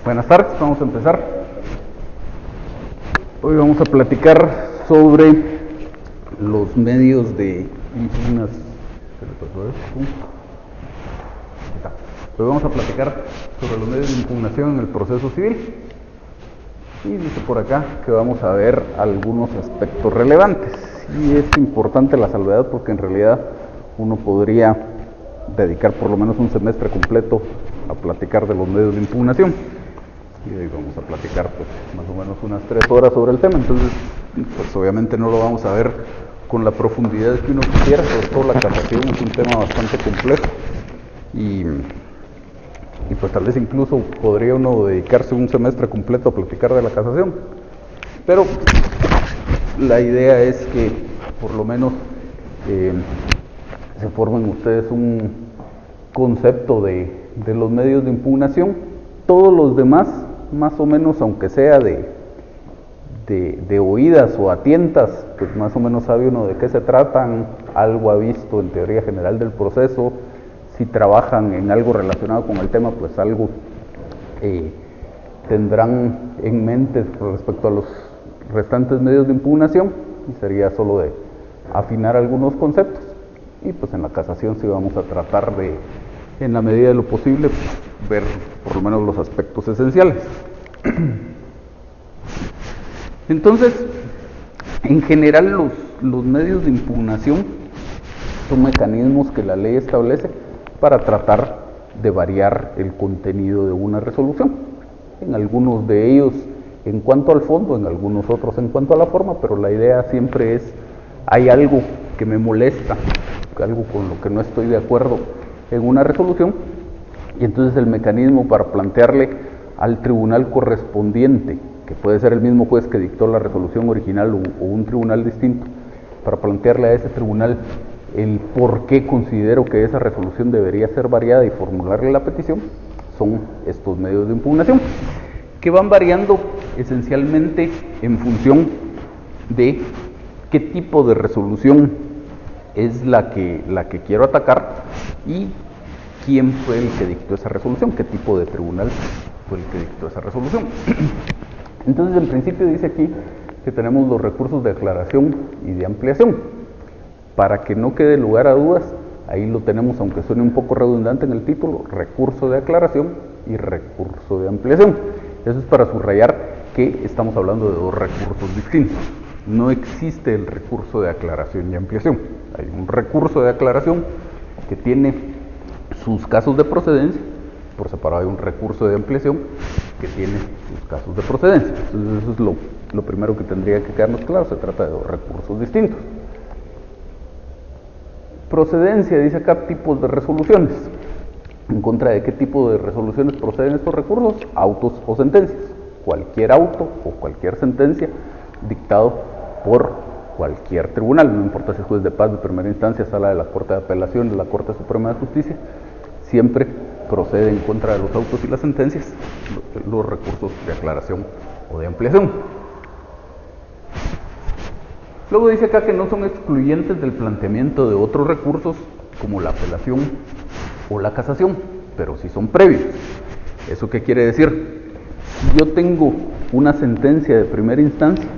Buenas tardes, vamos a empezar. Hoy vamos a platicar sobre los medios de impugnación. Hoy vamos a platicar sobre los medios de impugnación en el proceso civil. Y dice por acá que vamos a ver algunos aspectos relevantes. Y es importante la salvedad porque en realidad uno podría dedicar por lo menos un semestre completo a platicar de los medios de impugnación. Y hoy vamos a platicar pues más o menos unas 3 horas sobre el tema. Entonces, pues obviamente no lo vamos a ver con la profundidad que uno quisiera, sobre todo la casación es un tema bastante complejo. Y pues tal vez incluso podría uno dedicarse un semestre completo a platicar de la casación. Pero la idea es que por lo menos se formen ustedes un concepto de los medios de impugnación. Todos los demás, más o menos, aunque sea de oídas o a tientas, pues más o menos sabe uno de qué se tratan, algo ha visto en teoría general del proceso. Si trabajan en algo relacionado con el tema, pues algo tendrán en mente respecto a los restantes medios de impugnación, y sería solo de afinar algunos conceptos. Y pues en la casación sí vamos a tratar de, en la medida de lo posible, ver por lo menos los aspectos esenciales. Entonces, en general los medios de impugnación son mecanismos que la ley establece para tratar de variar el contenido de una resolución. En algunos de ellos en cuanto al fondo, en algunos otros en cuanto a la forma, pero la idea siempre es, hay algo que me molesta, algo con lo que no estoy de acuerdo en una resolución, y entonces el mecanismo para plantearle al tribunal correspondiente, que puede ser el mismo juez que dictó la resolución original o un tribunal distinto, para plantearle a ese tribunal el por qué considero que esa resolución debería ser variada y formularle la petición, son estos medios de impugnación, que van variando esencialmente en función de qué tipo de resolución es la que quiero atacar y quién fue el que dictó esa resolución, qué tipo de tribunal fue el que dictó esa resolución. Entonces, en principio dice aquí que tenemos los recursos de aclaración y de ampliación. Para que no quede lugar a dudas, ahí lo tenemos, aunque suene un poco redundante en el título, recurso de aclaración y recurso de ampliación. Eso es para subrayar que estamos hablando de dos recursos distintos. No existe el recurso de aclaración y ampliación. Hay un recurso de aclaración que tiene sus casos de procedencia, por separado hay un recurso de ampliación que tiene sus casos de procedencia. Entonces eso es lo primero que tendría que quedarnos claro, se trata de dos recursos distintos. Procedencia, dice acá, tipos de resoluciones. ¿En contra de qué tipo de resoluciones proceden estos recursos? Autos o sentencias. Cualquier auto o cualquier sentencia dictado por cualquier tribunal, no importa si es juez de paz de primera instancia, sala de la Corte de Apelación, de la Corte Suprema de Justicia, siempre procede en contra de los autos y las sentencias los recursos de aclaración o de ampliación. Luego dice acá que no son excluyentes del planteamiento de otros recursos como la apelación o la casación, pero sí son previos. ¿Eso qué quiere decir? Si yo tengo una sentencia de primera instancia,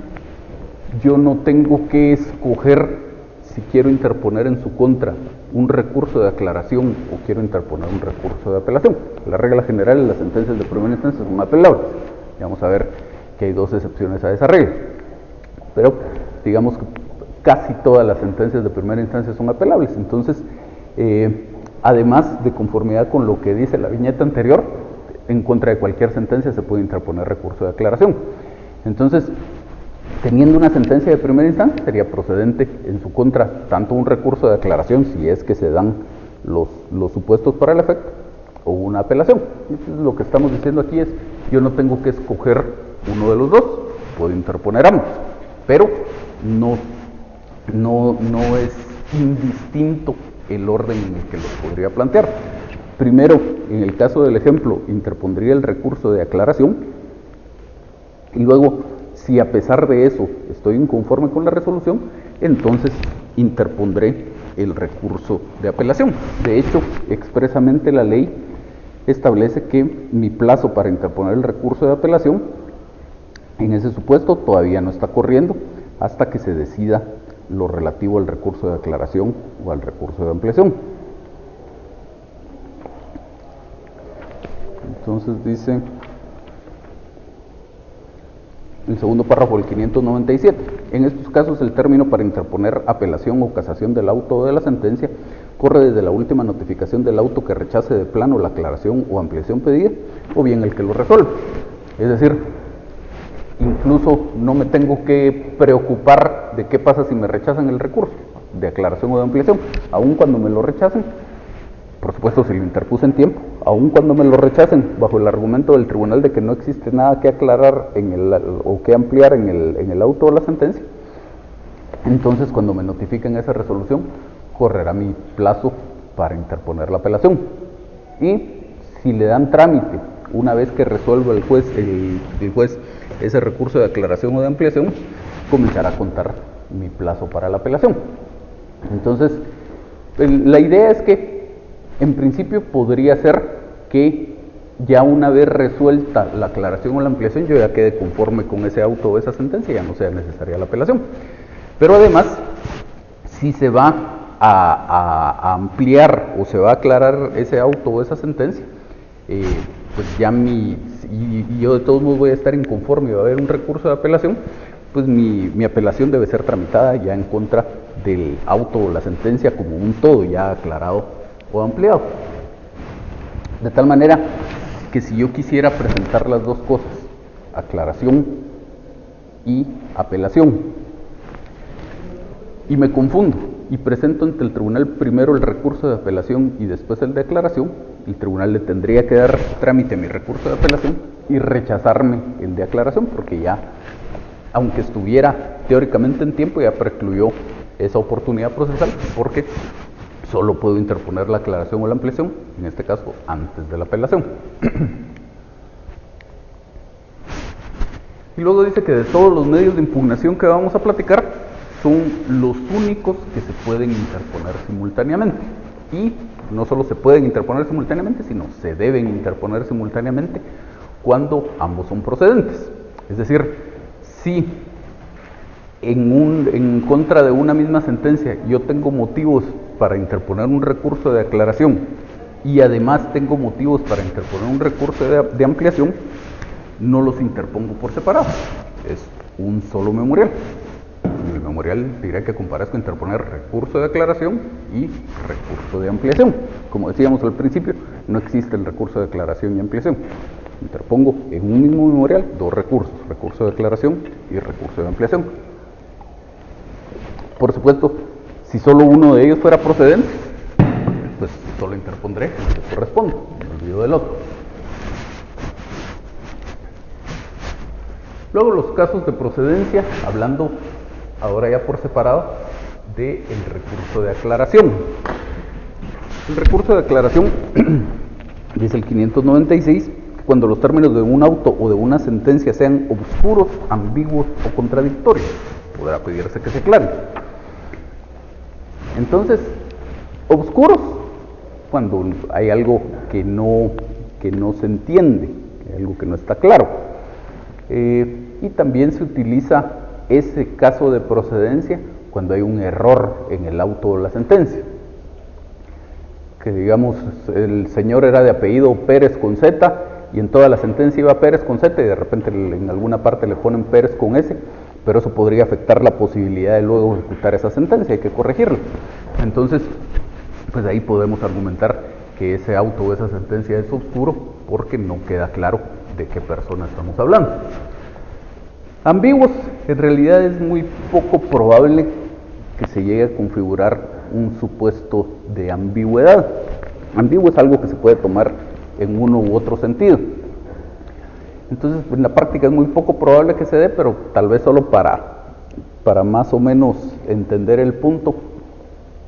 yo no tengo que escoger si quiero interponer en su contra un recurso de aclaración o quiero interponer un recurso de apelación. La regla general es las sentencias de primera instancia son apelables. Y vamos a ver que hay dos excepciones a esa regla. Pero digamos que casi todas las sentencias de primera instancia son apelables. Entonces, además de conformidad con lo que dice la viñeta anterior, en contra de cualquier sentencia se puede interponer recurso de aclaración. Entonces, teniendo una sentencia de primera instancia, sería procedente en su contra tanto un recurso de aclaración, si es que se dan los supuestos para el efecto, o una apelación. Entonces, lo que estamos diciendo aquí es, yo no tengo que escoger uno de los dos, puedo interponer ambos, pero no es indistinto el orden en el que los podría plantear. Primero, en el caso del ejemplo, interpondría el recurso de aclaración y luego, si a pesar de eso estoy inconforme con la resolución, entonces interpondré el recurso de apelación. De hecho, expresamente la ley establece que mi plazo para interponer el recurso de apelación en ese supuesto todavía no está corriendo hasta que se decida lo relativo al recurso de aclaración o al recurso de ampliación. Entonces dice el segundo párrafo del 597. En estos casos el término para interponer apelación o casación del auto o de la sentencia corre desde la última notificación del auto que rechace de plano la aclaración o ampliación pedida, o bien el que lo resuelve. Es decir, incluso no me tengo que preocupar de qué pasa si me rechazan el recurso de aclaración o de ampliación, aun cuando me lo rechacen. Por supuesto, si lo interpuse en tiempo, aun cuando me lo rechacen bajo el argumento del tribunal de que no existe nada que aclarar o que ampliar en el auto o la sentencia, entonces cuando me notifiquen esa resolución, correrá mi plazo para interponer la apelación. Y si le dan trámite, una vez que resuelva el juez ese recurso de aclaración o de ampliación, comenzará a contar mi plazo para la apelación. Entonces, la idea es que en principio podría ser que ya una vez resuelta la aclaración o la ampliación, yo ya quede conforme con ese auto o esa sentencia, ya no sea necesaria la apelación. Pero además, si se va a ampliar o se va a aclarar ese auto o esa sentencia, pues ya y yo de todos modos voy a estar inconforme y va a haber un recurso de apelación, pues mi apelación debe ser tramitada ya en contra del auto o la sentencia como un todo, ya aclarado o ampliado. De tal manera que si yo quisiera presentar las dos cosas, aclaración y apelación, y me confundo y presento ante el tribunal primero el recurso de apelación y después el de aclaración, el tribunal le tendría que dar trámite a mi recurso de apelación y rechazarme el de aclaración, porque ya, aunque estuviera teóricamente en tiempo, ya precluyó esa oportunidad procesal, porque solo puedo interponer la aclaración o la ampliación, en este caso, antes de la apelación. Y luego dice que de todos los medios de impugnación que vamos a platicar, son los únicos que se pueden interponer simultáneamente. Y no solo se pueden interponer simultáneamente, sino se deben interponer simultáneamente cuando ambos son procedentes. Es decir, si en contra de una misma sentencia yo tengo motivos para interponer un recurso de aclaración y además tengo motivos para interponer un recurso de ampliación, no los interpongo por separado, es un solo memorial. En el memorial diré que comparezco a interponer recurso de aclaración y recurso de ampliación. Como decíamos al principio, no existe el recurso de aclaración y ampliación. Interpongo en un mismo memorial dos recursos, recurso de aclaración y recurso de ampliación. Por supuesto, si solo uno de ellos fuera procedente, pues solo interpondré el que corresponde, me olvido del otro. Luego los casos de procedencia, hablando ahora ya por separado del recurso de aclaración. El recurso de aclaración, dice el 596, cuando los términos de un auto o de una sentencia sean obscuros, ambiguos o contradictorios, podrá pedirse que se aclaren. Entonces, obscuros, cuando hay algo que no se entiende, algo que no está claro. Y también se utiliza ese caso de procedencia cuando hay un error en el auto o la sentencia. Que digamos, el señor era de apellido Pérez con Z y en toda la sentencia iba Pérez con Z y de repente en alguna parte le ponen Pérez con S, pero eso podría afectar la posibilidad de luego ejecutar esa sentencia, hay que corregirla. Entonces, pues ahí podemos argumentar que ese auto o esa sentencia es oscuro porque no queda claro de qué persona estamos hablando. Ambiguos, en realidad es muy poco probable que se llegue a configurar un supuesto de ambigüedad. Ambiguo es algo que se puede tomar en uno u otro sentido. Entonces, en la práctica es muy poco probable que se dé, pero tal vez solo para más o menos entender el punto,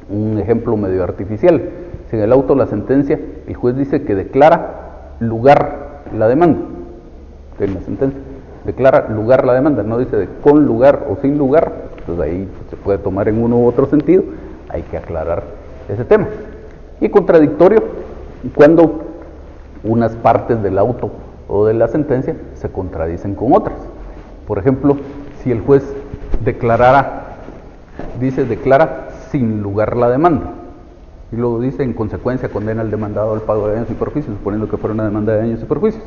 un ejemplo medio artificial. Si en el auto la sentencia, el juez dice que declara lugar la demanda, en la sentencia, declara lugar la demanda, no dice de con lugar o sin lugar, entonces ahí se puede tomar en uno u otro sentido, hay que aclarar ese tema. Y contradictorio, cuando unas partes del auto o de la sentencia se contradicen con otras. Por ejemplo, si el juez declara sin lugar la demanda, y luego dice, en consecuencia, condena al demandado al pago de daños y perjuicios, suponiendo que fuera una demanda de daños y perjuicios.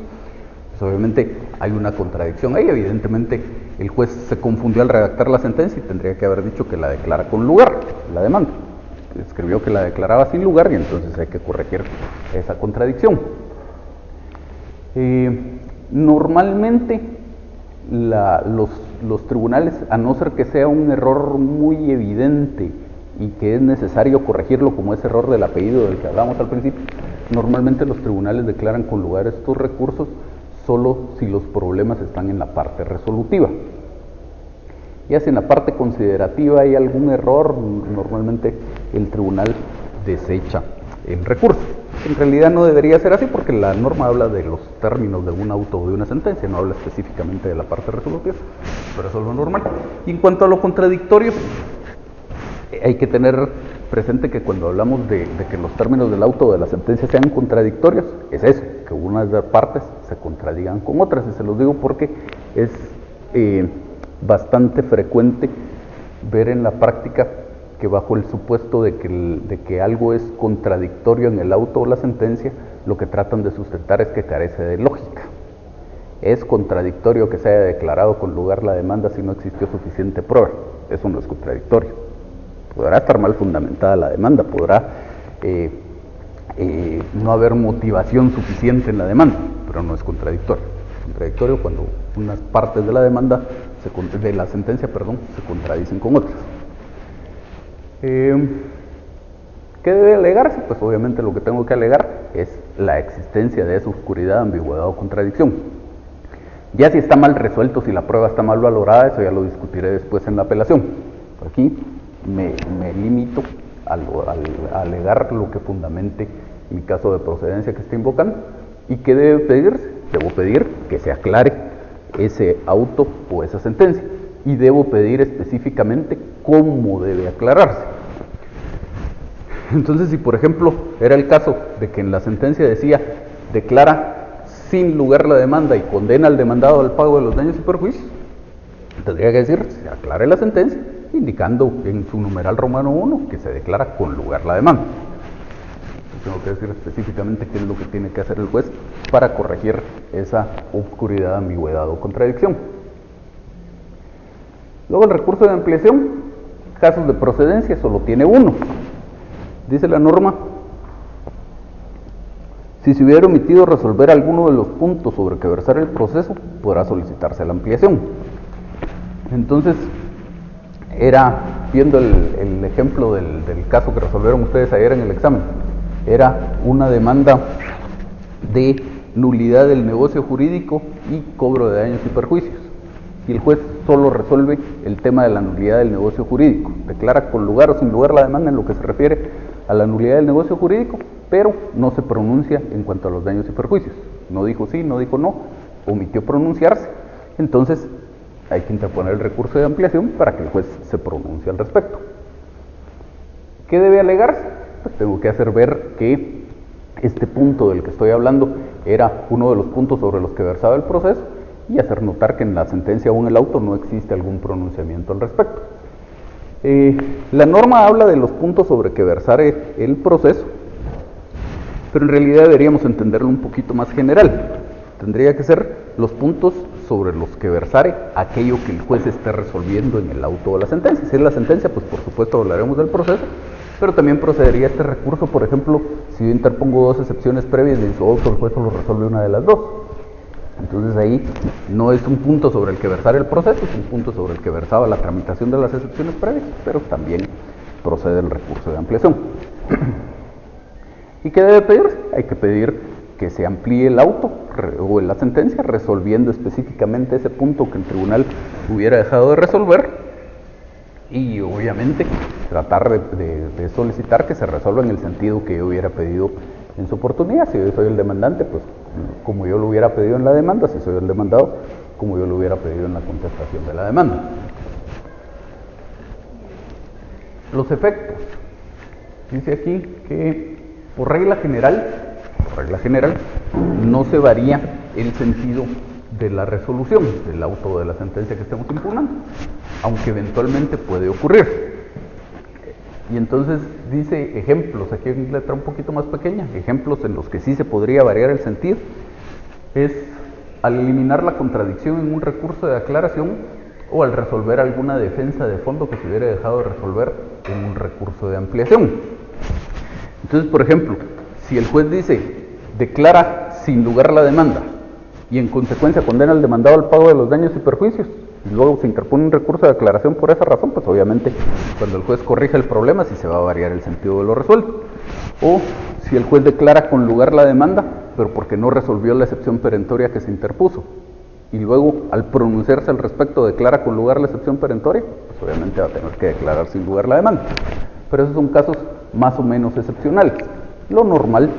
Pues obviamente hay una contradicción ahí. Evidentemente el juez se confundió al redactar la sentencia y tendría que haber dicho que la declara con lugar, la demanda. Escribió que la declaraba sin lugar y entonces hay que corregir esa contradicción. Normalmente los tribunales, a no ser que sea un error muy evidente y que es necesario corregirlo, como ese error del apellido del que hablamos al principio, normalmente los tribunales declaran con lugar estos recursos solo si los problemas están en la parte resolutiva. Ya si en la parte considerativa hay algún error, normalmente el tribunal desecha el recurso. En realidad no debería ser así, porque la norma habla de los términos de un auto o de una sentencia, no habla específicamente de la parte resolutiva, pero eso es lo normal. Y en cuanto a lo contradictorio, hay que tener presente que cuando hablamos de que los términos del auto o de la sentencia sean contradictorios, es eso, que unas de las partes se contradigan con otras. Y se los digo porque es bastante frecuente ver en la práctica que bajo el supuesto de que algo es contradictorio en el auto o la sentencia, lo que tratan de sustentar es que carece de lógica. Es contradictorio que se haya declarado con lugar la demanda si no existió suficiente prueba. Eso no es contradictorio. Podrá estar mal fundamentada la demanda, podrá no haber motivación suficiente en la demanda, pero no es contradictorio. Es contradictorio cuando unas partes de la demanda, de la sentencia, se contradicen con otras. ¿Qué debe alegarse? Pues obviamente lo que tengo que alegar es la existencia de esa oscuridad, ambigüedad o contradicción. Ya si está mal resuelto, si la prueba está mal valorada, eso ya lo discutiré después en la apelación. Aquí me limito a alegar lo que fundamente mi caso de procedencia que esté invocando. ¿Y qué debe pedirse? Debo pedir que se aclare ese auto o esa sentencia, y debo pedir específicamente cómo debe aclararse. Entonces, si por ejemplo era el caso de que en la sentencia decía declara sin lugar la demanda y condena al demandado al pago de los daños y perjuicios, tendría que decir se aclare la sentencia indicando en su numeral romano 1 que se declara con lugar la demanda. Tengo que decir específicamente qué es lo que tiene que hacer el juez para corregir esa oscuridad, ambigüedad o contradicción. Luego el recurso de ampliación, casos de procedencia, solo tiene uno. Dice la norma, si se hubiera omitido resolver alguno de los puntos sobre que versar el proceso, podrá solicitarse la ampliación. Entonces, viendo el ejemplo del caso que resolvieron ustedes ayer en el examen, era una demanda de nulidad del negocio jurídico y cobro de daños y perjuicios. Y el juez solo resuelve el tema de la nulidad del negocio jurídico. Declara con lugar o sin lugar la demanda en lo que se refiere a la nulidad del negocio jurídico, pero no se pronuncia en cuanto a los daños y perjuicios. No dijo sí, no dijo no, omitió pronunciarse. Entonces hay que interponer el recurso de ampliación para que el juez se pronuncie al respecto. ¿Qué debe alegarse? Pues tengo que hacer ver que este punto del que estoy hablando era uno de los puntos sobre los que versaba el proceso, y hacer notar que en la sentencia o en el auto no existe algún pronunciamiento al respecto. La norma habla de los puntos sobre que versare el proceso, pero en realidad deberíamos entenderlo un poquito más general. Tendría que ser los puntos sobre los que versare aquello que el juez esté resolviendo en el auto o la sentencia. Si es la sentencia, pues por supuesto hablaremos del proceso, pero también procedería este recurso, por ejemplo, si yo interpongo dos excepciones previas y en su auto el juez solo resuelve una de las dos. Entonces ahí no es un punto sobre el que versar el proceso, es un punto sobre el que versaba la tramitación de las excepciones previas, pero también procede el recurso de ampliación. ¿Y qué debe pedirse? Hay que pedir que se amplíe el auto o la sentencia, resolviendo específicamente ese punto que el tribunal hubiera dejado de resolver, y obviamente tratar de solicitar que se resuelva en el sentido que yo hubiera pedido en su oportunidad. Si yo soy el demandante, pues como yo lo hubiera pedido en la demanda; si soy el demandado, como yo lo hubiera pedido en la contestación de la demanda. Los efectos. Dice aquí que por regla general, no se varía el sentido de la resolución, del auto de la sentencia que estemos impugnando, aunque eventualmente puede ocurrir. Y entonces dice ejemplos, aquí en letra un poquito más pequeña, ejemplos en los que sí se podría variar el sentido, es al eliminar la contradicción en un recurso de aclaración o al resolver alguna defensa de fondo que se hubiera dejado de resolver en un recurso de ampliación. Entonces, por ejemplo, si el juez dice, declara sin lugar la demanda y en consecuencia condena al demandado al pago de los daños y perjuicios, y luego se interpone un recurso de aclaración por esa razón, pues obviamente cuando el juez corrija el problema sí se va a variar el sentido de lo resuelto. O si el juez declara con lugar la demanda, pero porque no resolvió la excepción perentoria que se interpuso, y luego al pronunciarse al respecto declara con lugar la excepción perentoria, pues obviamente va a tener que declarar sin lugar la demanda. Pero esos son casos más o menos excepcionales. Lo normal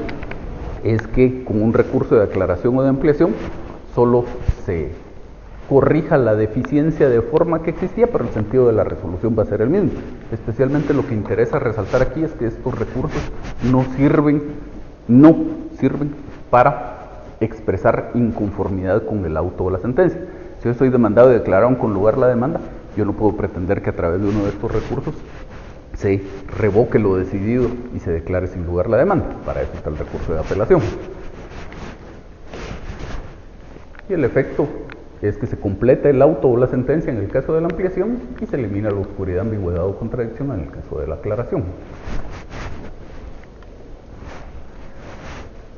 es que con un recurso de aclaración o de ampliación solo se corrija la deficiencia de forma que existía, pero el sentido de la resolución va a ser el mismo. Especialmente lo que interesa resaltar aquí es que estos recursos no sirven para expresar inconformidad con el auto o la sentencia. Si yo soy demandado y declararon con lugar la demanda, yo no puedo pretender que a través de uno de estos recursos se revoque lo decidido y se declare sin lugar la demanda. Para eso está el recurso de apelación. Y el efecto es que se completa el auto o la sentencia en el caso de la ampliación y se elimina la oscuridad, ambigüedad o contradicción en el caso de la aclaración.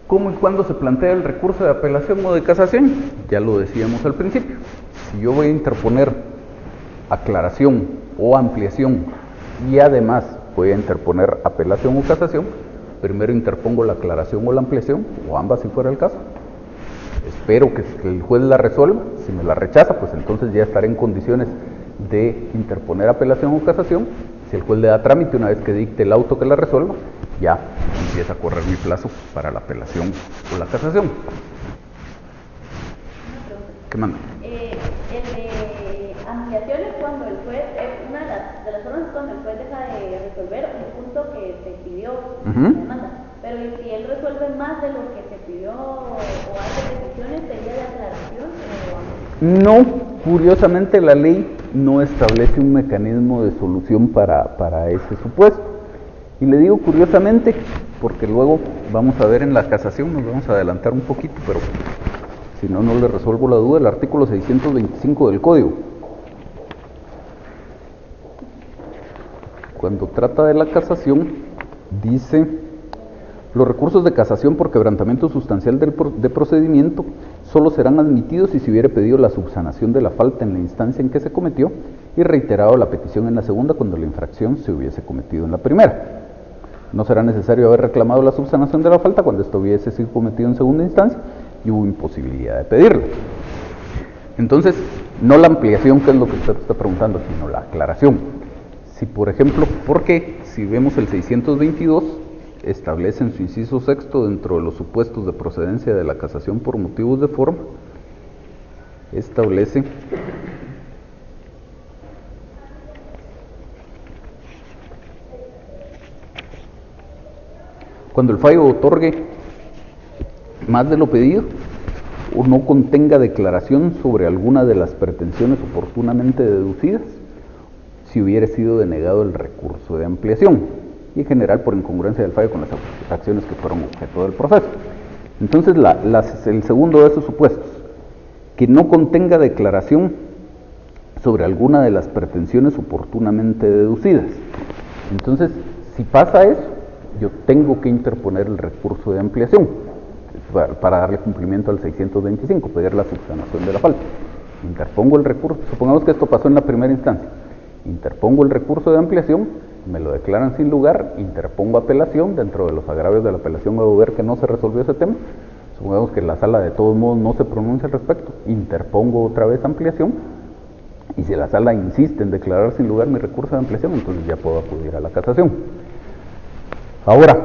¿Cómo y cuándo se plantea el recurso de apelación o de casación? Ya lo decíamos al principio. Si yo voy a interponer aclaración o ampliación y además voy a interponer apelación o casación, primero interpongo la aclaración o la ampliación, o ambas si fuera el caso. Espero que el juez la resuelva. Si me la rechaza, pues entonces ya estaré en condiciones de interponer apelación o casación. Si el juez le da trámite, una vez que dicte el auto que la resuelva, ya empieza a correr mi plazo para la apelación o la casación. ¿Qué manda? El de ampliaciones, cuando el juez, una de las formas es cuando el juez deja de resolver un punto que se pidió en la demanda. Pero si él resuelve más de lo que se pidió o hace decisiones, ¿sería de aclaración o...? No, curiosamente la ley no establece un mecanismo de solución para ese supuesto. Y le digo curiosamente, porque luego vamos a ver en la casación, nos vamos a adelantar un poquito, pero si no, no le resuelvo la duda, el artículo 625 del Código. Cuando trata de la casación, dice: los recursos de casación por quebrantamiento sustancial de procedimiento solo serán admitidos si se hubiere pedido la subsanación de la falta en la instancia en que se cometió y reiterado la petición en la segunda cuando la infracción se hubiese cometido en la primera. No será necesario haber reclamado la subsanación de la falta cuando esto hubiese sido cometido en segunda instancia y hubo imposibilidad de pedirla. Entonces, no la ampliación, que es lo que usted está preguntando, sino la aclaración. Si, por ejemplo, porque si vemos el 622, establece en su inciso sexto, dentro de los supuestos de procedencia de la casación por motivos de forma, establece cuando el fallo otorgue más de lo pedido o no contenga declaración sobre alguna de las pretensiones oportunamente deducidas, si hubiere sido denegado el recurso de ampliación, y en general por incongruencia del fallo con las acciones que fueron objeto del proceso. Entonces, el segundo de esos supuestos, que no contenga declaración sobre alguna de las pretensiones oportunamente deducidas. Entonces, si pasa eso, yo tengo que interponer el recurso de ampliación para darle cumplimiento al 625, pedir la subsanación de la falta. Interpongo el recurso, supongamos que esto pasó en la primera instancia, interpongo el recurso de ampliación, me lo declaran sin lugar, interpongo apelación, dentro de los agravios de la apelación voy a ver que no se resolvió ese tema, supongamos que la sala de todos modos no se pronuncia al respecto, interpongo otra vez ampliación, y si la sala insiste en declarar sin lugar mi recurso de ampliación, entonces ya puedo acudir a la casación. Ahora,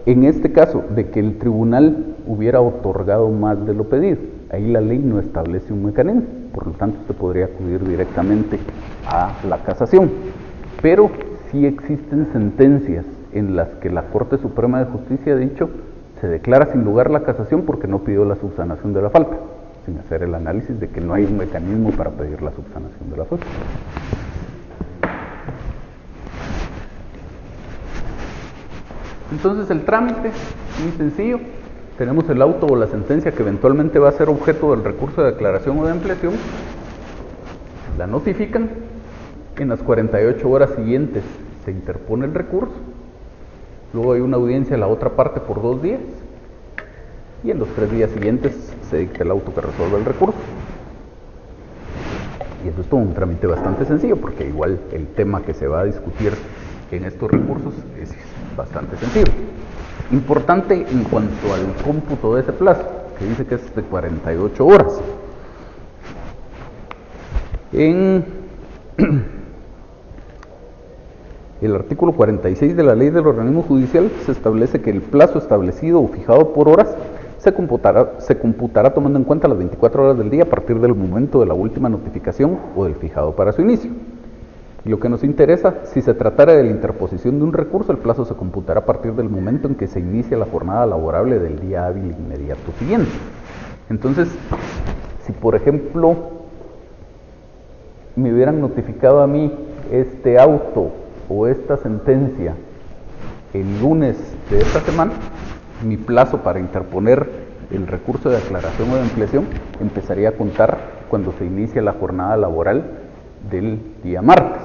en este caso de que el tribunal hubiera otorgado más de lo pedido, ahí la ley no establece un mecanismo, por lo tanto usted podría acudir directamente a la casación, pero sí existen sentencias en las que la Corte Suprema de Justicia ha dicho se declara sin lugar la casación porque no pidió la subsanación de la falta, sin hacer el análisis de que no hay un mecanismo para pedir la subsanación de la falta. Entonces el trámite, muy sencillo, tenemos el auto o la sentencia que eventualmente va a ser objeto del recurso de declaración o de ampliación, la notifican, en las 48 horas siguientes se interpone el recurso, luego hay una audiencia a la otra parte por 2 días, y en los 3 días siguientes se dicta el auto que resuelve el recurso. Y eso es todo un trámite bastante sencillo, porque igual el tema que se va a discutir en estos recursos es bastante sencillo. Importante en cuanto al cómputo de ese plazo, que dice que es de 48 horas. En el artículo 46 de la Ley del Organismo Judicial se establece que el plazo establecido o fijado por horas se computará tomando en cuenta las 24 horas del día a partir del momento de la última notificación o del fijado para su inicio. Y lo que nos interesa, si se tratara de la interposición de un recurso, el plazo se computará a partir del momento en que se inicia la jornada laborable del día hábil inmediato siguiente. Entonces, si por ejemplo me hubieran notificado a mí este auto o esta sentencia el lunes de esta semana, mi plazo para interponer el recurso de aclaración o de ampliación empezaría a contar cuando se inicia la jornada laboral del día martes.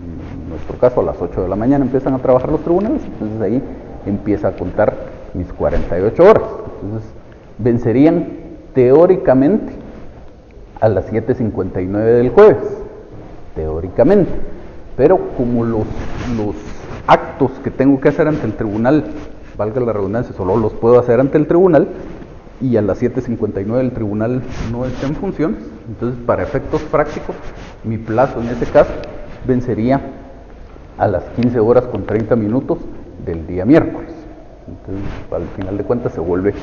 En nuestro caso, a las 8 de la mañana empiezan a trabajar los tribunales, entonces ahí empieza a contar mis 48 horas. Entonces, vencerían teóricamente a las 7:59 del jueves, teóricamente, pero como los actos que tengo que hacer ante el tribunal, valga la redundancia, solo los puedo hacer ante el tribunal, y a las 7:59 el tribunal no está en funciones, entonces para efectos prácticos, mi plazo en ese caso vencería a las 15 horas con 30 minutos del día miércoles. Entonces, al final de cuentas se vuelve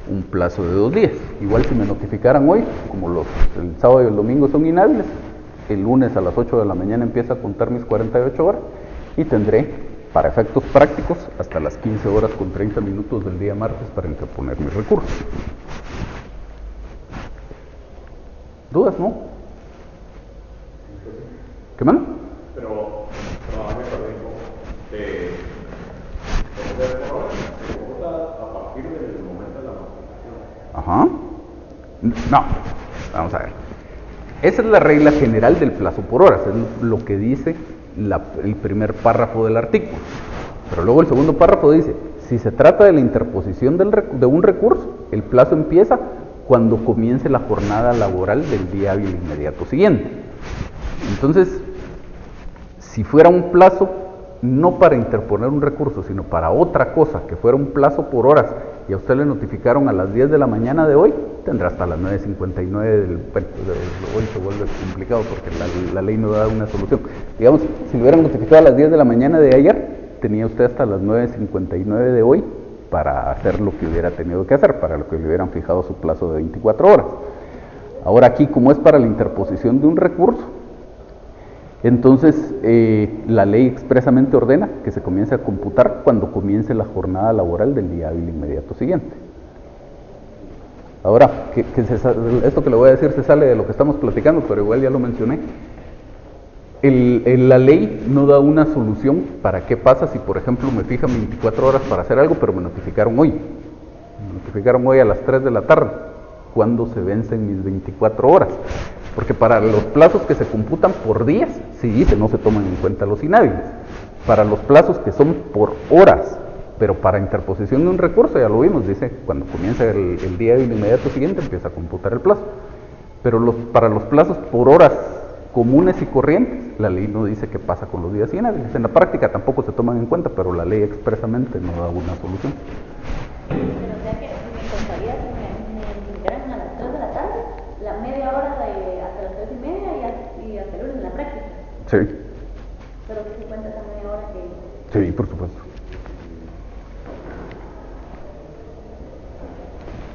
un plazo de 2 días. Igual si me notificaran hoy, como el sábado y el domingo son inhábiles, el lunes a las 8 de la mañana empieza a contar mis 48 horas y tendré, para efectos prácticos, hasta las 15 horas con 30 minutos del día martes para interponer mi recurso. ¿Dudas, no? ¿Qué más? Pero a mí me parece se vota a partir del momento de la notificación. Ajá. No, vamos a ver. Esa es la regla general del plazo por horas, es lo que dice el primer párrafo del artículo. Pero luego el segundo párrafo dice, si se trata de la interposición de un recurso, el plazo empieza cuando comience la jornada laboral del día hábil inmediato siguiente. Entonces, si fuera un plazo no para interponer un recurso, sino para otra cosa, que fuera un plazo por horas, y a usted le notificaron a las 10 de la mañana de hoy, tendrá hasta las 9:59 hoy se vuelve complicado porque la ley no da una solución. Digamos, si le hubieran notificado a las 10 de la mañana de ayer, tenía usted hasta las 9:59 de hoy para hacer lo que hubiera tenido que hacer, para lo que le hubieran fijado su plazo de 24 horas. Ahora aquí, como es para la interposición de un recurso, entonces la ley expresamente ordena que se comience a computar cuando comience la jornada laboral del día hábil inmediato siguiente. Ahora, esto que le voy a decir se sale de lo que estamos platicando, pero igual ya lo mencioné. La ley no da una solución para qué pasa si, por ejemplo, me fijan 24 horas para hacer algo, pero me notificaron hoy. Me notificaron hoy a las 3 de la tarde. ¿Cuándo se vencen mis 24 horas? Porque para los plazos que se computan por días, sí dice, no se toman en cuenta los inhábiles. Para los plazos que son por horas, pero para interposición de un recurso, ya lo vimos, dice, cuando comienza el día hábil inmediato siguiente, empieza a computar el plazo. Pero para los plazos por horas comunes y corrientes, la ley no dice qué pasa con los días inhábiles. En la práctica tampoco se toman en cuenta, pero la ley expresamente no da una solución. Pero o sea que me contaría si me notificaran a las 3 de la tarde, la media hora hasta las 3:30 y hasta el lunes en la práctica. Sí. Pero que se cuenta esa media hora que... Sí, por supuesto.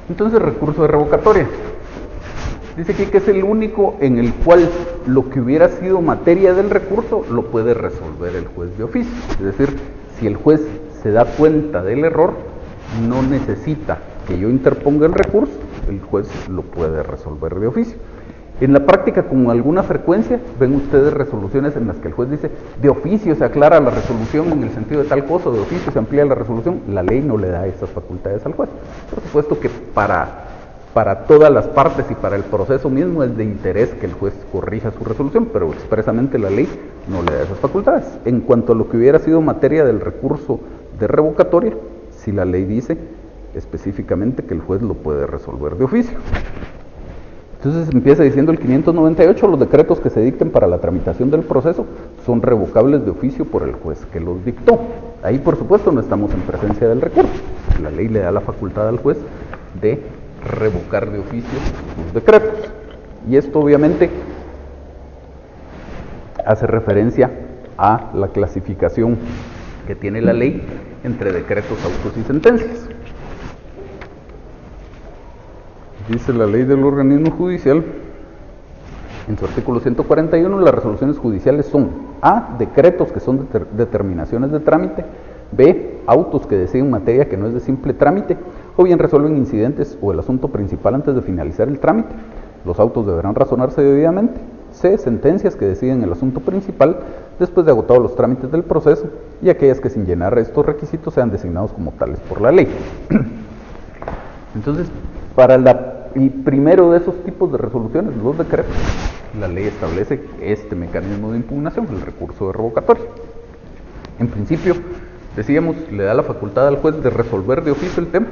Entonces, recurso de revocatoria. Dice aquí que es el único en el cual lo que hubiera sido materia del recurso lo puede resolver el juez de oficio. Es decir, si el juez se da cuenta del error, no necesita que yo interponga el recurso, el juez lo puede resolver de oficio. En la práctica, con alguna frecuencia, ven ustedes resoluciones en las que el juez dice, de oficio se aclara la resolución en el sentido de tal cosa, de oficio se amplía la resolución. La ley no le da esas facultades al juez. Por supuesto que para todas las partes y para el proceso mismo es de interés que el juez corrija su resolución, pero expresamente la ley no le da esas facultades. En cuanto a lo que hubiera sido materia del recurso de revocatoria, si la ley dice específicamente que el juez lo puede resolver de oficio. Entonces empieza diciendo el 598, los decretos que se dicten para la tramitación del proceso son revocables de oficio por el juez que los dictó. Ahí, por supuesto, no estamos en presencia del recurso. La ley le da la facultad al juez de revocar de oficio sus decretos. Y esto obviamente hace referencia a la clasificación que tiene la ley entre decretos, autos y sentencias. Dice la ley del organismo judicial, en su artículo 141, las resoluciones judiciales son A, decretos que son determinaciones de trámite, B, autos que deciden materia que no es de simple trámite, o bien resuelven incidentes o el asunto principal antes de finalizar el trámite. Los autos deberán razonarse debidamente. C, sentencias que deciden el asunto principal después de agotados los trámites del proceso y aquellas que sin llenar estos requisitos sean designados como tales por la ley. Entonces, para el primero de esos tipos de resoluciones, los decretos, la ley establece este mecanismo de impugnación, el recurso de revocatoria. En principio, decíamos, le da la facultad al juez de resolver de oficio el tema.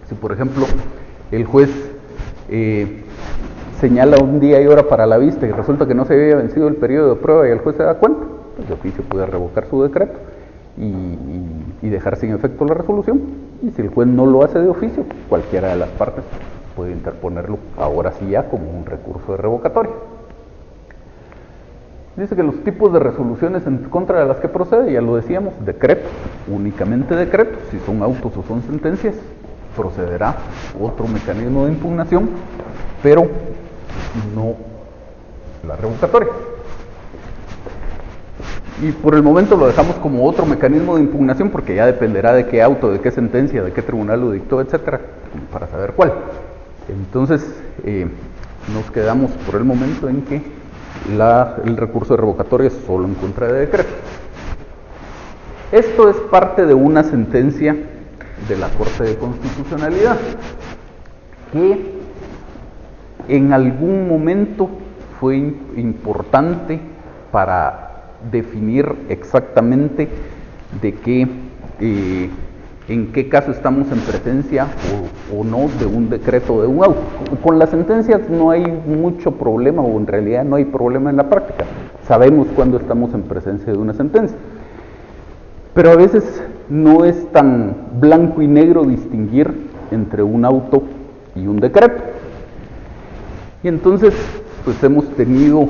Si, por ejemplo, el juez señala un día y hora para la vista y resulta que no se había vencido el periodo de prueba y el juez se da cuenta, pues de oficio puede revocar su decreto y dejar sin efecto la resolución. Y si el juez no lo hace de oficio, cualquiera de las partes puede interponerlo ahora sí ya como un recurso de revocatoria. Dice que los tipos de resoluciones en contra de las que procede, ya lo decíamos, decretos, únicamente decretos. Si son autos o son sentencias, procederá otro mecanismo de impugnación, pero no la revocatoria. Y por el momento lo dejamos como otro mecanismo de impugnación porque ya dependerá de qué auto, de qué sentencia, de qué tribunal lo dictó, etcétera, para saber cuál. Entonces, nos quedamos por el momento en que el recurso de revocatoria es solo en contra de decretos. Esto es parte de una sentencia de la Corte de Constitucionalidad que en algún momento fue importante para definir exactamente de qué, en qué caso estamos en presencia o no de un decreto de un auto. Con las sentencias no hay mucho problema, o en realidad no hay problema en la práctica. Sabemos cuándo estamos en presencia de una sentencia. Pero a veces no es tan blanco y negro distinguir entre un auto y un decreto. Y entonces, pues hemos tenido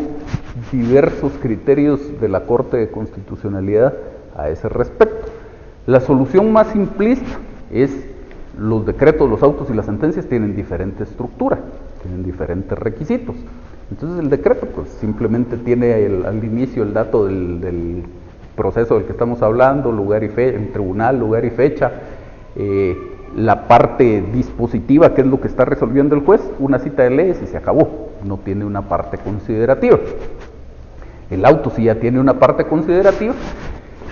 diversos criterios de la Corte de Constitucionalidad a ese respecto. La solución más simplista es los decretos, los autos y las sentencias tienen diferente estructura, tienen diferentes requisitos. Entonces el decreto pues simplemente tiene al inicio el dato del proceso del que estamos hablando, lugar y fecha, el tribunal, lugar y fecha, la parte dispositiva, que es lo que está resolviendo el juez, una cita de leyes y se acabó, no tiene una parte considerativa. El auto sí ya tiene una parte considerativa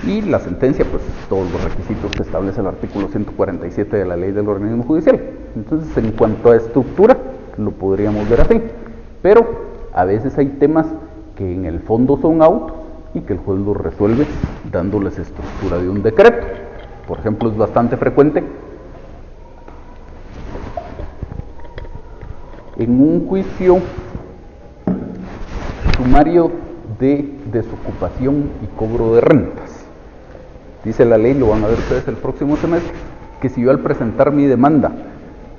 y la sentencia, pues todos los requisitos que establece el artículo 147 de la Ley del Organismo Judicial. Entonces, en cuanto a estructura, lo podríamos ver así, pero a veces hay temas que en el fondo son autos y que el juez los resuelve dándoles estructura de un decreto. Por ejemplo, es bastante frecuente en un juicio sumario de desocupación y cobro de rentas. Dice la ley, lo van a ver ustedes el próximo semestre, que si yo al presentar mi demanda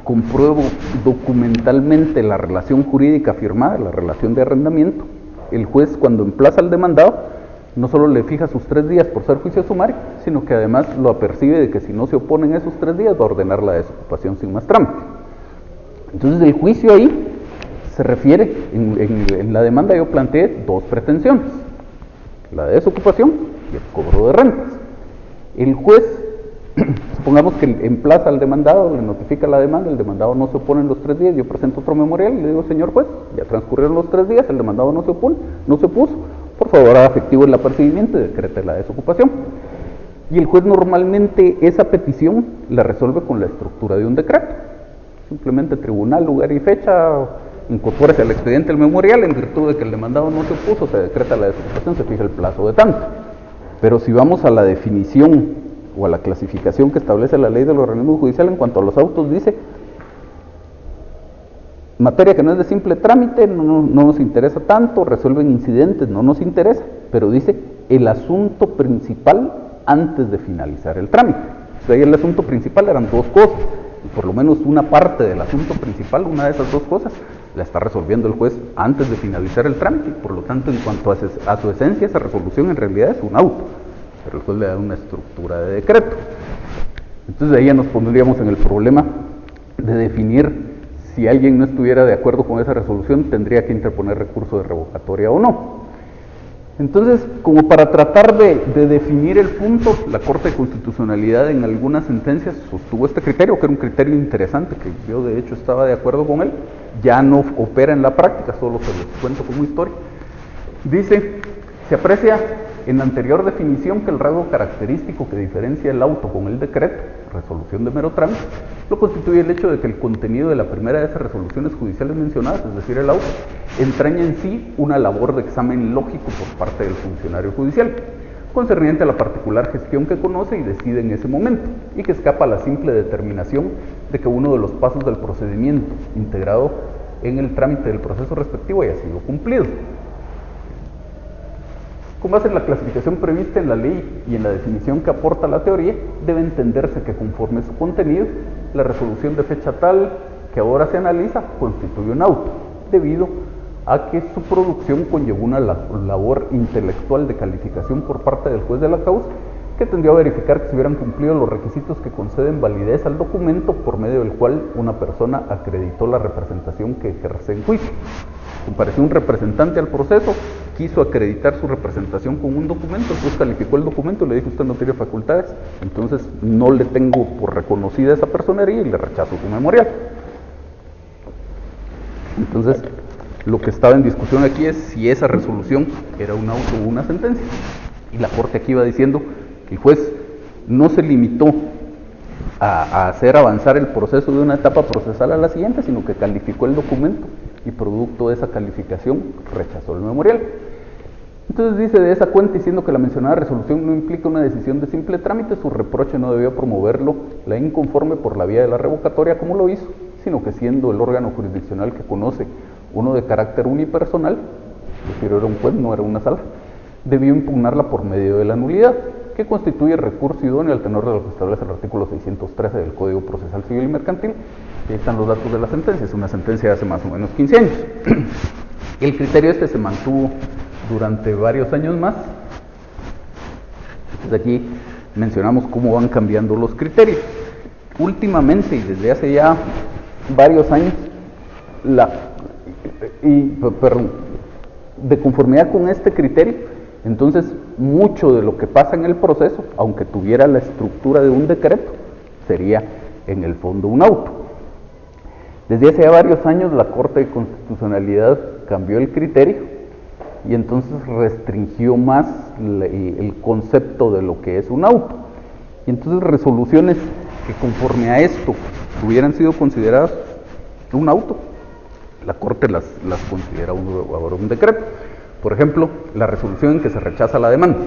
compruebo documentalmente la relación jurídica firmada, la relación de arrendamiento, el juez cuando emplaza al demandado no solo le fija sus 3 días por ser juicio sumario, sino que además lo apercibe de que si no se oponen esos 3 días va a ordenar la desocupación sin más trámite. Entonces el juicio ahí se refiere, en la demanda yo planteé 2 pretensiones, la de desocupación y el cobro de rentas. El juez supongamos que emplaza al demandado, le notifica la demanda, el demandado no se opone en los 3 días, yo presento otro memorial y le digo, señor juez, ya transcurrieron los 3 días, el demandado no se opone, no se opuso, por favor haga efectivo el apercibimiento y decrete la desocupación. Y el juez normalmente esa petición la resuelve con la estructura de un decreto. Simplemente tribunal, lugar y fecha, incorpórese al expediente el memorial, en virtud de que el demandado no se opuso, se decreta la desocupación, se fija el plazo de tanto. Pero si vamos a la definición o a la clasificación que establece la ley del organismo judicial en cuanto a los autos, dice materia que no es de simple trámite, no nos interesa tanto, resuelven incidentes, no nos interesa, pero dice el asunto principal antes de finalizar el trámite. O sea, ahí el asunto principal eran 2 cosas, y por lo menos una parte del asunto principal, una de esas 2 cosas, la está resolviendo el juez antes de finalizar el trámite. Por lo tanto, en cuanto a su esencia, esa resolución en realidad es un auto, pero el juez le da una estructura de decreto. Entonces ahí ya nos pondríamos en el problema de definir si alguien no estuviera de acuerdo con esa resolución, tendría que interponer recurso de revocatoria o no. Entonces, como para tratar de definir el punto, la Corte de Constitucionalidad en algunas sentencias sostuvo este criterio, que era un criterio interesante, que yo de hecho estaba de acuerdo con él, ya no opera en la práctica, solo se los cuento como historia. Dice, se aprecia en la anterior definición que el rasgo característico que diferencia el auto con el decreto, resolución de mero trámite, lo constituye el hecho de que el contenido de la primera de esas resoluciones judiciales mencionadas, es decir, el auto, entraña en sí una labor de examen lógico por parte del funcionario judicial, concerniente a la particular gestión que conoce y decide en ese momento, y que escapa a la simple determinación de que uno de los pasos del procedimiento integrado en el trámite del proceso respectivo haya sido cumplido. Con base en la clasificación prevista en la ley y en la definición que aporta la teoría, debe entenderse que conforme su contenido, la resolución de fecha tal que ahora se analiza constituye un auto, debido a que su producción conllevó una labor intelectual de calificación por parte del juez de la causa, que tendió a verificar que se hubieran cumplido los requisitos que conceden validez al documento por medio del cual una persona acreditó la representación que ejerce en juicio. Compareció un representante al proceso, quiso acreditar su representación con un documento, el juez calificó el documento y le dijo, usted no tiene facultades, entonces no le tengo por reconocida esa personería y le rechazo su memorial. Entonces, lo que estaba en discusión aquí es si esa resolución era un auto o una sentencia. Y la Corte aquí iba diciendo que el juez no se limitó a hacer avanzar el proceso de una etapa procesal a la siguiente, sino que calificó el documento y producto de esa calificación rechazó el memorial. Entonces dice de esa cuenta, diciendo que la mencionada resolución no implica una decisión de simple trámite, su reproche no debió promoverlo la inconforme por la vía de la revocatoria como lo hizo, sino que siendo el órgano jurisdiccional que conoce uno de carácter unipersonal, es decir, era un juez, no era una sala, debió impugnarla por medio de la nulidad, que constituye recurso idóneo al tenor de lo que establece el artículo 613 del Código Procesal Civil y Mercantil. Ahí están los datos de la sentencia, es una sentencia de hace más o menos 15 años. El criterio este se mantuvo durante varios años más. Entonces aquí mencionamos cómo van cambiando los criterios. Últimamente y desde hace ya varios años, de conformidad con este criterio, entonces mucho de lo que pasa en el proceso, aunque tuviera la estructura de un decreto, sería en el fondo un auto. Desde hace ya varios años la Corte de Constitucionalidad cambió el criterio y entonces restringió más el concepto de lo que es un auto. Y entonces resoluciones que conforme a esto hubieran sido consideradas un auto, la Corte las considera ahora un decreto. Por ejemplo, la resolución en que se rechaza la demanda.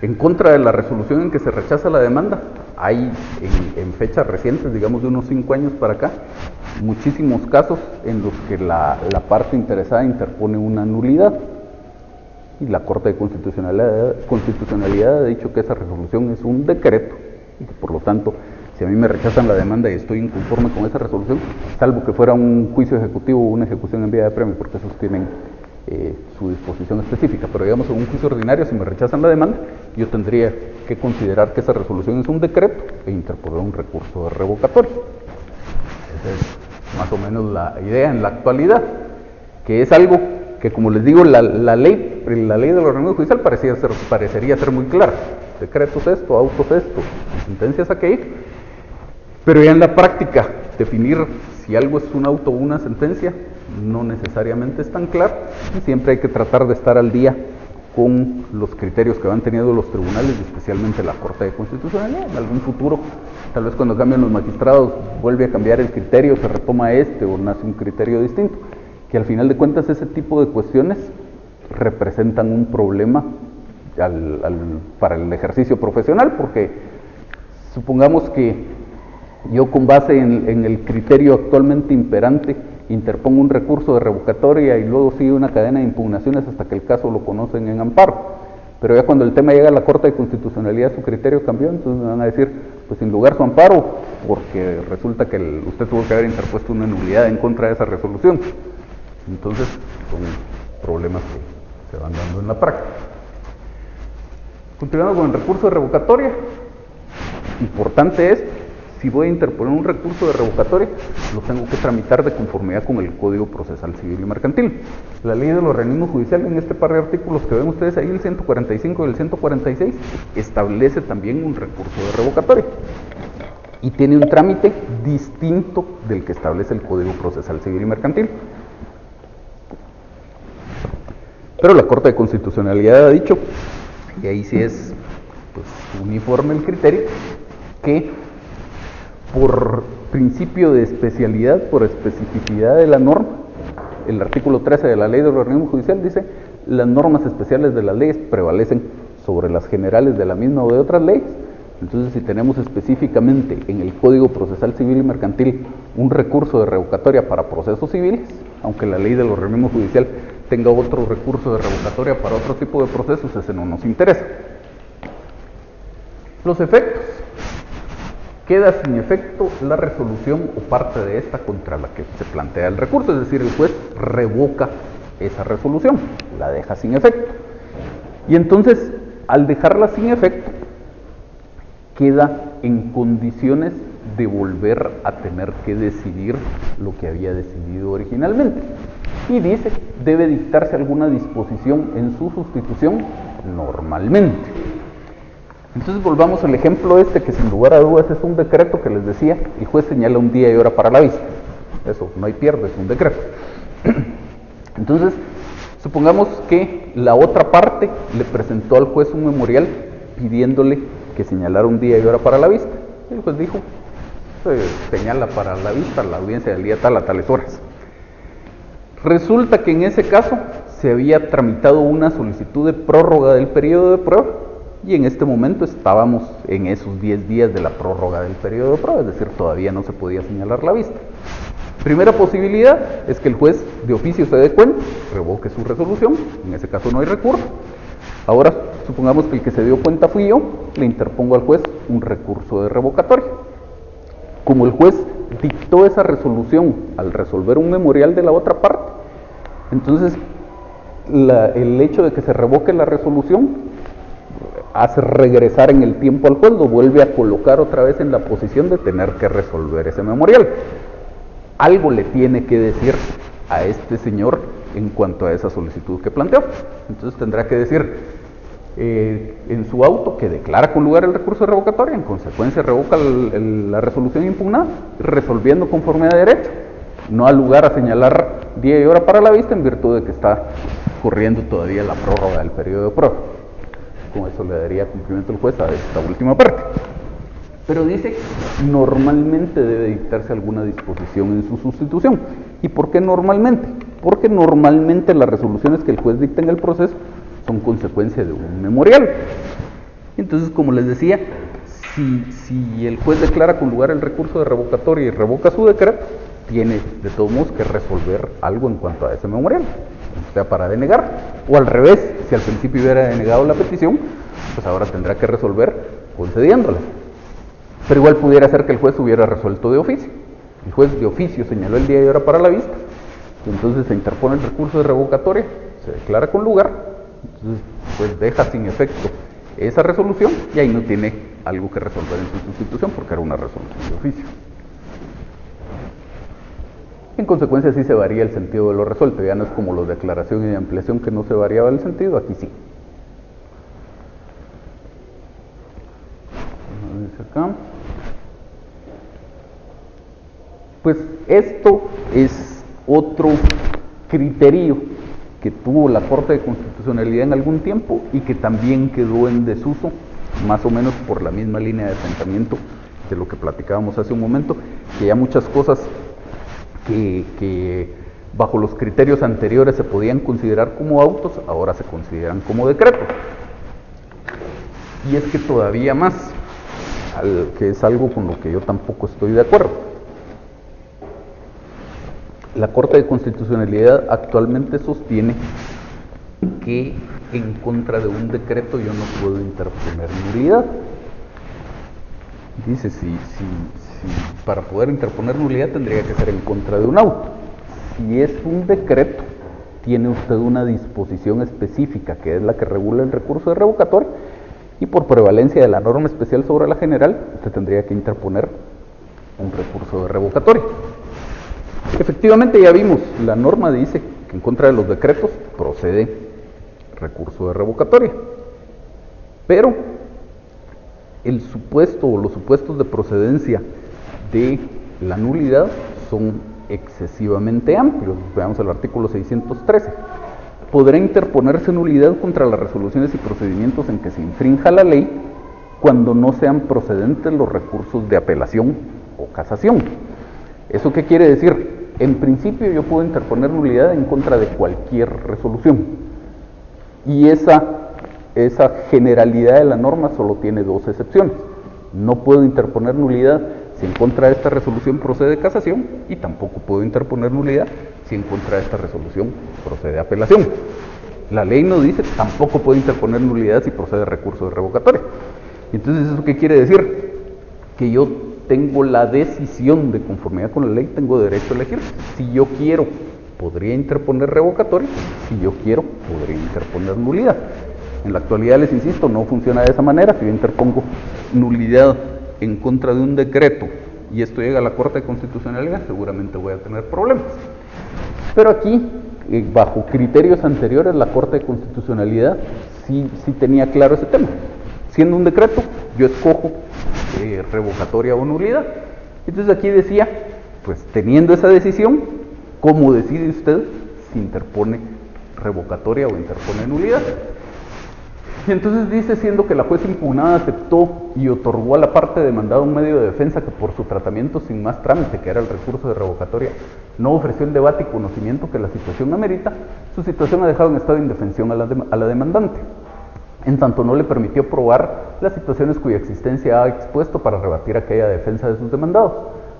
En contra de la resolución en que se rechaza la demanda, hay en fechas recientes, digamos de unos 5 años para acá, muchísimos casos en los que la parte interesada interpone una nulidad. Y la Corte de Constitucionalidad ha dicho que esa resolución es un decreto y que por lo tanto, si a mí me rechazan la demanda y estoy inconforme con esa resolución, salvo que fuera un juicio ejecutivo o una ejecución en vía de premio, porque esos tienen su disposición específica, pero digamos en un juicio ordinario, si me rechazan la demanda, yo tendría que considerar que esa resolución es un decreto e interponer un recurso de revocatoria. Esa es más o menos la idea en la actualidad, que es algo que, como les digo, la ley del organismo judicial parecería ser muy clara. decretos esto, autos esto, sentencias aquello, pero ya en la práctica definir si algo es un auto o una sentencia no necesariamente es tan claro, y siempre hay que tratar de estar al día con los criterios que van teniendo los tribunales, y especialmente la Corte de Constitucionalidad. En algún futuro, tal vez cuando cambien los magistrados, vuelve a cambiar el criterio, se retoma o nace un criterio distinto, que al final de cuentas ese tipo de cuestiones representan un problema para el ejercicio profesional, porque supongamos que yo, con base en el criterio actualmente imperante, interpongo un recurso de revocatoria y luego sigue una cadena de impugnaciones hasta que el caso lo conocen en amparo. Pero ya cuando el tema llega a la Corte de Constitucionalidad, su criterio cambió, entonces me van a decir, pues sin lugar su amparo, porque resulta que usted tuvo que haber interpuesto una nulidad en contra de esa resolución. Entonces, son problemas que se van dando en la práctica. Continuando con el recurso de revocatoria, importante es, si voy a interponer un recurso de revocatoria, lo tengo que tramitar de conformidad con el Código Procesal Civil y Mercantil. La ley de los organismos judiciales, en este par de artículos que ven ustedes ahí, el 145 y el 146, establece también un recurso de revocatoria y tiene un trámite distinto del que establece el Código Procesal Civil y Mercantil. Pero la Corte de Constitucionalidad ha dicho, y ahí sí es pues uniforme el criterio, que por principio de especialidad, por especificidad de la norma, el artículo 13 de la ley del organismo judicial dice: las normas especiales de las leyes prevalecen sobre las generales de la misma o de otras leyes. Entonces, si tenemos específicamente en el Código Procesal Civil y Mercantil un recurso de revocatoria para procesos civiles, aunque la ley del organismo judicial tenga otro recurso de revocatoria para otro tipo de procesos, ese no nos interesa. Los efectos. Queda sin efecto la resolución o parte de esta contra la que se plantea el recurso, es decir, el juez revoca esa resolución, la deja sin efecto. Y entonces, al dejarla sin efecto, queda en condiciones de volver a tener que decidir lo que había decidido originalmente. Y dice, debe dictarse alguna disposición en su sustitución normalmente. Entonces volvamos al ejemplo que sin lugar a dudas es un decreto que les decía, el juez señala un día y hora para la vista. Eso, no hay pierde, es un decreto. Entonces, supongamos que la otra parte le presentó al juez un memorial pidiéndole que señalara un día y hora para la vista. El juez dijo, señala para la vista la audiencia del día tal a tales horas. Resulta que en ese caso se había tramitado una solicitud de prórroga del periodo de prueba, y en este momento estábamos en esos 10 días de la prórroga del periodo de prueba, es decir, todavía no se podía señalar la vista. Primera posibilidad es que el juez de oficio se dé cuenta, revoque su resolución, en ese caso no hay recurso. Ahora, supongamos que el que se dio cuenta fui yo, le interpongo al juez un recurso de revocatoria. Como el juez dictó esa resolución al resolver un memorial de la otra parte, entonces el hecho de que se revoque la resolución hace regresar en el tiempo al juez, lo vuelve a colocar otra vez en la posición de tener que resolver ese memorial. Algo le tiene que decir a este señor en cuanto a esa solicitud que planteó. Entonces tendrá que decir en su auto que declara con lugar el recurso de revocatoria, en consecuencia revoca la resolución impugnada, resolviendo conforme a derecho, no al lugar a señalar día y hora para la vista en virtud de que está corriendo todavía la prórroga del periodo de prueba. Con eso le daría cumplimiento el juez a esta última parte. Pero dice, normalmente debe dictarse alguna disposición en su sustitución. ¿Y por qué normalmente? Porque normalmente las resoluciones que el juez dicta en el proceso son consecuencia de un memorial. Entonces, como les decía, si el juez declara con lugar el recurso de revocatoria y revoca su decreto, tiene de todos modos que resolver algo en cuanto a ese memorial, o sea, para denegar, o al revés, si al principio hubiera denegado la petición, pues ahora tendrá que resolver concediéndola. Pero igual pudiera ser que el juez hubiera resuelto de oficio. El juez de oficio señaló el día y hora para la vista, y entonces se interpone el recurso de revocatoria, se declara con lugar, entonces pues deja sin efecto esa resolución y ahí no tiene algo que resolver en su sustitución porque era una resolución de oficio. En consecuencia sí se varía el sentido de lo resuelto, ya no es como los de declaración y de ampliación que no se variaba el sentido, aquí sí. Esto es otro criterio que tuvo la Corte de Constitucionalidad en algún tiempo y que también quedó en desuso, más o menos por la misma línea de pensamiento de lo que platicábamos hace un momento, que ya muchas cosas que bajo los criterios anteriores se podían considerar como autos, ahora se consideran como decretos. Y es que todavía más, que es algo con lo que yo tampoco estoy de acuerdo. La Corte de Constitucionalidad actualmente sostiene que en contra de un decreto yo no puedo interponer nulidad. Dice, si para poder interponer nulidad tendría que ser en contra de un auto. Si es un decreto, tiene usted una disposición específica que es la que regula el recurso de revocatoria y por prevalencia de la norma especial sobre la general, usted tendría que interponer un recurso de revocatoria. Efectivamente, ya vimos, la norma dice que en contra de los decretos procede recurso de revocatoria, pero el supuesto o los supuestos de procedencia de la nulidad son excesivamente amplios. Veamos el artículo 613. Podrá interponerse nulidad contra las resoluciones y procedimientos en que se infrinja la ley cuando no sean procedentes los recursos de apelación o casación. ¿Eso qué quiere decir? En principio yo puedo interponer nulidad en contra de cualquier resolución y esa generalidad de la norma solo tiene dos excepciones. No puedo interponer nulidad si en contra de esta resolución procede casación y tampoco puedo interponer nulidad si en contra de esta resolución procede apelación. La ley no dice tampoco puedo interponer nulidad si procede recurso de revocatoria. Entonces, ¿eso qué quiere decir? Que yo tengo la decisión de conformidad con la ley, tengo derecho a elegir. Si yo quiero, podría interponer revocatoria, si yo quiero, podría interponer nulidad. En la actualidad, les insisto, no funciona de esa manera. Si yo interpongo nulidad en contra de un decreto y esto llega a la Corte de Constitucionalidad, seguramente voy a tener problemas. Pero aquí, bajo criterios anteriores, la Corte de Constitucionalidad sí tenía claro ese tema. Siendo un decreto, yo escojo revocatoria o nulidad. Entonces aquí decía, pues teniendo esa decisión, ¿cómo decide usted si interpone revocatoria o interpone nulidad? Y entonces dice, siendo que la juez impugnada aceptó y otorgó a la parte demandada un medio de defensa que por su tratamiento sin más trámite, que era el recurso de revocatoria, no ofreció el debate y conocimiento que la situación amerita, su situación ha dejado en estado de indefensión a la demandante, en tanto no le permitió probar las situaciones cuya existencia ha expuesto para rebatir aquella defensa de sus demandados,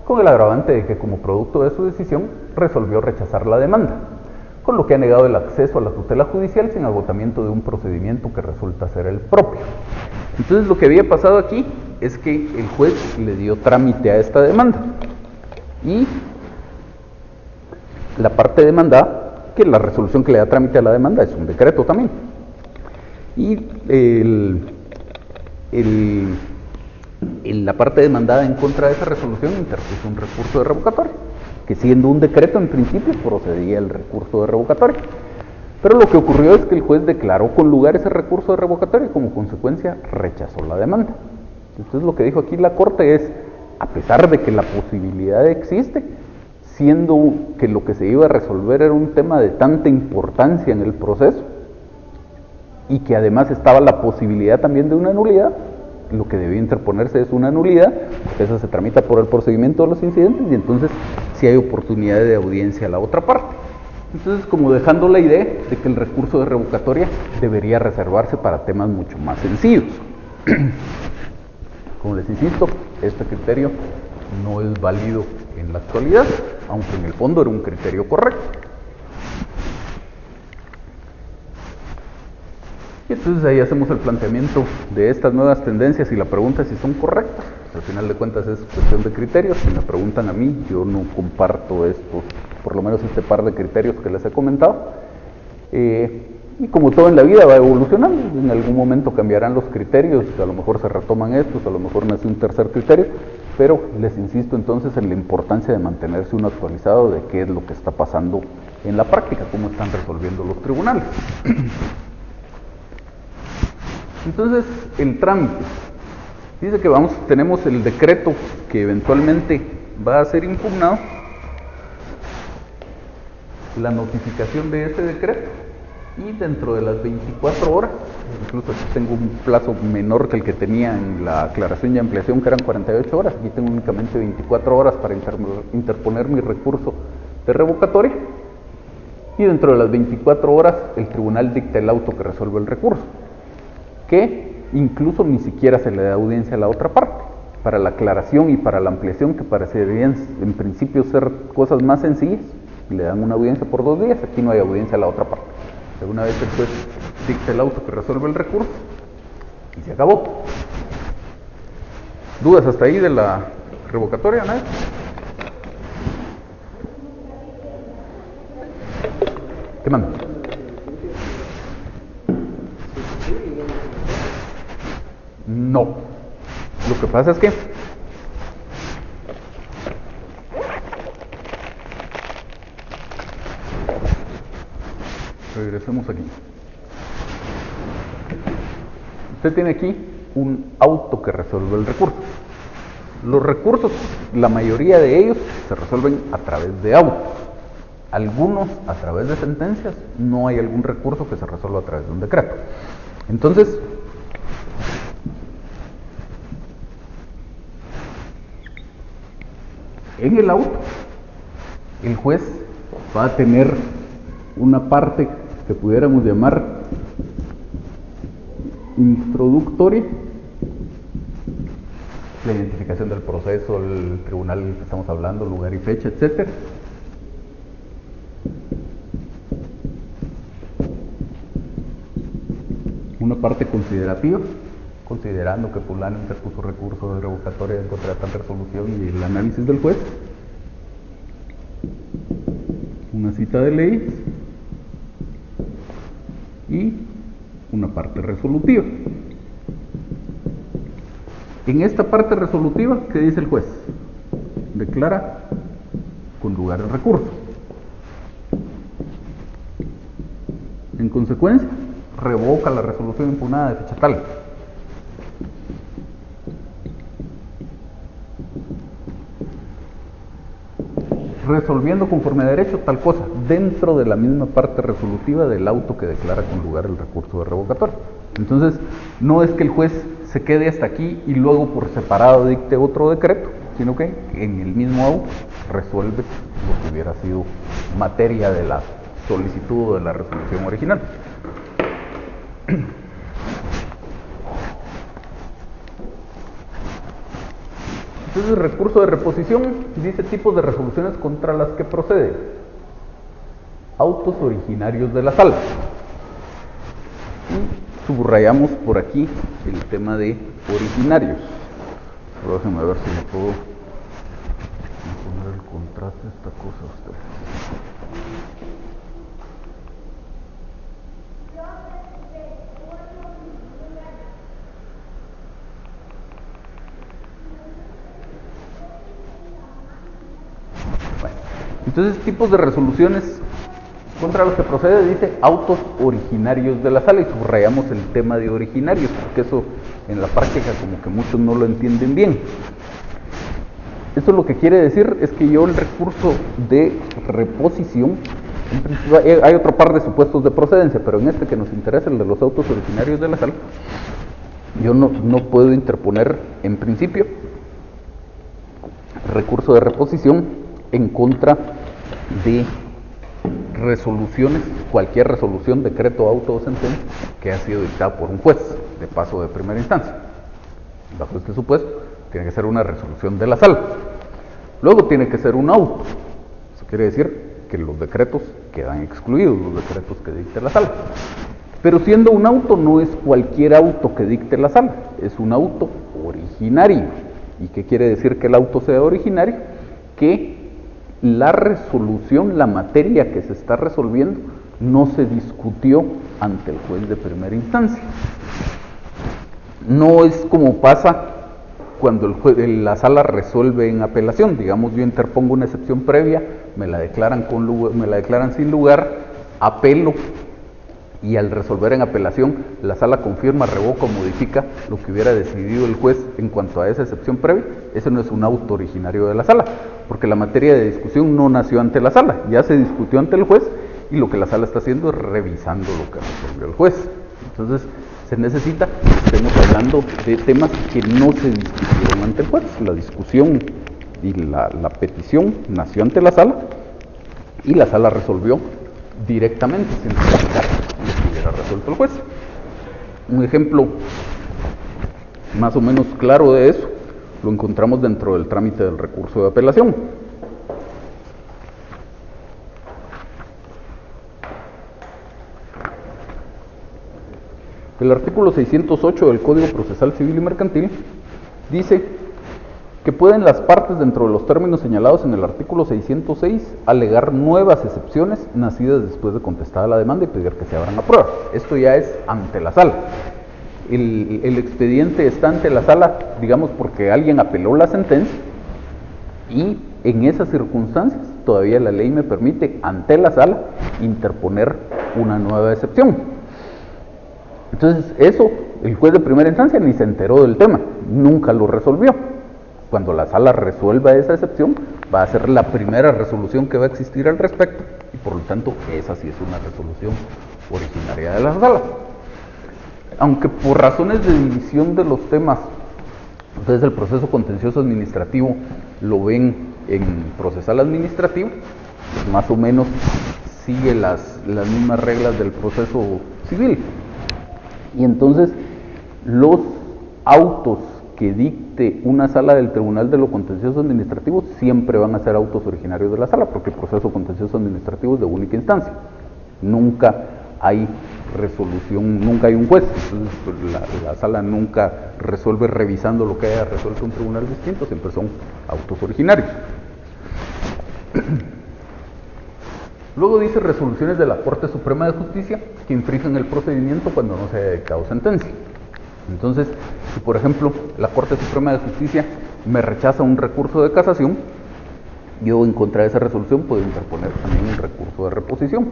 con el agravante de que como producto de su decisión resolvió rechazar la demanda, con lo que ha negado el acceso a la tutela judicial sin agotamiento de un procedimiento que resulta ser el propio. Entonces lo que había pasado aquí es que el juez le dio trámite a esta demanda y la parte demandada, que la resolución que le da trámite a la demanda es un decreto también, y la parte demandada en contra de esa resolución interpuso un recurso de revocatoria, que siendo un decreto en principio procedía el recurso de revocatoria. Pero lo que ocurrió es que el juez declaró con lugar ese recurso de revocatoria y como consecuencia rechazó la demanda. Entonces lo que dijo aquí la Corte es, a pesar de que la posibilidad existe, siendo que lo que se iba a resolver era un tema de tanta importancia en el proceso y que además estaba la posibilidad también de una nulidad, lo que debía interponerse es una nulidad, porque esa se tramita por el procedimiento de los incidentes y entonces sí hay oportunidad de audiencia a la otra parte. Entonces, como dejando la idea de que el recurso de revocatoria debería reservarse para temas mucho más sencillos. Como les insisto, este criterio no es válido en la actualidad, aunque en el fondo era un criterio correcto. Y entonces ahí hacemos el planteamiento de estas nuevas tendencias y la pregunta es si son correctas. Pues al final de cuentas es cuestión de criterios. Si me preguntan a mí, yo no comparto estos, por lo menos este par de criterios que les he comentado. Y como todo en la vida va evolucionando, en algún momento cambiarán los criterios, a lo mejor se retoman estos, a lo mejor nace un tercer criterio, pero les insisto entonces en la importancia de mantenerse uno actualizado de qué es lo que está pasando en la práctica, cómo están resolviendo los tribunales. Entonces, el trámite. Dice que tenemos el decreto que eventualmente va a ser impugnado la notificación de ese decreto y dentro de las 24 horas, incluso aquí tengo un plazo menor que el que tenía en la aclaración y ampliación, que eran 48 horas, aquí tengo únicamente 24 horas para interponer mi recurso de revocatoria, y dentro de las 24 horas el tribunal dicta el auto que resuelve el recurso, que incluso ni siquiera se le da audiencia a la otra parte. Para la aclaración y para la ampliación, que parecerían en principio ser cosas más sencillas, le dan una audiencia por 2 días, aquí no hay audiencia a la otra parte. De una vez el juez dicta el auto que resuelve el recurso y se acabó. ¿Dudas hasta ahí de la revocatoria, nadie? ¿Qué manda? No. Lo que pasa es que regresemos aquí. Usted tiene aquí un auto que resuelve el recurso. Los recursos, la mayoría de ellos se resuelven a través de autos. Algunos a través de sentencias. No hay algún recurso que se resuelva a través de un decreto. Entonces, en el auto, el juez va a tener una parte que pudiéramos llamar introductoria, la identificación del proceso, el tribunal que estamos hablando, lugar y fecha, etcétera. Una parte considerativa, considerando que fulano interpuso recurso de revocatoria en contra de tal resolución y el análisis del juez. Una cita de leyes y una parte resolutiva. En esta parte resolutiva, ¿qué dice el juez? Declara con lugar el recurso. En consecuencia, revoca la resolución impugnada de fecha tal. Resolviendo conforme a derecho tal cosa, dentro de la misma parte resolutiva del auto que declara con lugar el recurso de revocatoria. Entonces, no es que el juez se quede hasta aquí y luego por separado dicte otro decreto, sino que en el mismo auto resuelve lo que hubiera sido materia de la solicitud o de la resolución original. Entonces, el recurso de reposición dice tipos de resoluciones contra las que procede. Autos originarios de la sala. Y subrayamos por aquí el tema de originarios. Pero déjenme ver si me puedo poner el contraste de esta cosa a ustedes. Entonces, tipos de resoluciones contra los que procede, dice autos originarios de la sala, y subrayamos el tema de originarios, porque eso en la práctica como que muchos no lo entienden bien. Esto lo que quiere decir es que yo el recurso de reposición, en principio hay otro par de supuestos de procedencia, pero en este que nos interesa, el de los autos originarios de la sala, yo no puedo interponer en principio recurso de reposición en contra de resoluciones, cualquier resolución, decreto, auto o sentencia que ha sido dictada por un juez de paso de primera instancia. Bajo este supuesto, tiene que ser una resolución de la sala. Luego tiene que ser un auto. Eso quiere decir que los decretos quedan excluidos, los decretos que dicte la sala. Pero siendo un auto, no es cualquier auto que dicte la sala, es un auto originario. ¿Y qué quiere decir que el auto sea originario? Que la resolución, la materia que se está resolviendo, no se discutió ante el juez de primera instancia. No es como pasa cuando la sala resuelve en apelación. Digamos, yo interpongo una excepción previa, me la declaran sin lugar, apelo, y al resolver en apelación, la sala confirma, revoca o modifica lo que hubiera decidido el juez en cuanto a esa excepción previa. Ese no es un auto originario de la sala. porque la materia de discusión no nació ante la sala, ya se discutió ante el juez y lo que la sala está haciendo es revisando lo que resolvió el juez. Entonces se necesita que estemos hablando de temas que no se discutieron ante el juez. La discusión y la petición nació ante la sala y la sala resolvió directamente sin necesitar lo que hubiera resuelto el juez. Un ejemplo más o menos claro de eso lo encontramos dentro del trámite del recurso de apelación. El artículo 608 del Código Procesal Civil y Mercantil dice que pueden las partes, dentro de los términos señalados en el artículo 606, alegar nuevas excepciones nacidas después de contestada la demanda y pedir que se abran a prueba. Esto ya es ante la sala. El expediente está ante la sala, digamos, porque alguien apeló la sentencia, y en esas circunstancias todavía la ley me permite ante la sala interponer una nueva excepción. Entonces eso, el juez de primera instancia ni se enteró del tema, nunca lo resolvió. Cuando la sala resuelva esa excepción, va a ser la primera resolución que va a existir al respecto, y por lo tanto esa sí es una resolución originaria de la sala. Aunque por razones de división de los temas, ustedes el proceso contencioso administrativo lo ven en procesal administrativo, pues más o menos sigue las mismas reglas del proceso civil. Y entonces los autos que dicte una sala del Tribunal de lo Contencioso Administrativo siempre van a ser autos originarios de la sala, porque el proceso contencioso administrativo es de única instancia. Nunca hay resolución, nunca hay un juez. Entonces la sala nunca resuelve revisando lo que haya resuelto un tribunal distinto, siempre son autos originarios. Luego dice resoluciones de la Corte Suprema de Justicia que infringen el procedimiento cuando no se haya dictado sentencia. Entonces, si por ejemplo la Corte Suprema de Justicia me rechaza un recurso de casación, yo en contra de esa resolución puedo interponer también un recurso de reposición.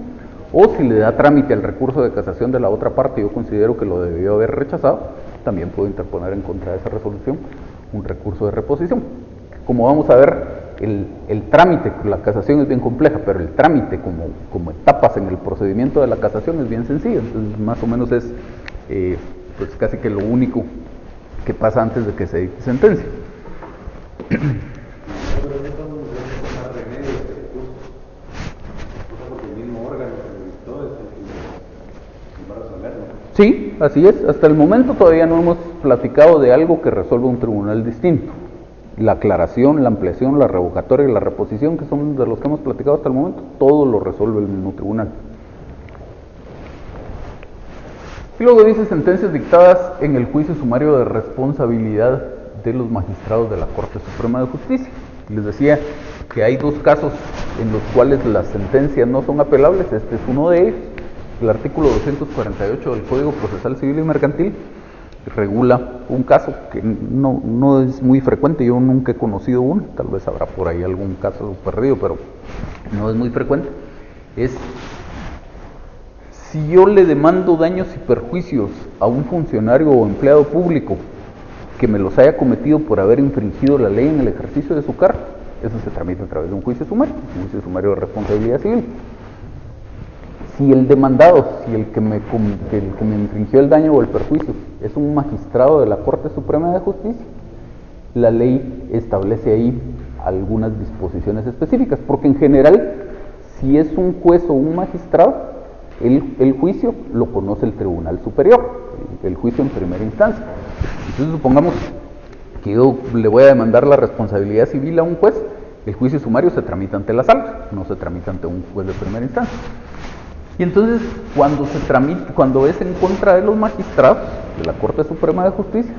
O si le da trámite al recurso de casación de la otra parte, yo considero que lo debió haber rechazado, también puedo interponer en contra de esa resolución un recurso de reposición. Como vamos a ver, el trámite, la casación es bien compleja, pero el trámite como etapas en el procedimiento de la casación es bien sencillo. Entonces más o menos es pues casi que lo único que pasa antes de que se dicte sentencia. Sí, así es. Hasta el momento todavía no hemos platicado de algo que resuelva un tribunal distinto. La aclaración, la ampliación, la revocatoria y la reposición, que son de los que hemos platicado hasta el momento, todo lo resuelve el mismo tribunal. Y luego dice sentencias dictadas en el juicio sumario de responsabilidad de los magistrados de la Corte Suprema de Justicia. Les decía que hay dos casos en los cuales las sentencias no son apelables, este es uno de ellos. El artículo 248 del Código Procesal Civil y Mercantil regula un caso que no es muy frecuente, yo nunca he conocido uno, tal vez habrá por ahí algún caso perdido, pero no es muy frecuente. Es si yo le demando daños y perjuicios a un funcionario o empleado público que me los haya cometido por haber infringido la ley en el ejercicio de su cargo, eso se tramita a través de un juicio sumario de responsabilidad civil. Si el demandado, si el que me infringió el daño o el perjuicio es un magistrado de la Corte Suprema de Justicia, la ley establece ahí algunas disposiciones específicas, porque en general, si es un juez o un magistrado, el juicio lo conoce el Tribunal Superior, el juicio en primera instancia. Entonces supongamos que yo le voy a demandar la responsabilidad civil a un juez, el juicio sumario se tramita ante la sala, no se tramita ante un juez de primera instancia. Y entonces, cuando es en contra de los magistrados de la Corte Suprema de Justicia,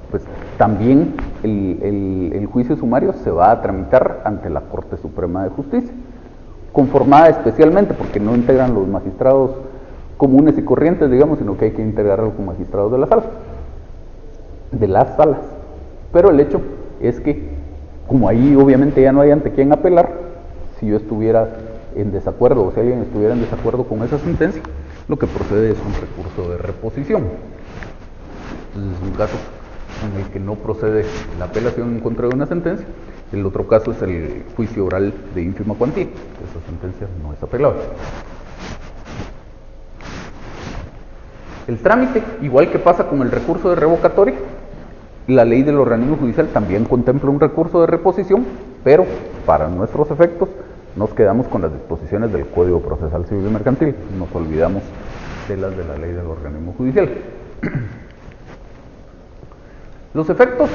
pues también el juicio sumario se va a tramitar ante la Corte Suprema de Justicia, conformada especialmente porque no integran los magistrados comunes y corrientes, digamos, sino que hay que integrarlos con magistrados de las salas. Pero el hecho es que, como ahí obviamente ya no hay ante quién apelar, si yo estuviera en desacuerdo, o si alguien estuviera en desacuerdo con esa sentencia, lo que procede es un recurso de reposición. Entonces es un caso en el que no procede la apelación en contra de una sentencia, El otro caso es el juicio oral de ínfima cuantía. Esa sentencia no es apelable. El trámite, igual que pasa con el recurso de revocatoria, la ley del organismo judicial también contempla un recurso de reposición, pero para nuestros efectos nos quedamos con las disposiciones del Código Procesal Civil y Mercantil, nos olvidamos de las de la ley del organismo judicial. Los efectos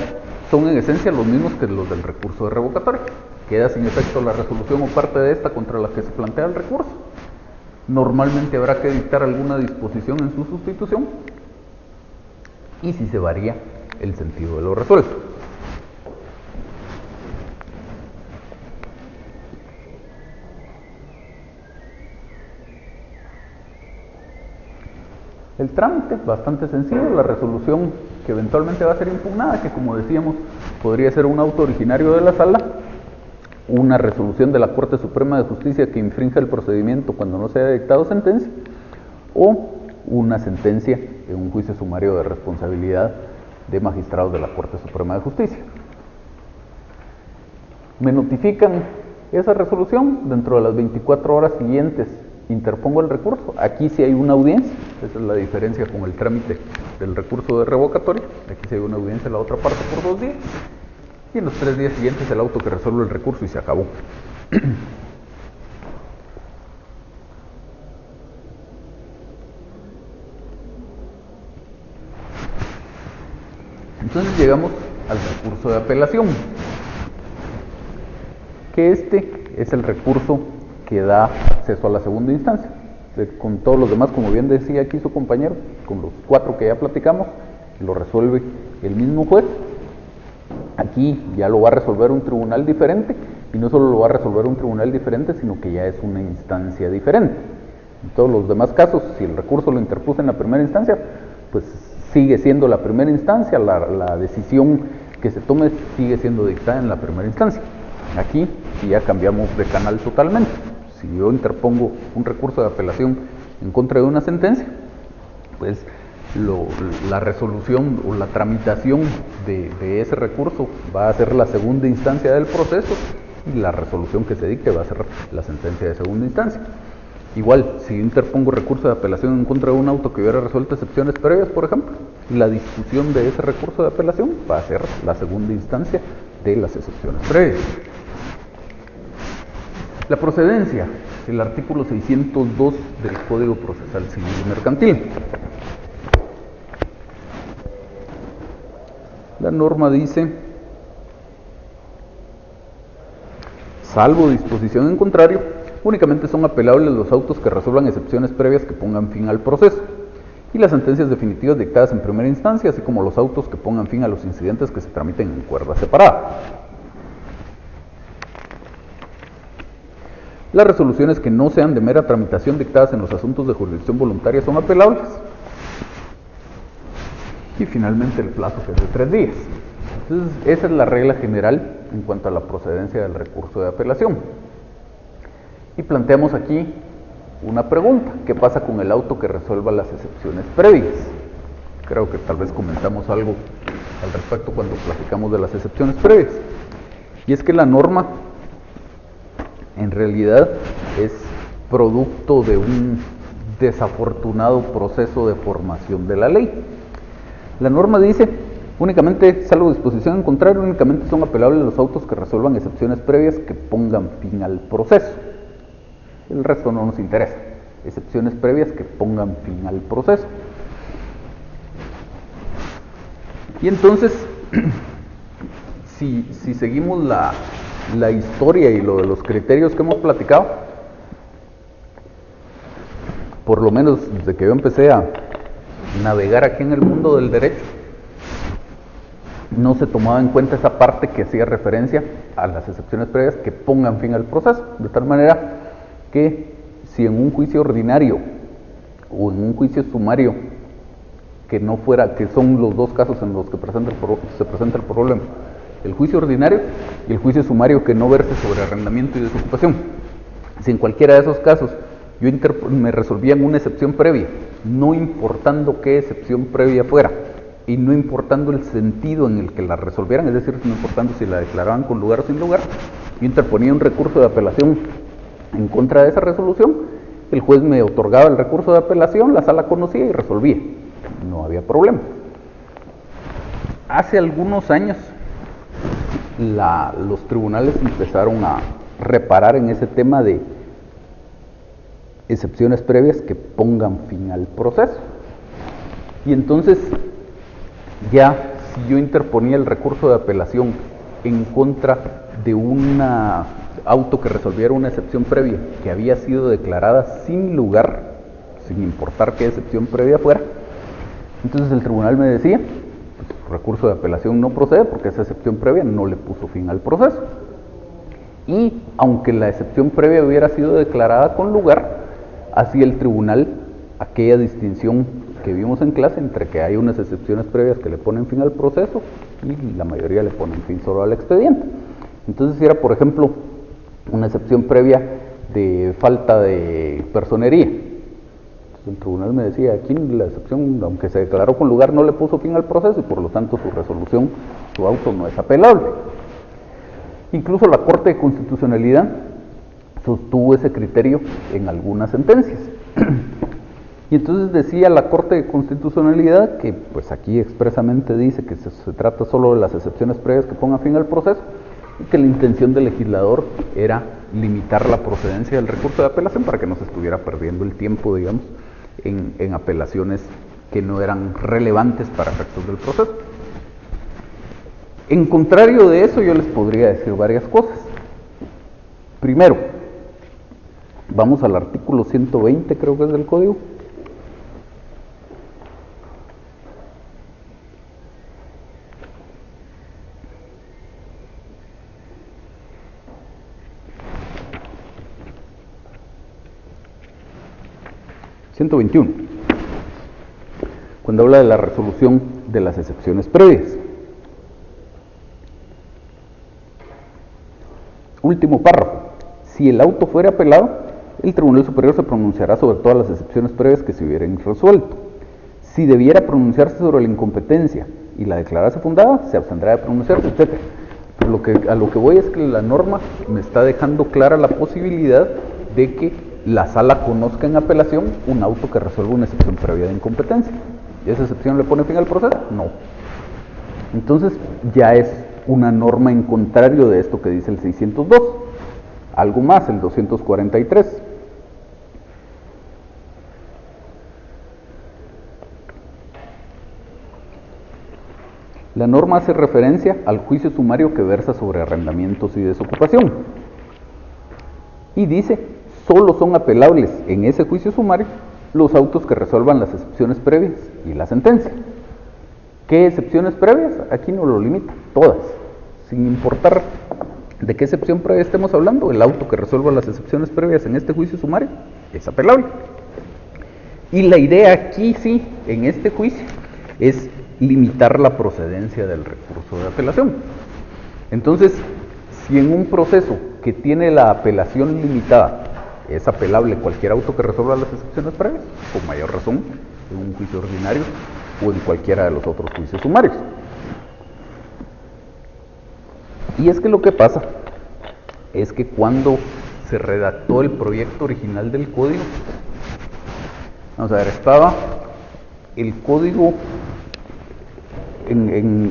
son en esencia los mismos que los del recurso de revocatoria. Queda sin efecto la resolución o parte de esta contra la que se plantea el recurso. Normalmente habrá que dictar alguna disposición en su sustitución y si se varía el sentido de lo resuelto. El trámite, bastante sencillo, la resolución que eventualmente va a ser impugnada, que como decíamos, podría ser un auto originario de la sala, una resolución de la Corte Suprema de Justicia que infrinja el procedimiento cuando no se haya dictado sentencia, o una sentencia en un juicio sumario de responsabilidad de magistrados de la Corte Suprema de Justicia. Me notifican esa resolución, dentro de las 24 horas siguientes interpongo el recurso. Aquí sí hay una audiencia, esa es la diferencia con el trámite del recurso de revocatoria. Aquí sí hay una audiencia en la otra parte por 2 días, y en los 3 días siguientes el auto que resuelve el recurso y se acabó. Entonces llegamos al recurso de apelación, que este es el recurso que da acceso a la segunda instancia. Con todos los demás, como bien decía aquí su compañero, con los 4 que ya platicamos, lo resuelve el mismo juez. Aquí ya lo va a resolver un tribunal diferente, y no solo lo va a resolver un tribunal diferente, sino que ya es una instancia diferente. En todos los demás casos, si el recurso lo interpuso en la primera instancia, pues sigue siendo la primera instancia, la decisión que se tome sigue siendo dictada en la primera instancia. Aquí sí ya cambiamos de canal totalmente. Si yo interpongo un recurso de apelación en contra de una sentencia, pues la resolución o la tramitación de ese recurso va a ser la segunda instancia del proceso, y la resolución que se dicte va a ser la sentencia de segunda instancia. Igual, si yo interpongo recurso de apelación en contra de un auto que hubiera resuelto excepciones previas, por ejemplo, la discusión de ese recurso de apelación va a ser la segunda instancia de las excepciones previas. La procedencia, el artículo 602 del Código Procesal Civil y Mercantil. La norma dice: salvo disposición en contrario, únicamente son apelables los autos que resuelvan excepciones previas que pongan fin al proceso, y las sentencias definitivas dictadas en primera instancia, así como los autos que pongan fin a los incidentes que se tramiten en cuerda separada. Las resoluciones que no sean de mera tramitación dictadas en los asuntos de jurisdicción voluntaria son apelables. Y finalmente el plazo, que es de 3 días. Entonces, esa es la regla general en cuanto a la procedencia del recurso de apelación. Y planteamos aquí una pregunta: ¿qué pasa con el auto que resuelva las excepciones previas? Creo que tal vez comentamos algo al respecto cuando platicamos de las excepciones previas. Y es que la norma en realidad es producto de un desafortunado proceso de formación de la ley. La norma dice: únicamente, salvo disposición en contrario, únicamente son apelables los autos que resuelvan excepciones previas que pongan fin al proceso. El resto no nos interesa. Excepciones previas que pongan fin al proceso. Y entonces, si seguimos la historia y lo de los criterios que hemos platicado, por lo menos desde que yo empecé a navegar aquí en el mundo del derecho, no se tomaba en cuenta esa parte que hacía referencia a las excepciones previas que pongan fin al proceso, de tal manera que si en un juicio ordinario o en un juicio sumario, que son los dos casos en los que se presenta el problema, el juicio ordinario y el juicio sumario que no verse sobre arrendamiento y desocupación, si en cualquiera de esos casos me resolvían una excepción previa, no importando qué excepción previa fuera, y no importando el sentido en el que la resolvieran, es decir, no importando si la declaraban con lugar o sin lugar, yo interponía un recurso de apelación en contra de esa resolución, el juez me otorgaba el recurso de apelación, la sala conocía y resolvía, no había problema. Hace algunos años los tribunales empezaron a reparar en ese tema de excepciones previas que pongan fin al proceso. Y entonces, ya si yo interponía el recurso de apelación en contra de una auto que resolviera una excepción previa que había sido declarada sin lugar, sin importar qué excepción previa fuera, entonces el tribunal me decía, pues, su recurso de apelación no procede porque esa excepción previa no le puso fin al proceso. Y aunque la excepción previa hubiera sido declarada con lugar, hacía el tribunal aquella distinción que vimos en clase entre que hay unas excepciones previas que le ponen fin al proceso y la mayoría le ponen fin solo al expediente. Entonces, si era, por ejemplo, una excepción previa de falta de personería, entonces el tribunal me decía, aquí la excepción, aunque se declaró con lugar, no le puso fin al proceso y por lo tanto su resolución, su auto no es apelable. Incluso la Corte de Constitucionalidad sostuvo ese criterio en algunas sentencias. Y entonces decía la Corte de Constitucionalidad que pues aquí expresamente dice que se trata solo de las excepciones previas que pongan fin al proceso y que la intención del legislador era limitar la procedencia del recurso de apelación para que no se estuviera perdiendo el tiempo, digamos, en apelaciones que no eran relevantes para efectos del proceso. En contrario de eso, yo les podría decir varias cosas. Primero, vamos al artículo 120, creo que es del Código. ...121... cuando habla de la resolución de las excepciones previas. Último párrafo. Si el auto fuera apelado, el Tribunal Superior se pronunciará sobre todas las excepciones previas que se hubieran resuelto. Si debiera pronunciarse sobre la incompetencia y la declarase fundada, se abstendrá de pronunciarse, etc. A lo que voy es que la norma me está dejando clara la posibilidad de que la sala conozca en apelación un auto que resuelva una excepción previa de incompetencia. ¿Y esa excepción le pone fin al proceso? No. Entonces ya es una norma en contrario de esto que dice el 602. Algo más, el 243. La norma hace referencia al juicio sumario que versa sobre arrendamientos y desocupación. Y dice, solo son apelables en ese juicio sumario los autos que resuelvan las excepciones previas y la sentencia. ¿Qué excepciones previas? Aquí no lo limita, todas. Sin importar de qué excepción previa estemos hablando, el auto que resuelva las excepciones previas en este juicio sumario es apelable. Y la idea aquí sí, en este juicio, es limitar la procedencia del recurso de apelación. Entonces, si en un proceso que tiene la apelación limitada es apelable cualquier auto que resuelva las excepciones previas, con mayor razón en un juicio ordinario o en cualquiera de los otros juicios sumarios. Y es que lo que pasa es que cuando se redactó el proyecto original del código, vamos a ver, estaba el código,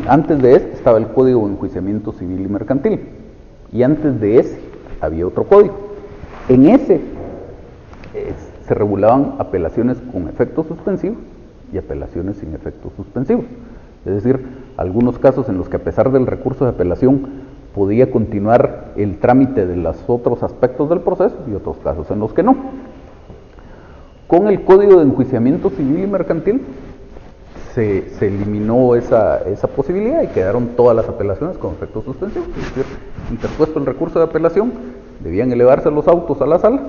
antes de este estaba el Código de Enjuiciamiento Civil y Mercantil, y antes de ese había otro código. En ese se regulaban apelaciones con efectos suspensivos y apelaciones sin efectos suspensivos. Es decir, algunos casos en los que a pesar del recurso de apelación podía continuar el trámite de los otros aspectos del proceso y otros casos en los que no. Con el Código de Enjuiciamiento Civil y Mercantil se eliminó esa posibilidad y quedaron todas las apelaciones con efectos suspensivos. Es decir, interpuesto el recurso de apelación, debían elevarse los autos a la sala,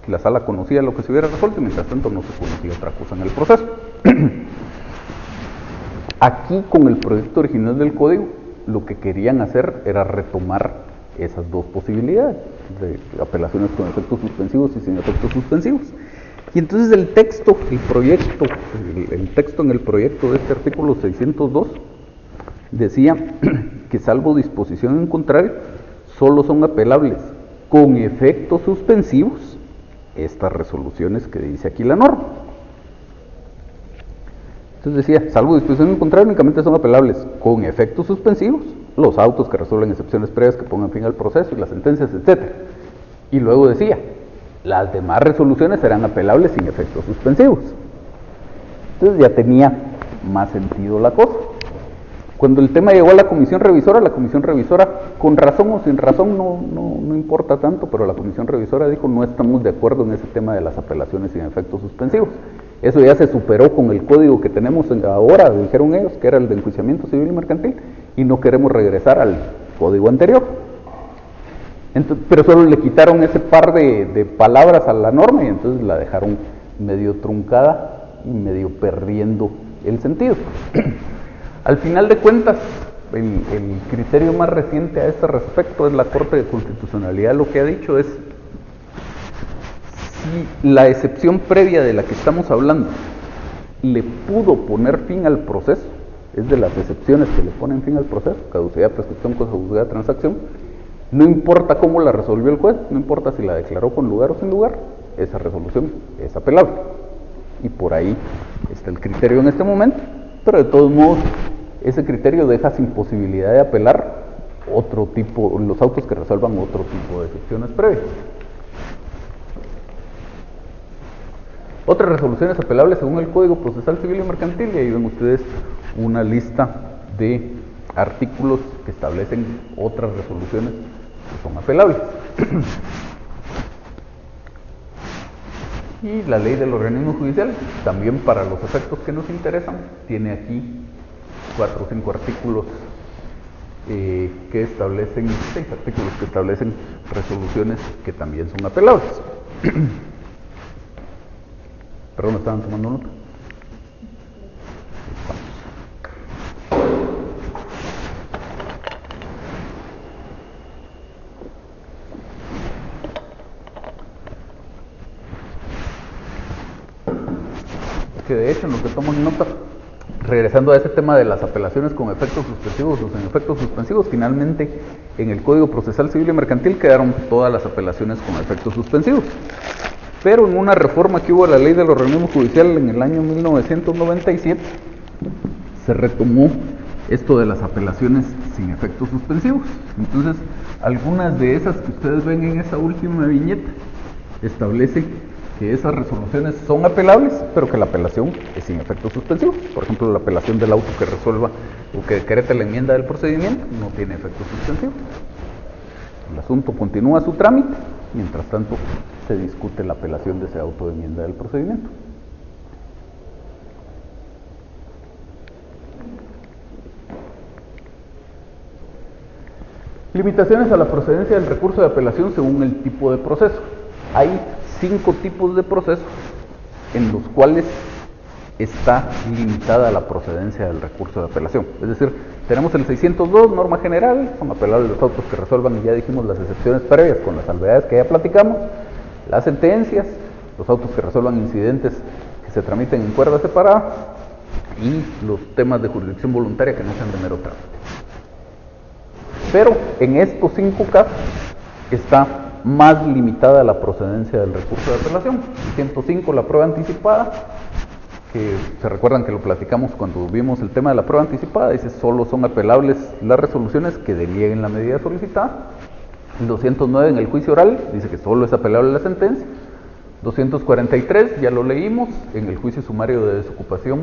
y la sala conocía lo que se hubiera resuelto y mientras tanto no se conocía otra cosa en el proceso. Aquí, con el proyecto original del código, lo que querían hacer era retomar esas dos posibilidades de apelaciones con efectos suspensivos y sin efectos suspensivos. Y entonces el texto, el texto en el proyecto de este artículo 602 decía que salvo disposición en contrario, solo son apelables con efectos suspensivos estas resoluciones que dice aquí la norma. Entonces decía, salvo disposición en contrario, únicamente son apelables con efectos suspensivos los autos que resuelven excepciones previas que pongan fin al proceso y las sentencias, etc. Y luego decía, las demás resoluciones serán apelables sin efectos suspensivos. Entonces ya tenía más sentido la cosa. Cuando el tema llegó a la comisión revisora, con razón o sin razón, no importa tanto, pero la comisión revisora dijo, no estamos de acuerdo en ese tema de las apelaciones sin efectos suspensivos. Eso ya se superó con el código que tenemos ahora, dijeron ellos, que era el de enjuiciamiento civil y mercantil, y no queremos regresar al código anterior. Entonces, pero solo le quitaron ese par de palabras a la norma y entonces la dejaron medio truncada y medio perdiendo el sentido. Al final de cuentas, el criterio más reciente a este respecto es la Corte de Constitucionalidad. Lo que ha dicho es, si la excepción previa de la que estamos hablando le pudo poner fin al proceso, es de las excepciones que le ponen fin al proceso, caducidad, prescripción, cosa juzgada, transacción, no importa cómo la resolvió el juez, no importa si la declaró con lugar o sin lugar, esa resolución es apelable. Y por ahí está el criterio en este momento, pero de todos modos, ese criterio deja sin posibilidad de apelar otro tipo, los autos que resuelvan otro tipo de excepciones previas. Otras resoluciones apelables según el Código Procesal Civil y Mercantil, y ahí ven ustedes una lista de artículos que establecen otras resoluciones que son apelables. Y la ley del organismo judicial, también para los efectos que nos interesan, tiene aquí 4 o 5 artículos que establecen, 6 artículos que establecen resoluciones que también son apelables. Perdón, ¿estaban tomando nota? Que de hecho, en lo que toman nota, regresando a ese tema de las apelaciones con efectos suspensivos o sin efectos suspensivos, finalmente en el Código Procesal Civil y Mercantil quedaron todas las apelaciones con efectos suspensivos. Pero en una reforma que hubo a la ley del organismo judicial en el año 1997, se retomó esto de las apelaciones sin efectos suspensivos. Entonces, algunas de esas que ustedes ven en esa última viñeta, establece que esas resoluciones son apelables, pero que la apelación es sin efectos suspensivos. Por ejemplo, la apelación del auto que resuelva o que decrete la enmienda del procedimiento no tiene efectos suspensivos. El asunto continúa su trámite, mientras tanto se discute la apelación de ese auto de enmienda del procedimiento. Limitaciones a la procedencia del recurso de apelación según el tipo de proceso. Hay 5 tipos de procesos en los cuales está limitada la procedencia del recurso de apelación. Es decir, tenemos el 602, norma general, son apelables los autos que resuelvan, y ya dijimos las excepciones previas con las salvedades que ya platicamos, las sentencias, los autos que resuelvan incidentes que se tramiten en cuerda separada y los temas de jurisdicción voluntaria que no sean de mero trámite. Pero en estos 5 casos está más limitada la procedencia del recurso de apelación. El 105, la prueba anticipada, que se recuerdan que lo platicamos cuando vimos el tema de la prueba anticipada, dice solo son apelables las resoluciones que denieguen la medida solicitada. El 209 en el juicio oral dice que solo es apelable la sentencia. 243, ya lo leímos, en el juicio sumario de desocupación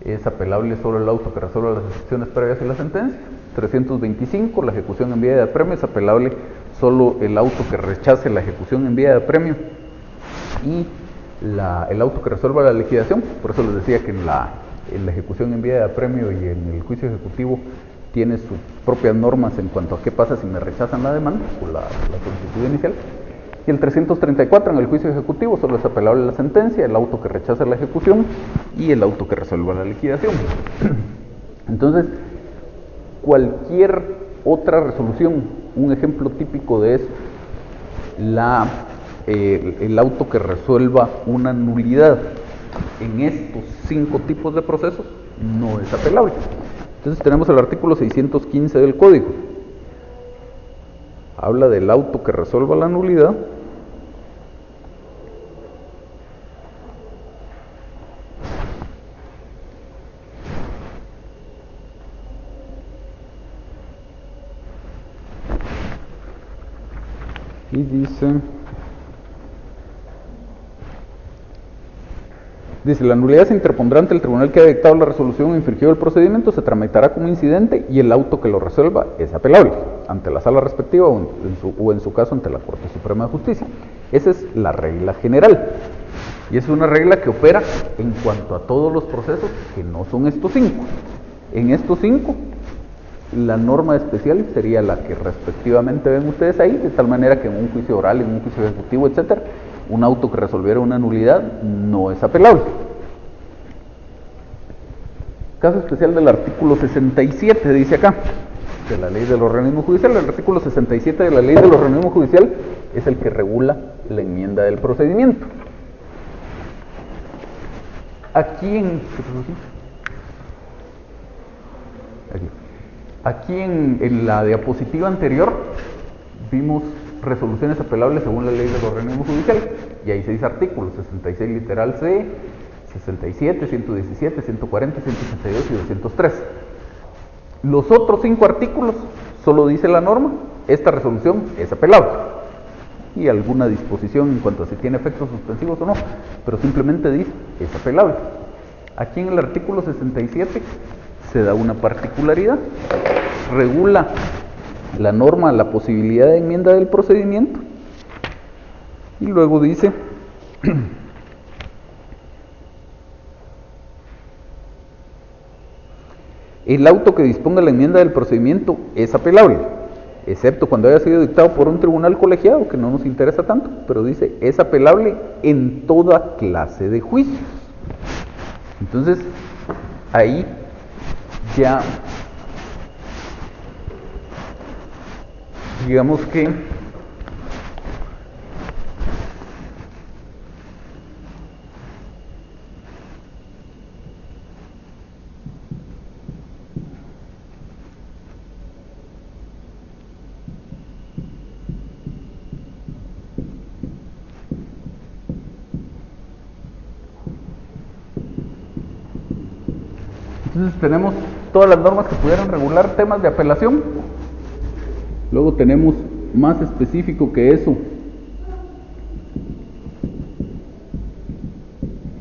es apelable solo el auto que resuelva las excepciones previas y la sentencia. 325, la ejecución en vía de apremio, es apelable solo el auto que rechace la ejecución en vía de apremio y el auto que resuelva la liquidación. Por eso les decía que en la ejecución en vía de apremio y en el juicio ejecutivo tiene sus propias normas en cuanto a qué pasa si me rechazan la demanda o la solicitud inicial. Y el 334 en el juicio ejecutivo solo es apelable la sentencia, el auto que rechace la ejecución y el auto que resuelva la liquidación. Entonces, cualquier otra resolución, un ejemplo típico de eso, la el auto que resuelva una nulidad en estos 5 tipos de procesos no es apelable. Entonces tenemos el artículo 615 del Código. Habla del auto que resuelva la nulidad. Y dice, la nulidad se interpondrá ante el tribunal que ha dictado la resolución o infringido el procedimiento, se tramitará como incidente y el auto que lo resuelva es apelable ante la sala respectiva o en su caso ante la Corte Suprema de Justicia. Esa es la regla general. Y es una regla que opera en cuanto a todos los procesos que no son estos 5. En estos 5, la norma especial sería la que respectivamente ven ustedes ahí, de tal manera que en un juicio oral, en un juicio ejecutivo, etcétera, un auto que resolviera una nulidad no es apelable. Caso especial del artículo 67, dice acá, de la Ley del Organismo Judicial. El artículo 67 de la Ley del Organismo Judicial es el que regula la enmienda del procedimiento. Aquí en la diapositiva anterior vimos resoluciones apelables según la Ley del Organismo Judicial, y hay 6 artículos: 66 literal C, 67, 117, 140, 162 y 203. Los otros 5 artículos solo dice la norma, esta resolución es apelable, y alguna disposición en cuanto a si tiene efectos suspensivos o no, pero simplemente dice es apelable. Aquí en el artículo 67 se da una particularidad, regula la norma la posibilidad de enmienda del procedimiento, y luego dice el auto que disponga la enmienda del procedimiento es apelable, excepto cuando haya sido dictado por un tribunal colegiado, que no nos interesa tanto, pero dice es apelable en toda clase de juicios. Entonces ahí ya digamos que entonces tenemos todas las normas que pudieran regular temas de apelación. Luego tenemos más específico que eso,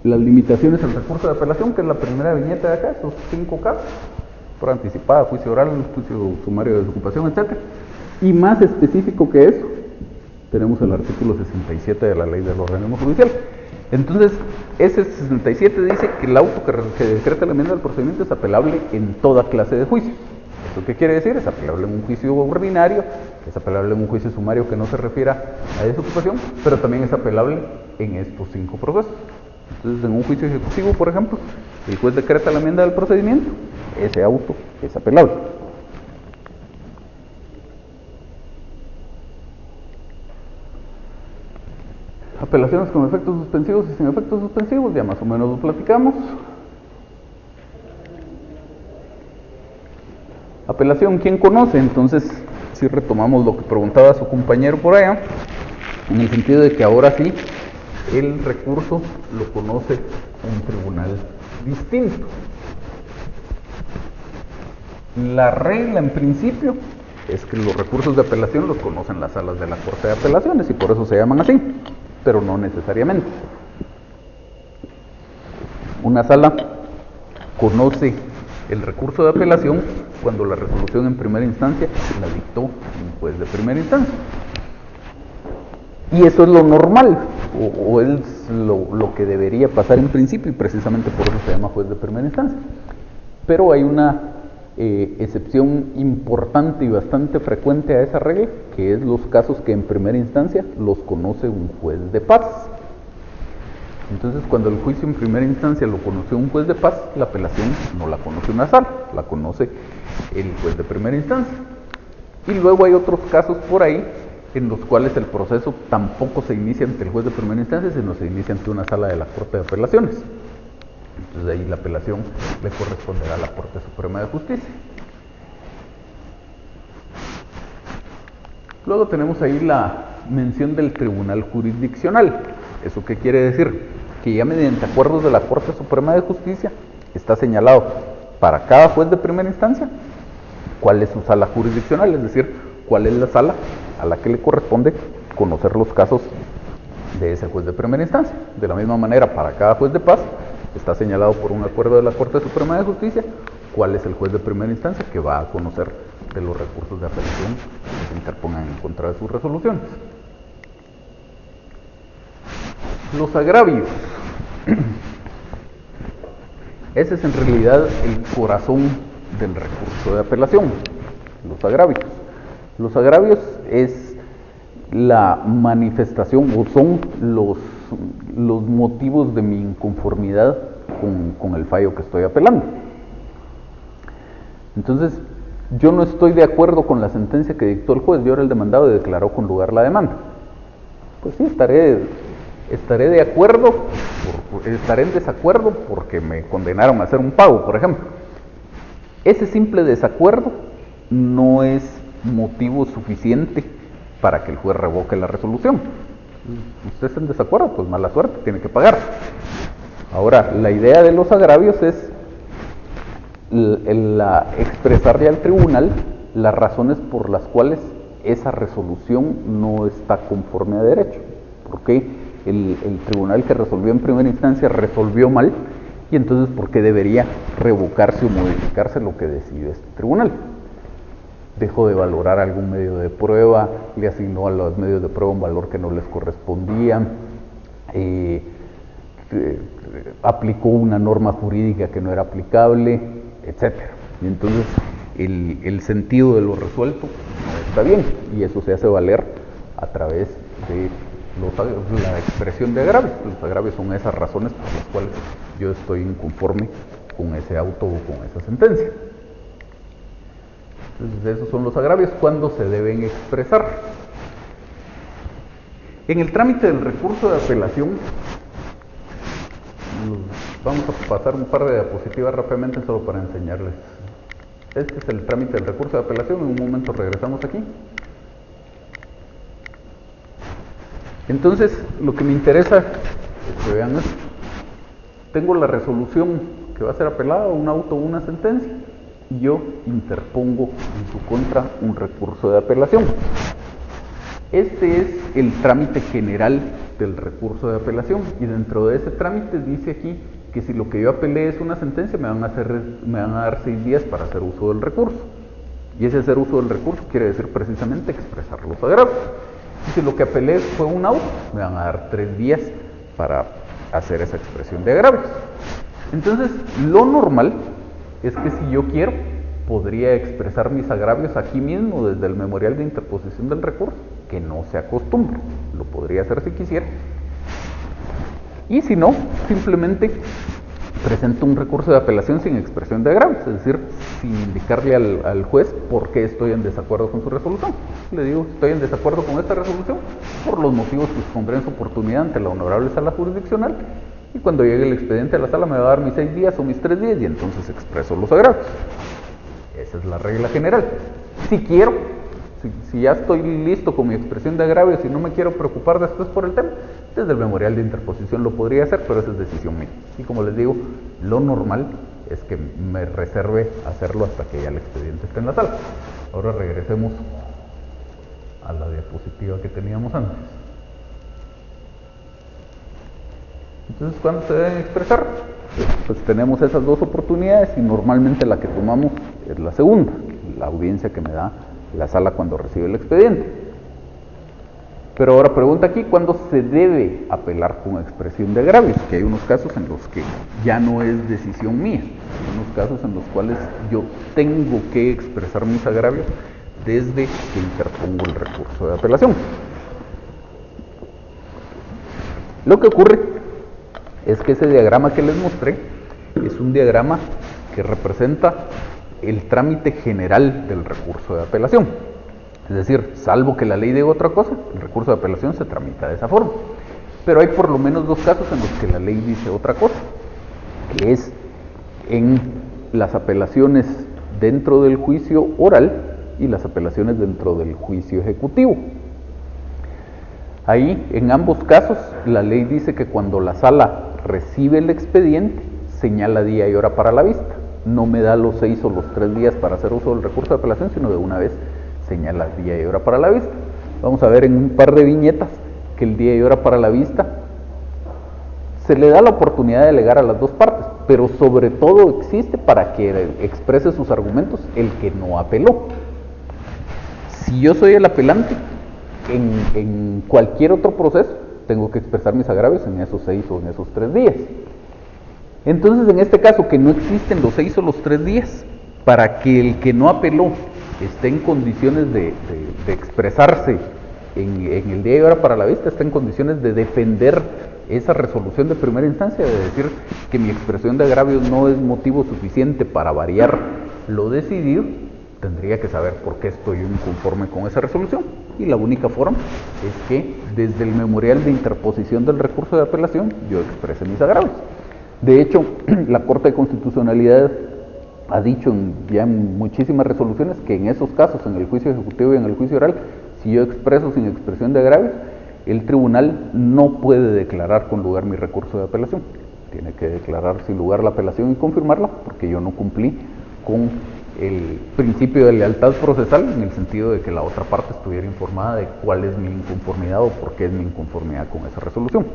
las limitaciones al recurso de apelación, que es la primera viñeta de acá, esos 5 casos: por anticipada, juicio oral, juicio sumario de desocupación, etc. Y más específico que eso, tenemos el artículo 67 de la Ley del Organismo Judicial. Entonces, ese 67 dice que el auto que decreta la enmienda del procedimiento es apelable en toda clase de juicios. ¿Esto qué quiere decir? Es apelable en un juicio ordinario, es apelable en un juicio sumario que no se refiera a desocupación, pero también es apelable en estos 5 procesos. Entonces, en un juicio ejecutivo, por ejemplo, el juez decreta la enmienda del procedimiento, ese auto es apelable. Apelaciones con efectos suspensivos y sin efectos suspensivos, ya más o menos lo platicamos. Apelación, ¿quién conoce? Entonces, si retomamos lo que preguntaba su compañero por allá, en el sentido de que ahora sí, el recurso lo conoce un tribunal distinto. La regla, en principio, es que los recursos de apelación los conocen las salas de la Corte de Apelaciones, y por eso se llaman así, pero no necesariamente. Una sala conoce el recurso de apelación cuando la resolución en primera instancia la dictó un juez de primera instancia. Y eso es lo normal, o es lo que debería pasar en principio, y precisamente por eso se llama juez de primera instancia. Pero hay una excepción importante y bastante frecuente a esa regla, que es los casos que en primera instancia los conoce un juez de paz. Entonces, cuando el juicio en primera instancia lo conoció un juez de paz, la apelación no la conoce una sala, la conoce el juez de primera instancia. Y luego hay otros casos por ahí en los cuales el proceso tampoco se inicia ante el juez de primera instancia, sino se inicia ante una sala de la Corte de Apelaciones. Entonces ahí la apelación le corresponderá a la Corte Suprema de Justicia. Luego tenemos ahí la mención del Tribunal Jurisdiccional. ¿Eso qué quiere decir? Que ya mediante acuerdos de la Corte Suprema de Justicia está señalado para cada juez de primera instancia cuál es su sala jurisdiccional, es decir, cuál es la sala a la que le corresponde conocer los casos de ese juez de primera instancia. De la misma manera, para cada juez de paz está señalado por un acuerdo de la Corte Suprema de Justicia cuál es el juez de primera instancia que va a conocer de los recursos de apelación que se interpongan en contra de sus resoluciones. Los agravios. Ese es en realidad el corazón del recurso de apelación, los agravios. Los agravios es la manifestación o son los motivos de mi inconformidad con el fallo que estoy apelando. Entonces, yo no estoy de acuerdo con la sentencia que dictó el juez, yo era el demandado y declaró con lugar la demanda. Pues sí, estaré de acuerdo, estaré en desacuerdo porque me condenaron a hacer un pago, por ejemplo. Ese simple desacuerdo no es motivo suficiente para que el juez revoque la resolución. Usted está en desacuerdo, pues mala suerte, tiene que pagar. Ahora, la idea de los agravios es expresarle al tribunal las razones por las cuales esa resolución no está conforme a derecho. Porque el tribunal que resolvió en primera instancia resolvió mal, y entonces ¿por qué debería revocarse o modificarse lo que decide este tribunal? Dejó de valorar algún medio de prueba, le asignó a los medios de prueba un valor que no les correspondía, aplicó una norma jurídica que no era aplicable, etc. Y entonces el sentido de lo resuelto no está bien, y eso se hace valer a través de la expresión de agravios. Los agravios son esas razones por las cuales yo estoy inconforme con ese auto o con esa sentencia. Entonces esos son los agravios. ¿Cuándo se deben expresar? En el trámite del recurso de apelación, vamos a pasar un par de diapositivas rápidamente solo para enseñarles. Este es el trámite del recurso de apelación. En un momento regresamos aquí. Entonces, lo que me interesa es que vean esto. Tengo la resolución que va a ser apelada, un auto o una sentencia, y yo interpongo en su contra un recurso de apelación. Este es el trámite general del recurso de apelación, y dentro de ese trámite dice aquí que si lo que yo apelé es una sentencia, me van a dar 6 días para hacer uso del recurso. Y ese hacer uso del recurso quiere decir precisamente expresar los agravios. Y si lo que apelé fue un auto, me van a dar 3 días para hacer esa expresión de agravios. Entonces, lo normal es que si yo quiero, podría expresar mis agravios aquí mismo desde el memorial de interposición del recurso, que no se acostumbra. Lo podría hacer si quisiera. Y si no, simplemente presento un recurso de apelación sin expresión de agravios, es decir, sin indicarle al juez por qué estoy en desacuerdo con su resolución. Le digo, estoy en desacuerdo con esta resolución por los motivos que expondré en su oportunidad ante la honorable sala jurisdiccional, y cuando llegue el expediente a la sala me va a dar mis 6 días o mis 3 días, y entonces expreso los agravios. Esa es la regla general. Si quiero, si ya estoy listo con mi expresión de agravios y no me quiero preocupar después por el tema, desde el memorial de interposición lo podría hacer, pero esa es decisión mía. Y como les digo, lo normal es que me reserve hacerlo hasta que ya el expediente esté en la sala. Ahora regresemos a la diapositiva que teníamos antes. Entonces, ¿cuándo se deben expresar? Pues tenemos esas dos oportunidades, y normalmente la que tomamos es la segunda, la audiencia que me da la sala cuando recibe el expediente. Pero ahora pregunta aquí, ¿cuándo se debe apelar con expresión de agravios? Que hay unos casos en los que ya no es decisión mía, hay unos casos en los cuales yo tengo que expresar mis agravios desde que interpongo el recurso de apelación. Lo que ocurre es que ese diagrama que les mostré es un diagrama que representa el trámite general del recurso de apelación. Es decir, salvo que la ley diga otra cosa, el recurso de apelación se tramita de esa forma. Pero hay por lo menos 2 casos en los que la ley dice otra cosa, que es en las apelaciones dentro del juicio oral y las apelaciones dentro del juicio ejecutivo. Ahí, en ambos casos, la ley dice que cuando la sala recibe el expediente, señala día y hora para la vista. No me da los 6 o los 3 días para hacer uso del recurso de apelación, sino de una vez señala día y hora para la vista. Vamos a ver en un par de viñetas que el día y hora para la vista se le da la oportunidad de alegar a las 2 partes, pero sobre todo existe para que exprese sus argumentos el que no apeló. Si yo soy el apelante, en cualquier otro proceso tengo que expresar mis agravios en esos 6 o en esos 3 días. Entonces, en este caso, que no existen los 6 o los 3 días, para que el que no apeló esté en condiciones de expresarse en el día y hora para la vista, está en condiciones de defender esa resolución de primera instancia, de decir que mi expresión de agravios no es motivo suficiente para variar lo decidido, tendría que saber por qué estoy inconforme con esa resolución. Y la única forma es que desde el memorial de interposición del recurso de apelación yo exprese mis agravios. De hecho, la Corte de Constitucionalidad ha dicho ya en muchísimas resoluciones que en esos casos, en el juicio ejecutivo y en el juicio oral, si yo expreso sin expresión de agravios, el tribunal no puede declarar con lugar mi recurso de apelación. Tiene que declarar sin lugar la apelación y confirmarla, porque yo no cumplí con el principio de lealtad procesal, en el sentido de que la otra parte estuviera informada de cuál es mi inconformidad o por qué es mi inconformidad con esa resolución.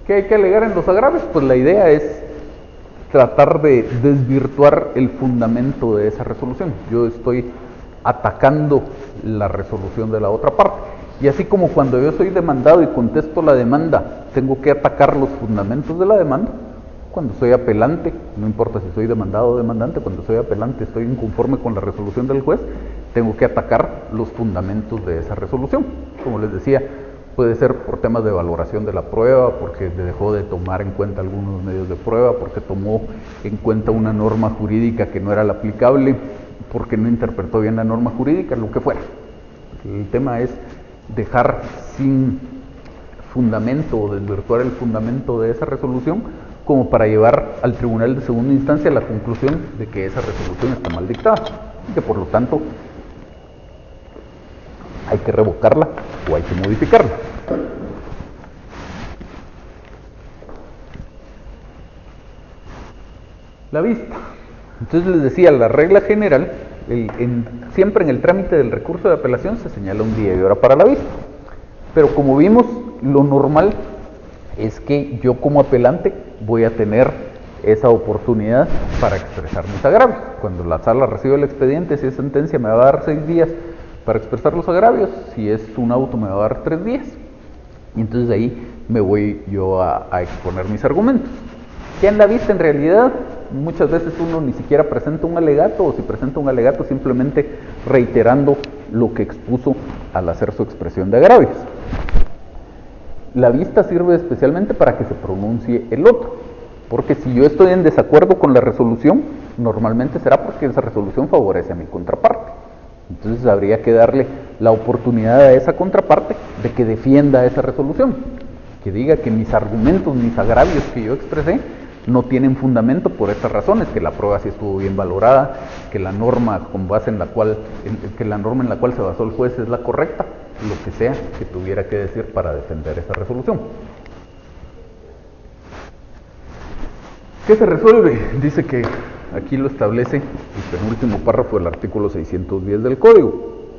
¿Qué hay que alegar en los agravios? Pues la idea es tratar de desvirtuar el fundamento de esa resolución. Yo estoy atacando la resolución de la otra parte. Y así como cuando yo soy demandado y contesto la demanda, tengo que atacar los fundamentos de la demanda, cuando soy apelante, no importa si soy demandado o demandante, cuando soy apelante estoy inconforme con la resolución del juez, tengo que atacar los fundamentos de esa resolución. Como les decía, puede ser por temas de valoración de la prueba, porque dejó de tomar en cuenta algunos medios de prueba, porque tomó en cuenta una norma jurídica que no era la aplicable, porque no interpretó bien la norma jurídica, lo que fuera. El tema es dejar sin fundamento o desvirtuar el fundamento de esa resolución como para llevar al tribunal de segunda instancia a la conclusión de que esa resolución está mal dictada y que por lo tanto hay que revocarla o hay que modificarla. La vista. Entonces les decía, la regla general, siempre en el trámite del recurso de apelación se señala un día y hora para la vista. Pero como vimos, lo normal es que yo como apelante voy a tener esa oportunidad para expresar mis agravios. Cuando la sala recibe el expediente, si es sentencia, me va a dar 6 días para expresar los agravios. Si es un auto, me va a dar 3 días. Y entonces ahí me voy yo a exponer mis argumentos. Ya en la vista, en realidad, muchas veces uno ni siquiera presenta un alegato, o si presenta un alegato, simplemente reiterando lo que expuso al hacer su expresión de agravios. La vista sirve especialmente para que se pronuncie el otro, porque si yo estoy en desacuerdo con la resolución, normalmente será porque esa resolución favorece a mi contraparte. Entonces habría que darle la oportunidad a esa contraparte de que defienda esa resolución, que diga que mis argumentos, mis agravios que yo expresé no tienen fundamento por estas razones, que la prueba sí estuvo bien valorada, que la norma con base en la cual, que la norma en la cual se basó el juez es la correcta, lo que sea que tuviera que decir para defender esa resolución. ¿Qué se resuelve? Dice que aquí lo establece el penúltimo párrafo del artículo 610 del Código.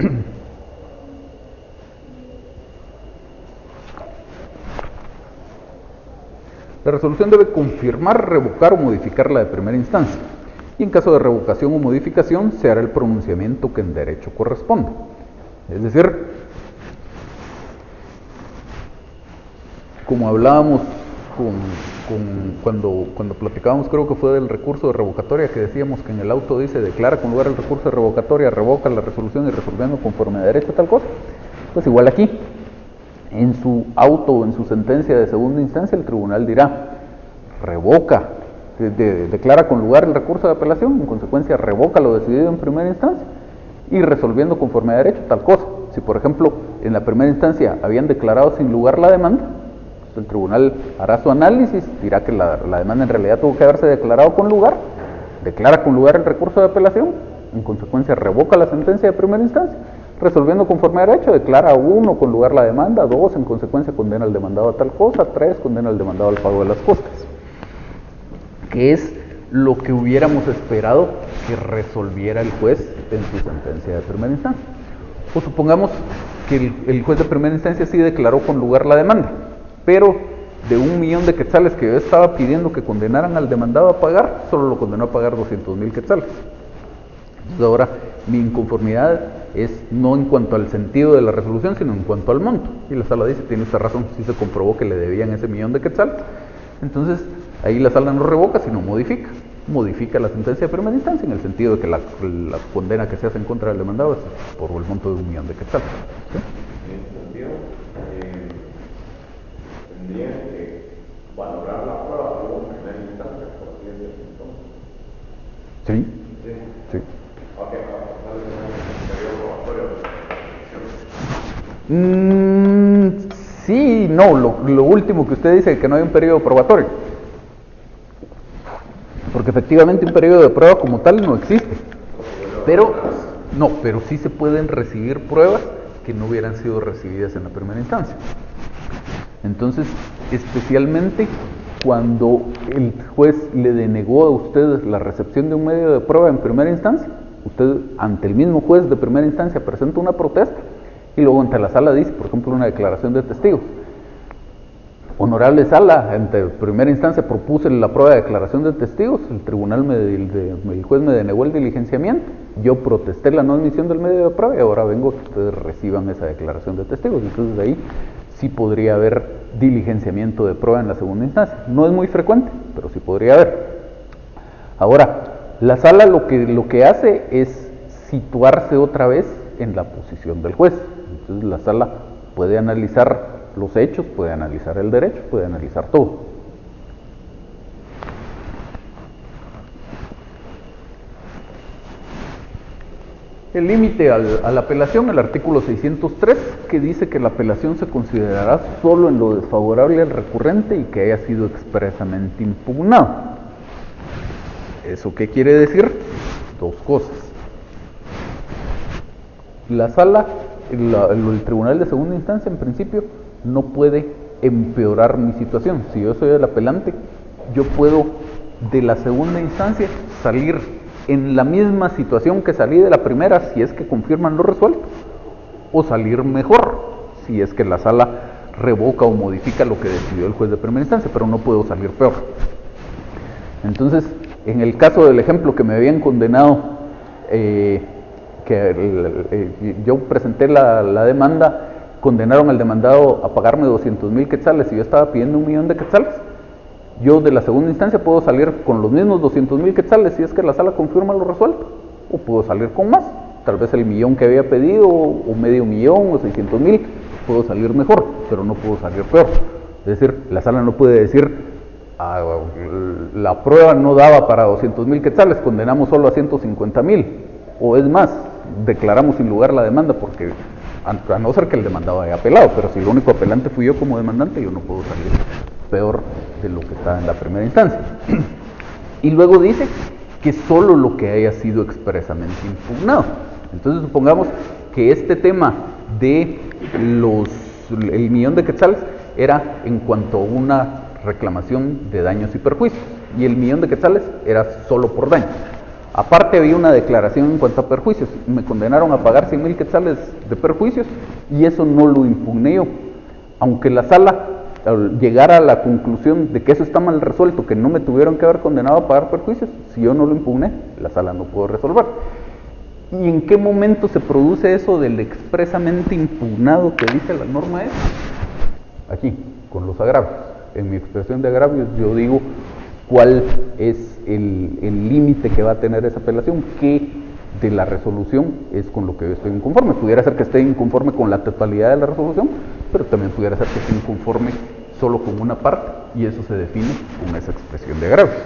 La resolución debe confirmar, revocar o modificar la de primera instancia, y en caso de revocación o modificación se hará el pronunciamiento que en derecho corresponda. Es decir, como hablábamos cuando platicábamos, creo que fue del recurso de revocatoria, que decíamos que en el auto dice declara con lugar el recurso de revocatoria, revoca la resolución y resolviendo conforme a derecho tal cosa, pues igual aquí. En su auto o en su sentencia de segunda instancia, el tribunal dirá, revoca declara con lugar el recurso de apelación, en consecuencia revoca lo decidido en primera instancia y resolviendo conforme a derecho tal cosa. Si por ejemplo en la primera instancia habían declarado sin lugar la demanda, pues el tribunal hará su análisis, dirá que la demanda en realidad tuvo que haberse declarado con lugar, declara con lugar el recurso de apelación, en consecuencia revoca la sentencia de primera instancia, resolviendo conforme a derecho, declara 1 con lugar la demanda, 2 en consecuencia condena al demandado a tal cosa, 3 condena al demandado al pago de las costas, que es lo que hubiéramos esperado que resolviera el juez en su sentencia de primera instancia. O supongamos que el juez de primera instancia sí declaró con lugar la demanda, pero de 1.000.000 de quetzales que yo estaba pidiendo que condenaran al demandado a pagar, solo lo condenó a pagar 200.000 quetzales. Entonces ahora mi inconformidad es no en cuanto al sentido de la resolución, sino en cuanto al monto. Y la sala dice, tiene esta razón, sí se comprobó que le debían ese 1.000.000 de quetzales. Entonces ahí la sala no revoca, sino modifica la sentencia de primera instancia en el sentido de que la condena que se hace en contra del demandado es por el monto de 1.000.000 de quetzales. ¿Sí? En ese sentido, tendrían que valorar la prueba luego en primera instancia, por así decirlo, entonces. Sí, sí. Ok, vamos a ver, sí, no, lo último que usted dice, que no hay un periodo probatorio. Porque efectivamente un periodo de prueba como tal no existe. Pero sí se pueden recibir pruebas que no hubieran sido recibidas en la primera instancia. Entonces, especialmente cuando el juez le denegó a usted la recepción de un medio de prueba en primera instancia, usted ante el mismo juez de primera instancia presenta una protesta y luego ante la sala dice, por ejemplo, una declaración de testigos. Honorable sala, ante primera instancia propuse la prueba de declaración de testigos, el juez me denegó el diligenciamiento, yo protesté la no admisión del medio de prueba y ahora vengo a que ustedes reciban esa declaración de testigos. Entonces ahí sí podría haber diligenciamiento de prueba en la segunda instancia. No es muy frecuente, pero sí podría haber. Ahora, la sala lo que hace es situarse otra vez en la posición del juez. Entonces la sala puede analizar los hechos, puede analizar el derecho, puede analizar todo. El límite a la apelación, el artículo 603, que dice que la apelación se considerará solo en lo desfavorable al recurrente y que haya sido expresamente impugnado. ¿Eso qué quiere decir? Dos cosas. La sala, el tribunal de segunda instancia, en principio, no puede empeorar mi situación. Si yo soy el apelante, yo puedo de la segunda instancia salir en la misma situación que salí de la primera, si es que confirman lo resuelto, o salir mejor, si es que la sala revoca o modifica lo que decidió el juez de primera instancia, pero no puedo salir peor. Entonces, en el caso del ejemplo que me habían condenado, yo presenté la demanda, condenaron al demandado a pagarme 200.000 quetzales y yo estaba pidiendo 1.000.000 de quetzales. Yo de la segunda instancia puedo salir con los mismos 200.000 quetzales si es que la sala confirma lo resuelto, o puedo salir con más, tal vez el 1.000.000 que había pedido, o 500.000 o 600.000, puedo salir mejor, pero no puedo salir peor. Es decir, la sala no puede decir, la prueba no daba para 200.000 quetzales, condenamos solo a 150.000, o es más, declaramos sin lugar la demanda, porque a no ser que el demandado haya apelado, pero si el único apelante fui yo como demandante, yo no puedo salir peor de lo que está en la primera instancia. Y luego dice que solo lo que haya sido expresamente impugnado. Entonces supongamos que este tema de el 1.000.000 de quetzales era en cuanto a una reclamación de daños y perjuicios, y el 1.000.000 de quetzales era solo por daños. Aparte había una declaración en cuanto a perjuicios, me condenaron a pagar 100.000 quetzales de perjuicios y eso no lo impugné yo. Aunque la sala llegara a la conclusión de que eso está mal resuelto, que no me tuvieron que haber condenado a pagar perjuicios, si yo no lo impugné, la sala no pudo resolver. ¿Y en qué momento se produce eso del expresamente impugnado que dice la norma? Es aquí, con los agravios. En mi expresión de agravios yo digo cuál es el límite que va a tener esa apelación, que de la resolución es con lo que yo estoy inconforme. Pudiera ser que esté inconforme con la totalidad de la resolución, pero también pudiera ser que esté inconforme solo con una parte, y eso se define con esa expresión de agravios.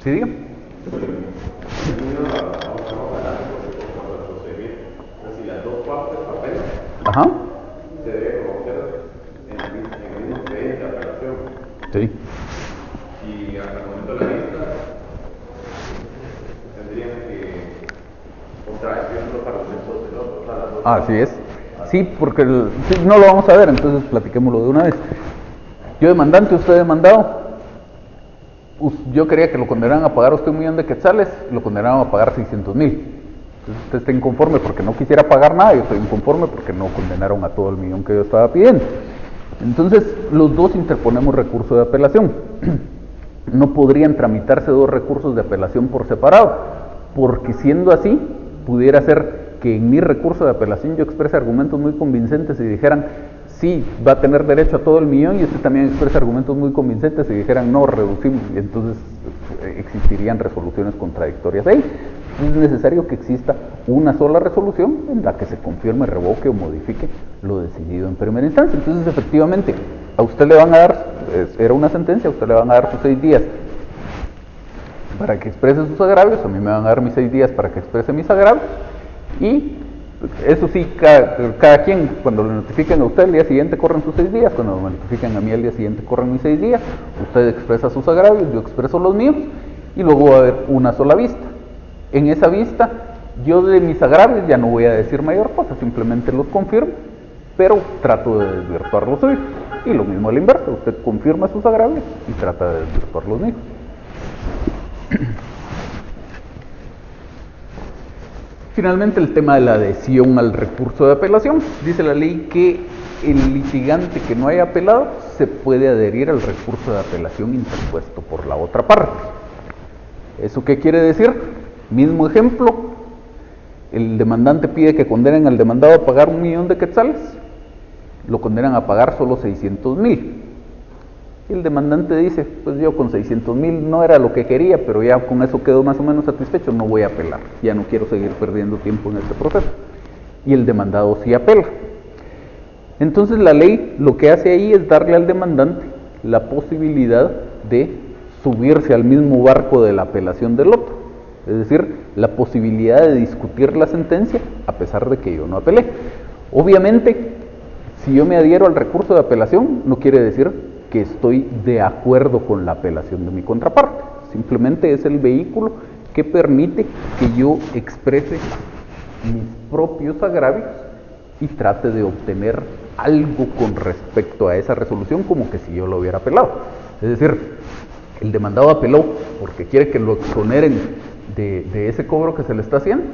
¿Sí, diga? Si las dos partes apelan, Ajá. se debe conocer en el mismo expediente de apelación. Sí. Y hasta el momento de la vista, tendrían que contradecir los argumentos del otro. O sea, las dos Así es. Sí, porque sí, no lo vamos a ver, entonces platiquémoslo de una vez. Yo demandante, usted demandado. Yo quería que lo condenaran a pagar a usted 1.000.000 de quetzales, lo condenaron a pagar 600,000. Entonces usted está inconforme porque no quisiera pagar nada, yo estoy inconforme porque no condenaron a todo el millón que yo estaba pidiendo. Entonces los dos interponemos recurso de apelación. No podrían tramitarse dos recursos de apelación por separado, porque siendo así, pudiera ser que en mi recurso de apelación yo exprese argumentos muy convincentes y dijeran, sí, va a tener derecho a todo el millón, y usted también expresa argumentos muy convincentes y dijeran, no, reducimos, y entonces existirían resoluciones contradictorias ahí. Es necesario que exista una sola resolución en la que se confirme, revoque o modifique lo decidido en primera instancia. Entonces, efectivamente, a usted le van a dar, era una sentencia, a usted le van a dar sus 6 días para que exprese sus agravios, a mí me van a dar mis 6 días para que exprese mis agravios, y eso sí, cada quien, cuando le notifiquen a usted el día siguiente corren sus 6 días, cuando me notifiquen a mí el día siguiente corren mis 6 días, usted expresa sus agravios, yo expreso los míos, y luego va a haber una sola vista. En esa vista, yo de mis agravios ya no voy a decir mayor cosa, simplemente los confirmo, pero trato de desvirtuar los suyos. Y lo mismo a la inversa, usted confirma sus agravios y trata de desvirtuar los míos. Finalmente, el tema de la adhesión al recurso de apelación. Dice la ley que el litigante que no haya apelado se puede adherir al recurso de apelación interpuesto por la otra parte. ¿Eso qué quiere decir? Mismo ejemplo, el demandante pide que condenen al demandado a pagar 1.000.000 de quetzales, lo condenan a pagar solo 600,000. Y el demandante dice, pues yo con 600,000 no era lo que quería, pero ya con eso quedo más o menos satisfecho, no voy a apelar, ya no quiero seguir perdiendo tiempo en este proceso. Y el demandado sí apela. Entonces la ley lo que hace ahí es darle al demandante la posibilidad de subirse al mismo barco de la apelación del otro. Es decir, la posibilidad de discutir la sentencia a pesar de que yo no apelé. Obviamente, si yo me adhiero al recurso de apelación, no quiere decir que estoy de acuerdo con la apelación de mi contraparte. Simplemente es el vehículo que permite que yo exprese mis propios agravios y trate de obtener algo con respecto a esa resolución, como que si yo lo hubiera apelado. Es decir, el demandado apeló porque quiere que lo exoneren de ese cobro que se le está haciendo.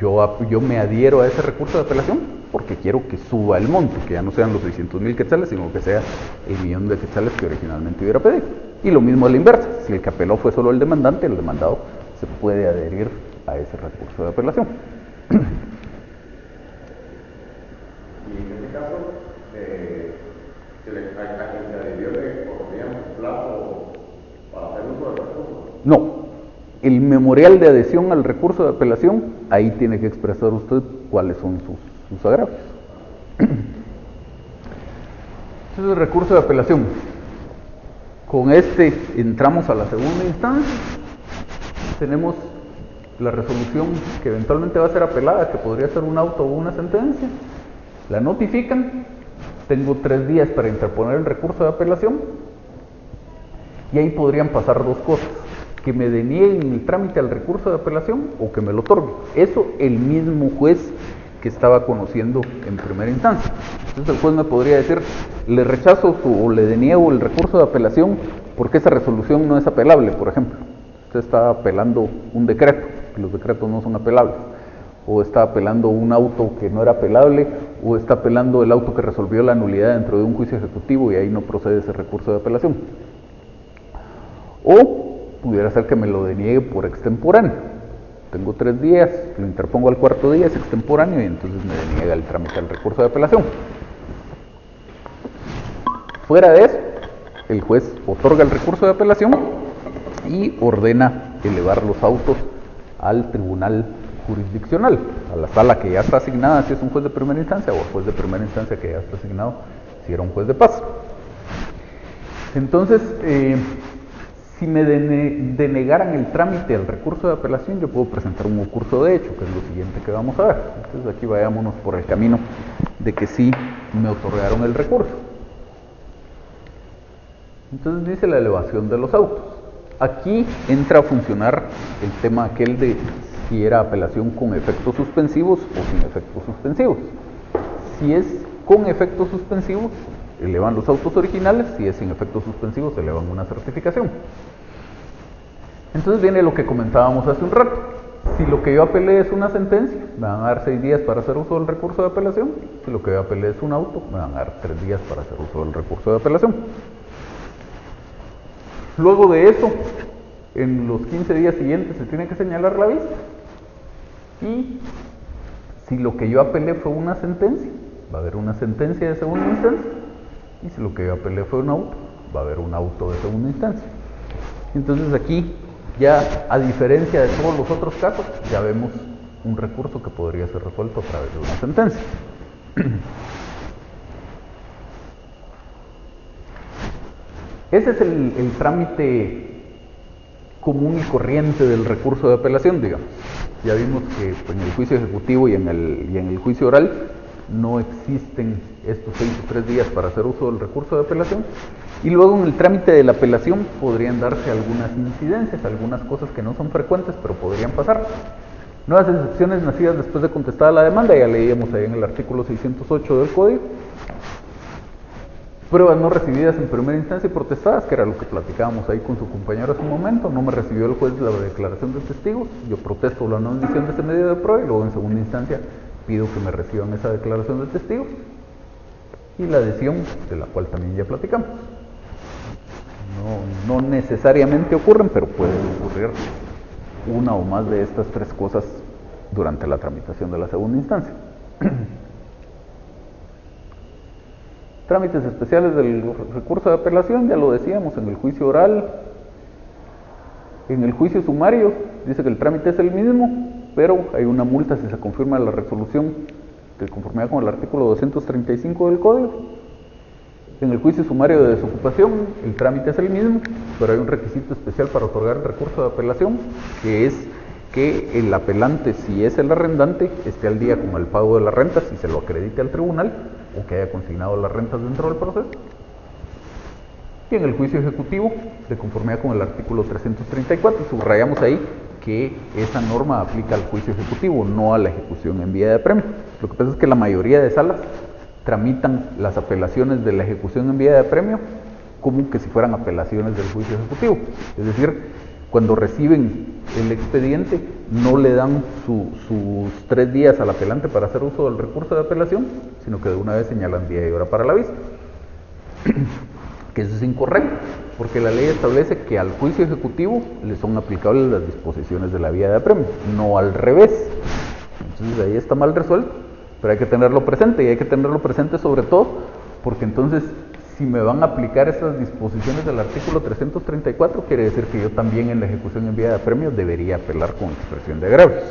Yo me adhiero a ese recurso de apelación porque quiero que suba el monto, que ya no sean los 600,000 quetzales, sino que sea el 1.000.000 de quetzales que originalmente hubiera pedido. Y lo mismo a la inversa, si el que apeló fue solo el demandante, el demandado se puede adherir a ese recurso de apelación. Y en este caso, a quien se adhirió le corresponde un plazo para hacer uso del recurso. No, el memorial de adhesión al recurso de apelación, ahí tiene que expresar usted cuáles son sus agravios. Este es el recurso de apelación. Con este entramos a la segunda instancia. Tenemos la resolución que eventualmente va a ser apelada, que podría ser un auto o una sentencia. La notifican, tengo 3 días para interponer el recurso de apelación, y ahí podrían pasar dos cosas: que me denieguen el trámite al recurso de apelación o que me lo otorguen. Eso el mismo juez que estaba conociendo en primera instancia. Entonces el juez me podría decir, le rechazo o le deniego el recurso de apelación porque esa resolución no es apelable, por ejemplo. Usted está apelando un decreto, que los decretos no son apelables, o está apelando un auto que no era apelable, o está apelando el auto que resolvió la nulidad dentro de un juicio ejecutivo y ahí no procede ese recurso de apelación. O pudiera ser que me lo deniegue por extemporáneo. Tengo 3 días, lo interpongo al 4.º día, es extemporáneo y entonces me deniega el trámite del recurso de apelación. Fuera de eso, el juez otorga el recurso de apelación y ordena elevar los autos al tribunal jurisdiccional, a la sala que ya está asignada si es un juez de primera instancia, o al juez de primera instancia que ya está asignado si era un juez de paz. Entonces, Si me denegaran el trámite al recurso de apelación, yo puedo presentar un recurso de hecho, que es lo siguiente que vamos a ver. Entonces aquí vayámonos por el camino de que sí me otorgaron el recurso. Entonces dice la elevación de los autos. Aquí entra a funcionar el tema aquel de si era apelación con efectos suspensivos o sin efectos suspensivos. Si es con efectos suspensivos, elevan los autos originales. Si es sin efectos suspensivos, elevan una certificación. Entonces viene lo que comentábamos hace un rato. Si lo que yo apelé es una sentencia, me van a dar 6 días para hacer uso del recurso de apelación. Si lo que yo apelé es un auto, me van a dar 3 días para hacer uso del recurso de apelación. Luego de eso, en los 15 días siguientes se tiene que señalar la vista. Y si lo que yo apelé fue una sentencia, va a haber una sentencia de segunda instancia. Y si lo que yo apelé fue un auto, va a haber un auto de segunda instancia. Entonces aquí, ya a diferencia de todos los otros casos, ya vemos un recurso que podría ser resuelto a través de una sentencia. Ese es el trámite común y corriente del recurso de apelación, digamos. Ya vimos que en el juicio ejecutivo y en el juicio oral no existen estos 6 o 3 días para hacer uso del recurso de apelación. Y luego en el trámite de la apelación podrían darse algunas incidencias, algunas cosas que no son frecuentes, pero podrían pasar. Nuevas excepciones nacidas después de contestada la demanda, ya leíamos ahí en el artículo 608 del Código. Pruebas no recibidas en primera instancia y protestadas, que era lo que platicábamos ahí con su compañero hace un momento. No me recibió el juez la declaración de testigos, yo protesto la no admisión de ese medio de prueba y luego en segunda instancia pido que me reciban esa declaración de testigos. Y la adhesión, de la cual también ya platicamos. No necesariamente ocurren, pero pueden ocurrir una o más de estas 3 cosas durante la tramitación de la segunda instancia. Trámites especiales del recurso de apelación, ya lo decíamos, en el juicio oral. En el juicio sumario dice que el trámite es el mismo, pero hay una multa si se confirma la resolución de conformidad con el artículo 235 del Código. En el juicio sumario de desocupación, el trámite es el mismo, pero hay un requisito especial para otorgar el recurso de apelación, que es que el apelante, si es el arrendante, esté al día con el pago de las rentas y se lo acredite al tribunal, o que haya consignado las rentas dentro del proceso. Y en el juicio ejecutivo, de conformidad con el artículo 334, subrayamos ahí que esa norma aplica al juicio ejecutivo, no a la ejecución en vía de apremio. Lo que pasa es que la mayoría de salas tramitan las apelaciones de la ejecución en vía de apremio como que si fueran apelaciones del juicio ejecutivo. Es decir, cuando reciben el expediente no le dan sus 3 días al apelante para hacer uso del recurso de apelación, sino que de una vez señalan día y hora para la vista. Que eso es incorrecto, porque la ley establece que al juicio ejecutivo le son aplicables las disposiciones de la vía de apremio, no al revés. Entonces ahí está mal resuelto, pero hay que tenerlo presente, y hay que tenerlo presente sobre todo porque entonces si me van a aplicar esas disposiciones del artículo 334, quiere decir que yo también en la ejecución en vía de apremio debería apelar con expresión de agravios.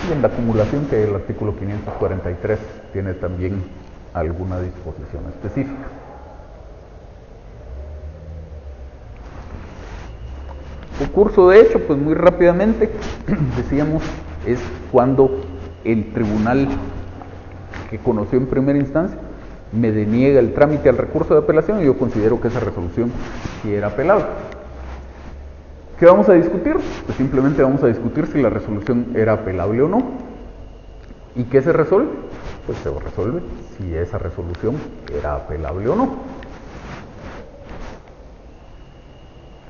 Y en la acumulación, que el artículo 543 tiene también alguna disposición específica. Concurso de hecho, pues muy rápidamente, decíamos, es cuando el tribunal que conoció en primera instancia me deniega el trámite al recurso de apelación y yo considero que esa resolución sí era apelable. ¿Qué vamos a discutir? Pues simplemente vamos a discutir si la resolución era apelable o no. ¿Y qué se resuelve? Pues se resuelve si esa resolución era apelable o no.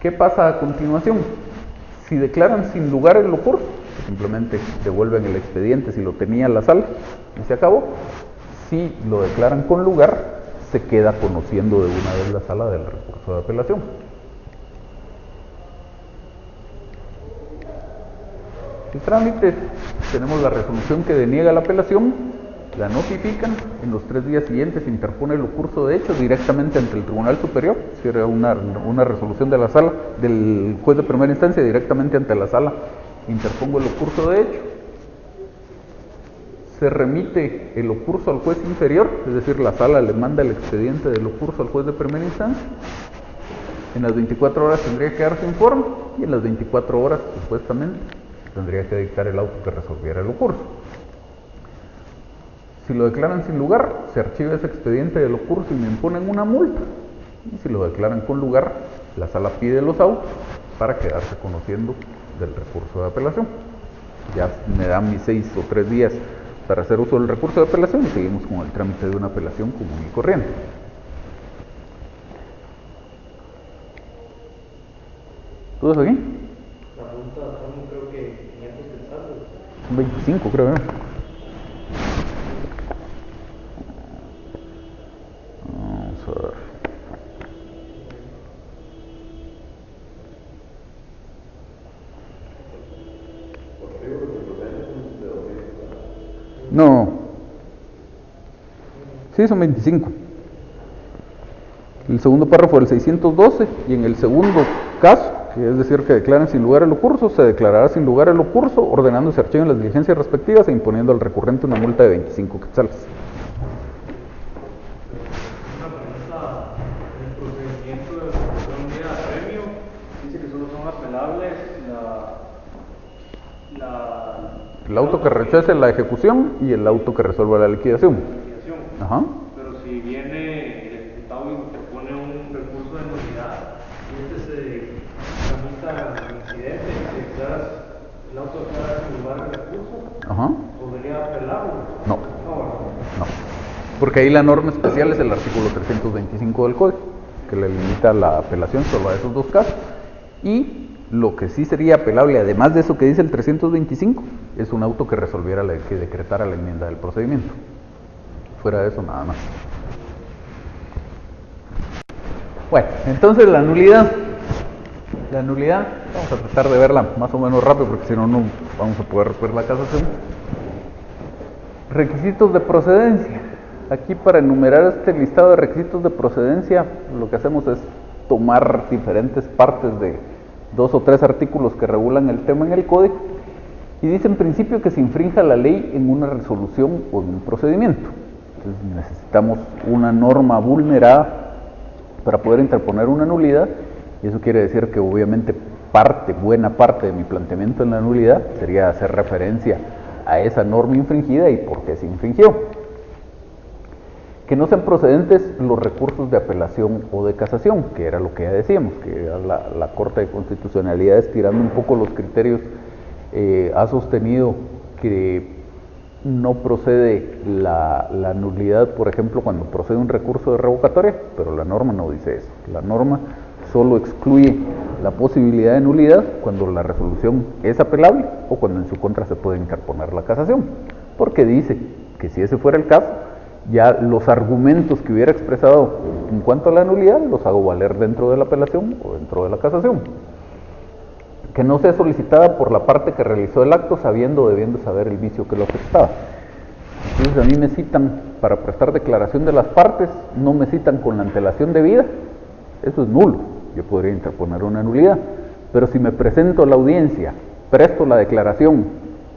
¿Qué pasa a continuación? Si declaran sin lugar el ocurso, simplemente devuelven el expediente si lo tenía la sala y se acabó. Si lo declaran con lugar, se queda conociendo de una vez la sala del recurso de apelación. El trámite, tenemos la resolución que deniega la apelación, la notifican, en los 3 días siguientes se interpone el ocurso de hecho directamente ante el Tribunal Superior, si era una resolución de la sala, del juez de primera instancia, directamente ante la sala interpongo el ocurso de hecho, se remite el ocurso al juez inferior, es decir, la sala le manda el expediente del ocurso al juez de primera instancia. En las 24 horas tendría que darse informe y en las 24 horas, supuestamente, tendría que dictar el auto que resolviera el ocurso. Si lo declaran sin lugar, se archiva ese expediente del ocurso y me imponen una multa. Y si lo declaran con lugar, la sala pide los autos para quedarse conociendo del recurso de apelación. Ya me dan mis 6 o 3 días para hacer uso del recurso de apelación y seguimos con el trámite de una apelación común y corriente. ¿Todo eso aquí? La multa son creo que 500 quetzales. 25 creo. Vamos a ver. No. Sí, son 25. El segundo párrafo del 612 y en el segundo caso, que es decir que declaran sin lugar el ocurso, se declarará sin lugar el ocurso, ordenando se archiven las diligencias respectivas e imponiendo al recurrente una multa de 25 quetzales. Una pregunta, el procedimiento de ejecución vía premio dice que solo son apelables El auto que rechace la ejecución y el auto que resuelva la liquidación. Ajá. Pero si viene el ejecutado y interpone un recurso de nulidad y este se tramita el incidente y si declaras el auto declara sin lugar el recurso, Ajá. ¿podría apelarlo? No. No. Porque ahí la norma especial es el artículo 325 del Código, que le limita la apelación solo a esos dos casos. Y lo que sí sería apelable, además de eso que dice el 325, es un auto que resolviera, que decretara la enmienda del procedimiento. Fuera de eso, nada más. Bueno, entonces la nulidad. La nulidad, vamos a tratar de verla más o menos rápido, porque si no, no vamos a poder ver la casación. Requisitos de procedencia. Aquí, para enumerar este listado de requisitos de procedencia, lo que hacemos es tomar diferentes partes de 2 o 3 artículos que regulan el tema en el código, y dice en principio que se infrinja la ley en una resolución o en un procedimiento. Entonces necesitamos una norma vulnerada para poder interponer una nulidad, y eso quiere decir que obviamente buena parte de mi planteamiento en la nulidad sería hacer referencia a esa norma infringida y por qué se infringió. Que no sean procedentes los recursos de apelación o de casación, que era lo que ya decíamos, que era la Corte de Constitucionalidad, estirando un poco los criterios, ha sostenido que no procede la nulidad, por ejemplo, cuando procede un recurso de revocatoria, pero la norma no dice eso. La norma solo excluye la posibilidad de nulidad cuando la resolución es apelable o cuando en su contra se puede interponer la casación, porque dice que si ese fuera el caso, ya los argumentos que hubiera expresado en cuanto a la nulidad los hago valer dentro de la apelación o dentro de la casación. Que no sea solicitada por la parte que realizó el acto sabiendo o debiendo saber el vicio que lo afectaba. Entonces a mí me citan para prestar declaración de las partes, no me citan con la antelación debida, eso es nulo, yo podría interponer una nulidad. Pero si me presento a la audiencia, presto la declaración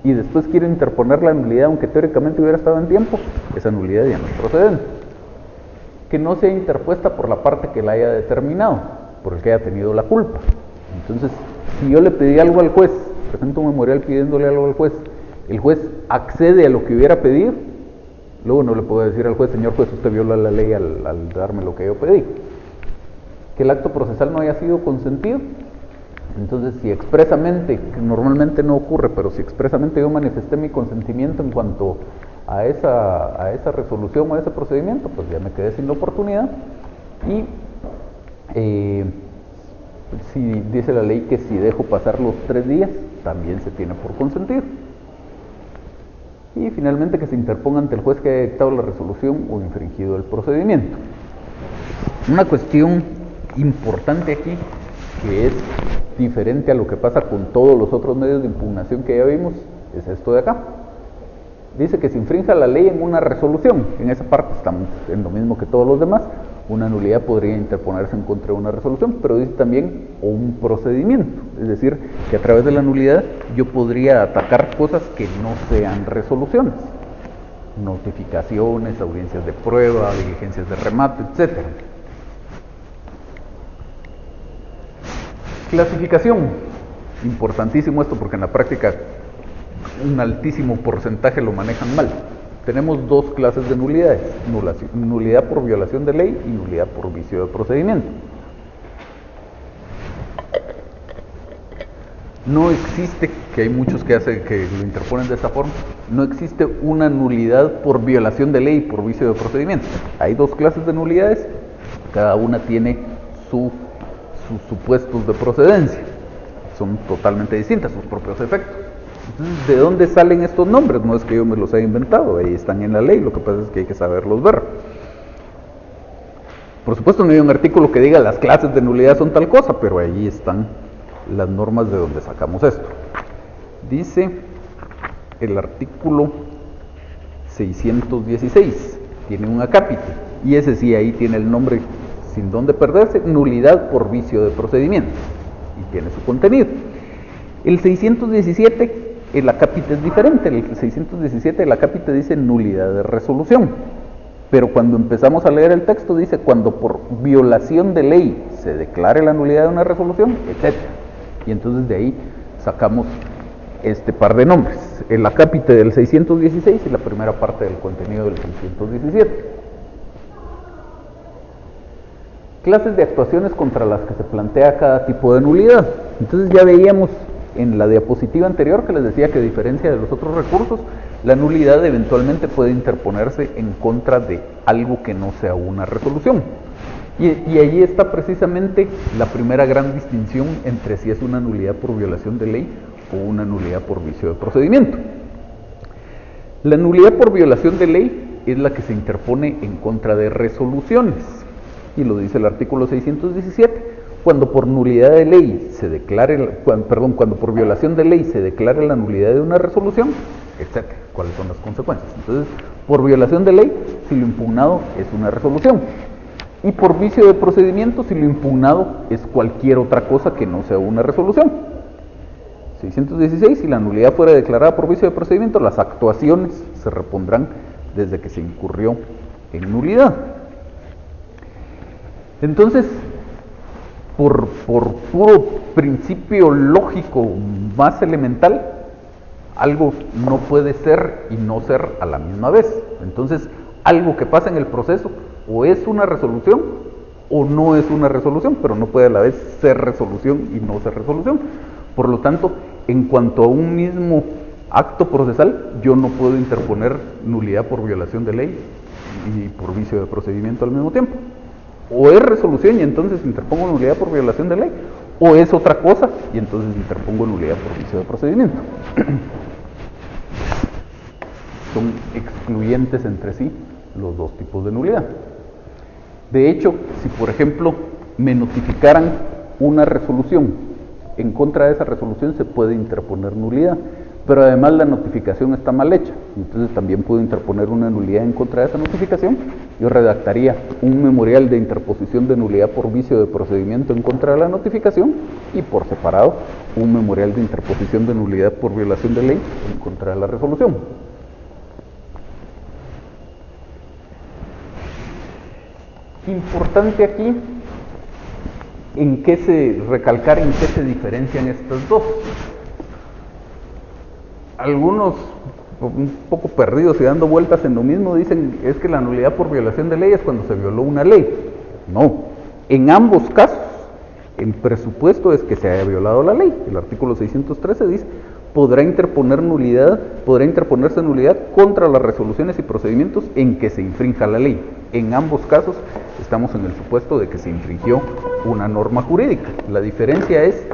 y después quiero interponer la nulidad, aunque teóricamente hubiera estado en tiempo, esa nulidad ya no es procedente. Que no sea interpuesta por la parte que la haya determinado, por el que haya tenido la culpa. Entonces, si yo le pedí algo al juez, presento un memorial pidiéndole algo al juez, el juez accede a lo que hubiera pedido, luego no le puedo decir al juez, señor juez, usted viola la ley al darme lo que yo pedí. Que el acto procesal no haya sido consentido. Entonces, si expresamente, que normalmente no ocurre, pero si expresamente yo manifesté mi consentimiento en cuanto a esa resolución o a ese procedimiento, pues ya me quedé sin la oportunidad. Y si dice la ley que si dejo pasar los 3 días, también se tiene por consentido. Y finalmente que se interponga ante el juez que haya dictado la resolución o infringido el procedimiento. Una cuestión importante aquí, que es diferente a lo que pasa con todos los otros medios de impugnación que ya vimos, es esto de acá. Dice que se infrinja la ley en una resolución. En esa parte estamos en lo mismo que todos los demás. Una nulidad podría interponerse en contra de una resolución, pero dice también o un procedimiento. Es decir, que a través de la nulidad yo podría atacar cosas que no sean resoluciones. notificaciones, audiencias de prueba, diligencias de remate, etc. Clasificación. Importantísimo esto porque en la práctica un altísimo porcentaje lo manejan mal. Tenemos dos clases de nulidades: nulidad por violación de ley y nulidad por vicio de procedimiento. No existe, que hay muchos que lo interponen de esta forma, no existe una nulidad por violación de ley y por vicio de procedimiento. Hay dos clases de nulidades, cada una tiene sus supuestos de procedencia, son totalmente distintas, sus propios efectos. Entonces, ¿de dónde salen estos nombres? No es que yo me los haya inventado, ahí están en la ley, lo que pasa es que hay que saberlos ver. Por supuesto no hay un artículo que diga las clases de nulidad son tal cosa, pero ahí están las normas de donde sacamos esto. Dice el artículo 616, tiene un acápite, y ese sí, ahí tiene el nombre sin dónde perderse: nulidad por vicio de procedimiento, y tiene su contenido. El 617, el acápite es diferente. El 617, el acápite dice nulidad de resolución, pero cuando empezamos a leer el texto dice cuando por violación de ley se declare la nulidad de una resolución, etc. Y entonces de ahí sacamos este par de nombres: el acápite del 616 y la primera parte del contenido del 617. Clases de actuaciones contra las que se plantea cada tipo de nulidad. Entonces ya veíamos en la diapositiva anterior que les decía que a diferencia de los otros recursos, la nulidad eventualmente puede interponerse en contra de algo que no sea una resolución. Y ahí está precisamente la primera gran distinción entre si es una nulidad por violación de ley o una nulidad por vicio de procedimiento. La nulidad por violación de ley es la que se interpone en contra de resoluciones, y lo dice el artículo 617, cuando por nulidad de ley se declare, cuando por violación de ley se declare la nulidad de una resolución, etc. ¿Cuáles son las consecuencias? Entonces, por violación de ley, si lo impugnado es una resolución, y por vicio de procedimiento, si lo impugnado es cualquier otra cosa que no sea una resolución. 616, si la nulidad fuera declarada por vicio de procedimiento, las actuaciones se repondrán desde que se incurrió en nulidad. Entonces, por puro principio lógico más elemental, algo no puede ser y no ser a la misma vez. Entonces, algo que pasa en el proceso o es una resolución o no es una resolución, pero no puede a la vez ser resolución y no ser resolución. Por lo tanto, en cuanto a un mismo acto procesal, yo no puedo interponer nulidad por violación de ley y por vicio de procedimiento al mismo tiempo. O es resolución y entonces interpongo nulidad por violación de ley, o es otra cosa y entonces interpongo nulidad por vicio de procedimiento. Son excluyentes entre sí los dos tipos de nulidad. De hecho, si por ejemplo me notificaran una resolución, en contra de esa resolución se puede interponer nulidad, pero además la notificación está mal hecha, entonces también puedo interponer una nulidad en contra de esa notificación. Yo redactaría un memorial de interposición de nulidad por vicio de procedimiento en contra de la notificación, y por separado un memorial de interposición de nulidad por violación de ley en contra de la resolución. Importante aquí recalcar en qué se diferencian estas dos. Algunos, un poco perdidos y dando vueltas en lo mismo, dicen es que la nulidad por violación de ley es cuando se violó una ley. No, en ambos casos el presupuesto es que se haya violado la ley. El artículo 613 dice podrá interponerse nulidad contra las resoluciones y procedimientos en que se infrinja la ley. En ambos casos estamos en el supuesto de que se infringió una norma jurídica. La diferencia es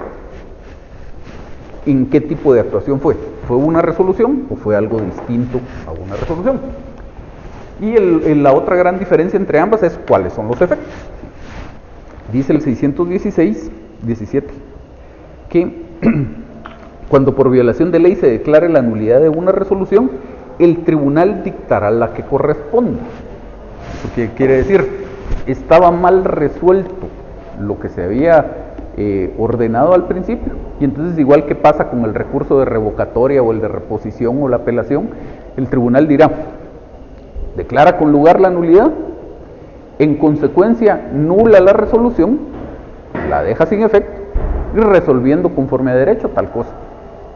en qué tipo de actuación fue. ¿Fue una resolución o fue algo distinto a una resolución? Y la otra gran diferencia entre ambas es cuáles son los efectos. Dice el 617 que cuando por violación de ley se declare la nulidad de una resolución, el tribunal dictará la que corresponda. ¿Eso qué quiere decir? Estaba mal resuelto lo que se había ordenado al principio, y entonces, igual que pasa con el recurso de revocatoria o el de reposición o la apelación, el tribunal dirá declara con lugar la nulidad, en consecuencia nula la resolución, la deja sin efecto y resolviendo conforme a derecho tal cosa,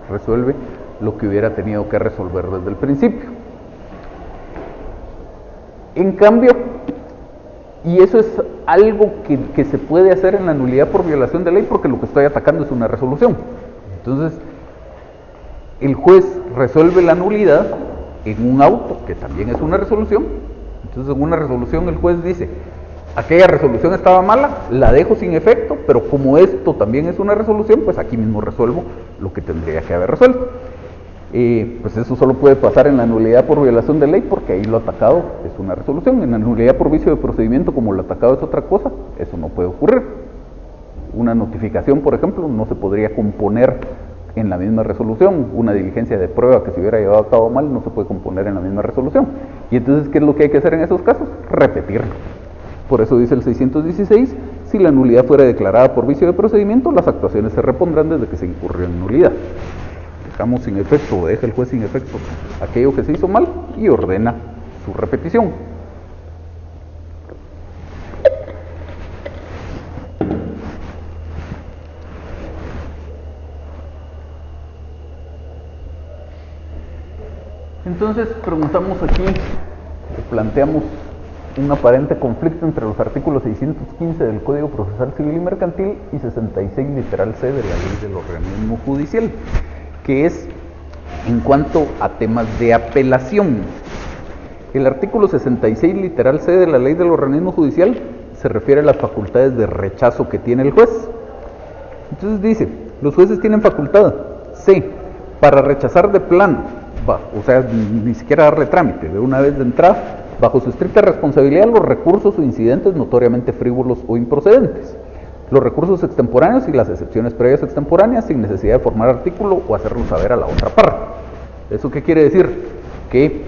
resuelve lo que hubiera tenido que resolver desde el principio. En cambio, y eso es algo que se puede hacer en la nulidad por violación de ley, porque lo que estoy atacando es una resolución. Entonces, el juez resuelve la nulidad en un auto, que también es una resolución. Entonces, en una resolución el juez dice, aquella resolución estaba mala, la dejo sin efecto, pero como esto también es una resolución, pues aquí mismo resuelvo lo que tendría que haber resuelto. Pues eso solo puede pasar en la nulidad por violación de ley, porque ahí lo atacado es una resolución. En la nulidad por vicio de procedimiento, como lo atacado es otra cosa, eso no puede ocurrir. Una notificación, por ejemplo, no se podría componer en la misma resolución. Una diligencia de prueba que se hubiera llevado a cabo mal no se puede componer en la misma resolución. Y entonces, ¿qué es lo que hay que hacer en esos casos? Repetirlo. Por eso dice el 616, si la nulidad fuera declarada por vicio de procedimiento, las actuaciones se repondrán desde que se incurrió en nulidad. Dejamos sin efecto, o deja el juez sin efecto aquello que se hizo mal y ordena su repetición. Entonces preguntamos aquí, planteamos un aparente conflicto entre los artículos 615 del Código Procesal Civil y Mercantil y 66 literal C de la Ley del Organismo Judicial, que es en cuanto a temas de apelación. El artículo 66 literal C de la Ley del Organismo Judicial se refiere a las facultades de rechazo que tiene el juez. Entonces dice, los jueces tienen facultad C para rechazar de plano, o sea, ni siquiera darle trámite, de una vez de entrada, bajo su estricta responsabilidad, los recursos o incidentes notoriamente frívolos o improcedentes, los recursos extemporáneos y las excepciones previas extemporáneas, sin necesidad de formar artículo o hacerlo saber a la otra parte. ¿Eso qué quiere decir? Que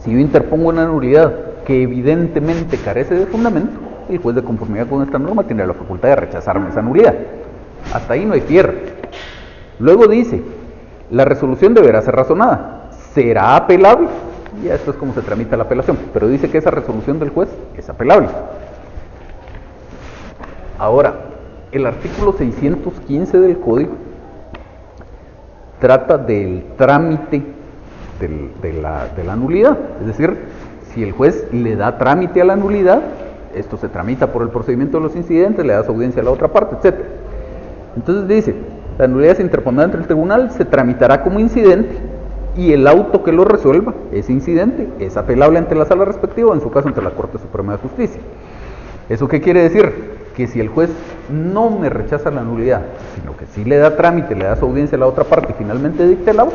si yo interpongo una nulidad que evidentemente carece de fundamento, el juez de conformidad con esta norma tiene la facultad de rechazarme esa nulidad. Hasta ahí no hay pierde. Luego dice, la resolución deberá ser razonada, será apelable, y esto es como se tramita la apelación, pero dice que esa resolución del juez es apelable. Ahora, el artículo 615 del Código trata del trámite de la nulidad, es decir, si el juez le da trámite a la nulidad, esto se tramita por el procedimiento de los incidentes, le das audiencia a la otra parte, etc. Entonces dice, la nulidad se interpondrá ante el tribunal, se tramitará como incidente y el auto que lo resuelva, ese incidente, es apelable ante la sala respectiva, en su caso ante la Corte Suprema de Justicia. ¿Eso qué quiere decir? Que si el juez no me rechaza la nulidad, sino que sí le da trámite, le da su audiencia a la otra parte y finalmente dicta el auto,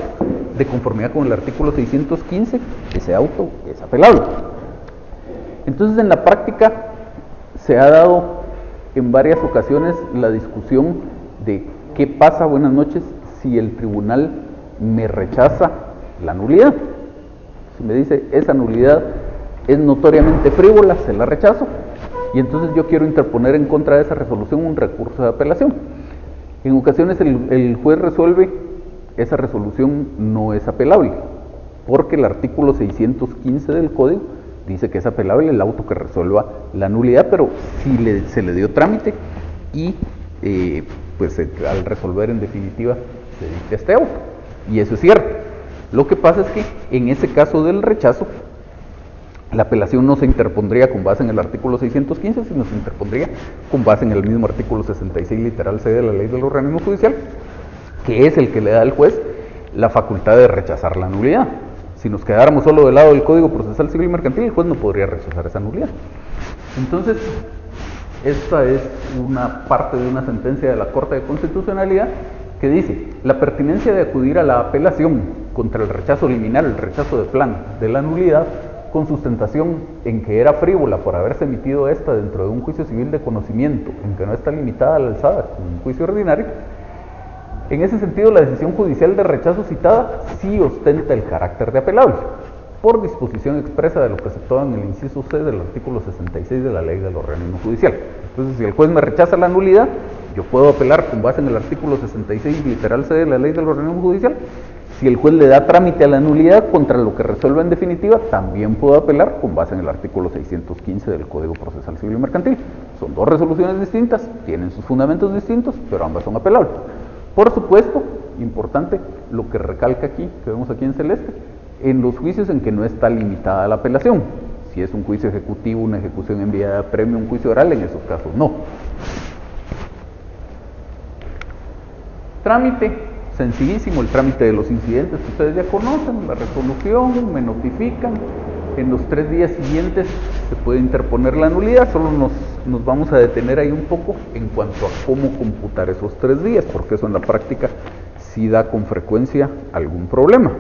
de conformidad con el artículo 615, ese auto es apelable. Entonces, en la práctica se ha dado en varias ocasiones la discusión de qué pasa, buenas noches, si el tribunal me rechaza la nulidad. Si me dice, esa nulidad es notoriamente frívola, se la rechazo, y entonces yo quiero interponer en contra de esa resolución un recurso de apelación. En ocasiones el juez resuelve, esa resolución no es apelable, porque el artículo 615 del Código dice que es apelable el auto que resuelva la nulidad, pero si se le dio trámite y pues al resolver en definitiva se dicta este auto. Y eso es cierto. Lo que pasa es que en ese caso del rechazo, la apelación no se interpondría con base en el artículo 615, sino se interpondría con base en el mismo artículo 66 literal C de la Ley del Organismo Judicial, que es el que le da al juez la facultad de rechazar la nulidad. Si nos quedáramos solo del lado del Código Procesal Civil y Mercantil, el juez no podría rechazar esa nulidad. Entonces, esta es una parte de una sentencia de la Corte de Constitucionalidad que dice, la pertinencia de acudir a la apelación contra el rechazo liminar, el rechazo de plano de la nulidad, con sustentación en que era frívola por haberse emitido esta dentro de un juicio civil de conocimiento, en que no está limitada a la alzada como un juicio ordinario. En ese sentido, la decisión judicial de rechazo citada sí ostenta el carácter de apelable, por disposición expresa de lo preceptado en el inciso C del artículo 66 de la Ley del Organismo Judicial. Entonces, si el juez me rechaza la nulidad, yo puedo apelar con base en el artículo 66 literal C de la Ley del Organismo Judicial Si el juez le da trámite a la nulidad contra lo que resuelva en definitiva, también puede apelar con base en el artículo 615 del Código Procesal Civil y Mercantil. Son dos resoluciones distintas, tienen sus fundamentos distintos, pero ambas son apelables. Por supuesto, importante, lo que recalca aquí, que vemos aquí en celeste, en los juicios en que no está limitada la apelación. Si es un juicio ejecutivo, una ejecución enviada a premio, un juicio oral, en esos casos no. Trámite, sencillísimo, el trámite de los incidentes que ustedes ya conocen, la resolución, me notifican, en los 3 días siguientes se puede interponer la nulidad. Solo nos vamos a detener ahí un poco en cuanto a cómo computar esos 3 días, porque eso en la práctica sí da con frecuencia algún problema.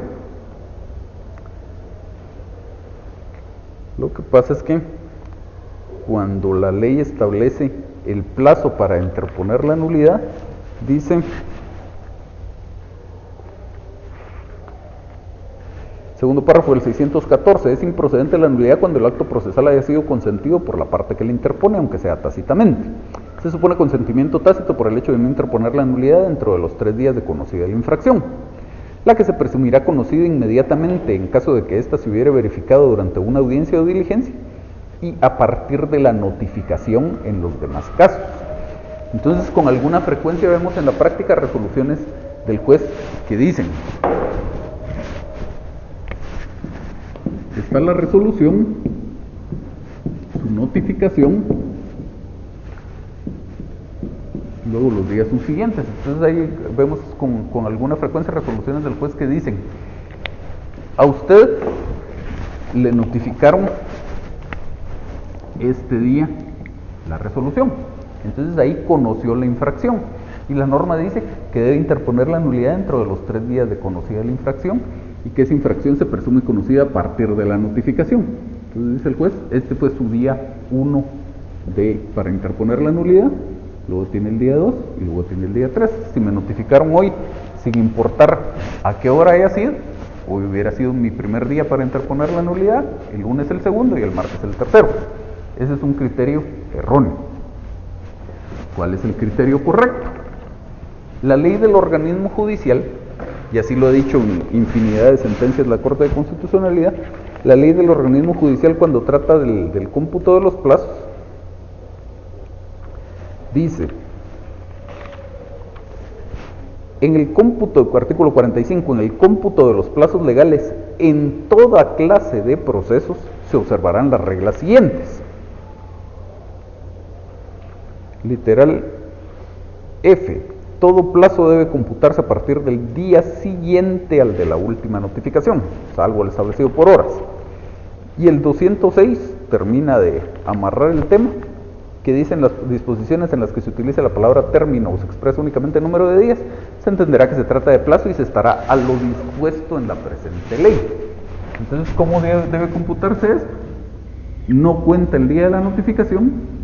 Lo que pasa es que cuando la ley establece el plazo para interponer la nulidad, dice, segundo párrafo del 614, es improcedente la nulidad cuando el acto procesal haya sido consentido por la parte que le interpone, aunque sea tácitamente. Se supone consentimiento tácito por el hecho de no interponer la nulidad dentro de los 3 días de conocida la infracción, la que se presumirá conocida inmediatamente en caso de que ésta se hubiera verificado durante una audiencia o diligencia y a partir de la notificación en los demás casos. Entonces, con alguna frecuencia vemos en la práctica resoluciones del juez que dicen: está la resolución, su notificación, luego los días subsiguientes. Entonces ahí vemos con alguna frecuencia resoluciones del juez que dicen: a usted le notificaron este día la resolución, entonces ahí conoció la infracción, y la norma dice que debe interponer la nulidad dentro de los 3 días de conocida la infracción, y que esa infracción se presume conocida a partir de la notificación. Entonces dice el juez, este fue su día 1 para interponer la nulidad, luego tiene el día 2 y luego tiene el día 3. Si me notificaron hoy, sin importar a qué hora haya sido, hoy hubiera sido mi primer día para interponer la nulidad, el lunes el segundo y el martes el tercero. Ese es un criterio erróneo. ¿Cuál es el criterio correcto? La ley del organismo judicial, y así lo ha dicho en infinidad de sentencias la Corte de Constitucionalidad, la ley del organismo judicial, cuando trata del cómputo de los plazos, dice: en el cómputo, artículo 45, en el cómputo de los plazos legales en toda clase de procesos se observarán las reglas siguientes. Literal F: todo plazo debe computarse a partir del día siguiente al de la última notificación, salvo el establecido por horas. Y el 206 termina de amarrar el tema, que dicen las disposiciones en las que se utiliza la palabra término o se expresa únicamente el número de días, se entenderá que se trata de plazo y se estará a lo dispuesto en la presente ley. Entonces, ¿cómo debe computarse esto? No cuenta el día de la notificación,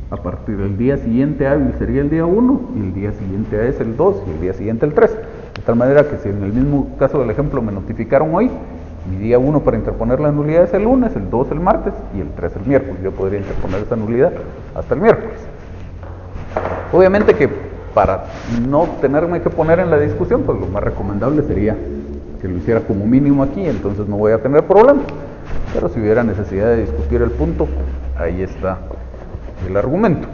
a partir del día siguiente hábil sería el día 1, y el día siguiente a es el 2, y el día siguiente el 3. De tal manera que si en el mismo caso del ejemplo me notificaron hoy, mi día 1 para interponer la nulidad es el lunes, el 2 el martes y el 3 el miércoles. Yo podría interponer esa nulidad hasta el miércoles. Obviamente que para no tenerme que poner en la discusión, pues lo más recomendable sería que lo hiciera como mínimo aquí, entonces no voy a tener problema. Pero si hubiera necesidad de discutir el punto, ahí está el argumento.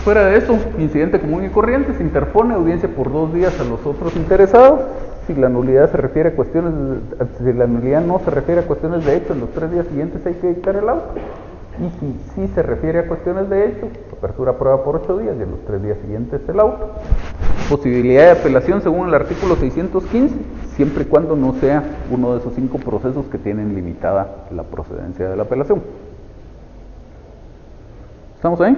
Fuera de eso, incidente común y corriente, se interpone audiencia por 2 días a los otros interesados. Si la nulidad se refiere a cuestiones, si la nulidad no se refiere a cuestiones de hecho, en los 3 días siguientes hay que dictar el auto. Y si sí se refiere a cuestiones de hecho, apertura a prueba por 8 días y en los 3 días siguientes el auto. Posibilidad de apelación según el artículo 615, siempre y cuando no sea uno de esos 5 procesos que tienen limitada la procedencia de la apelación. ¿Estamos ahí?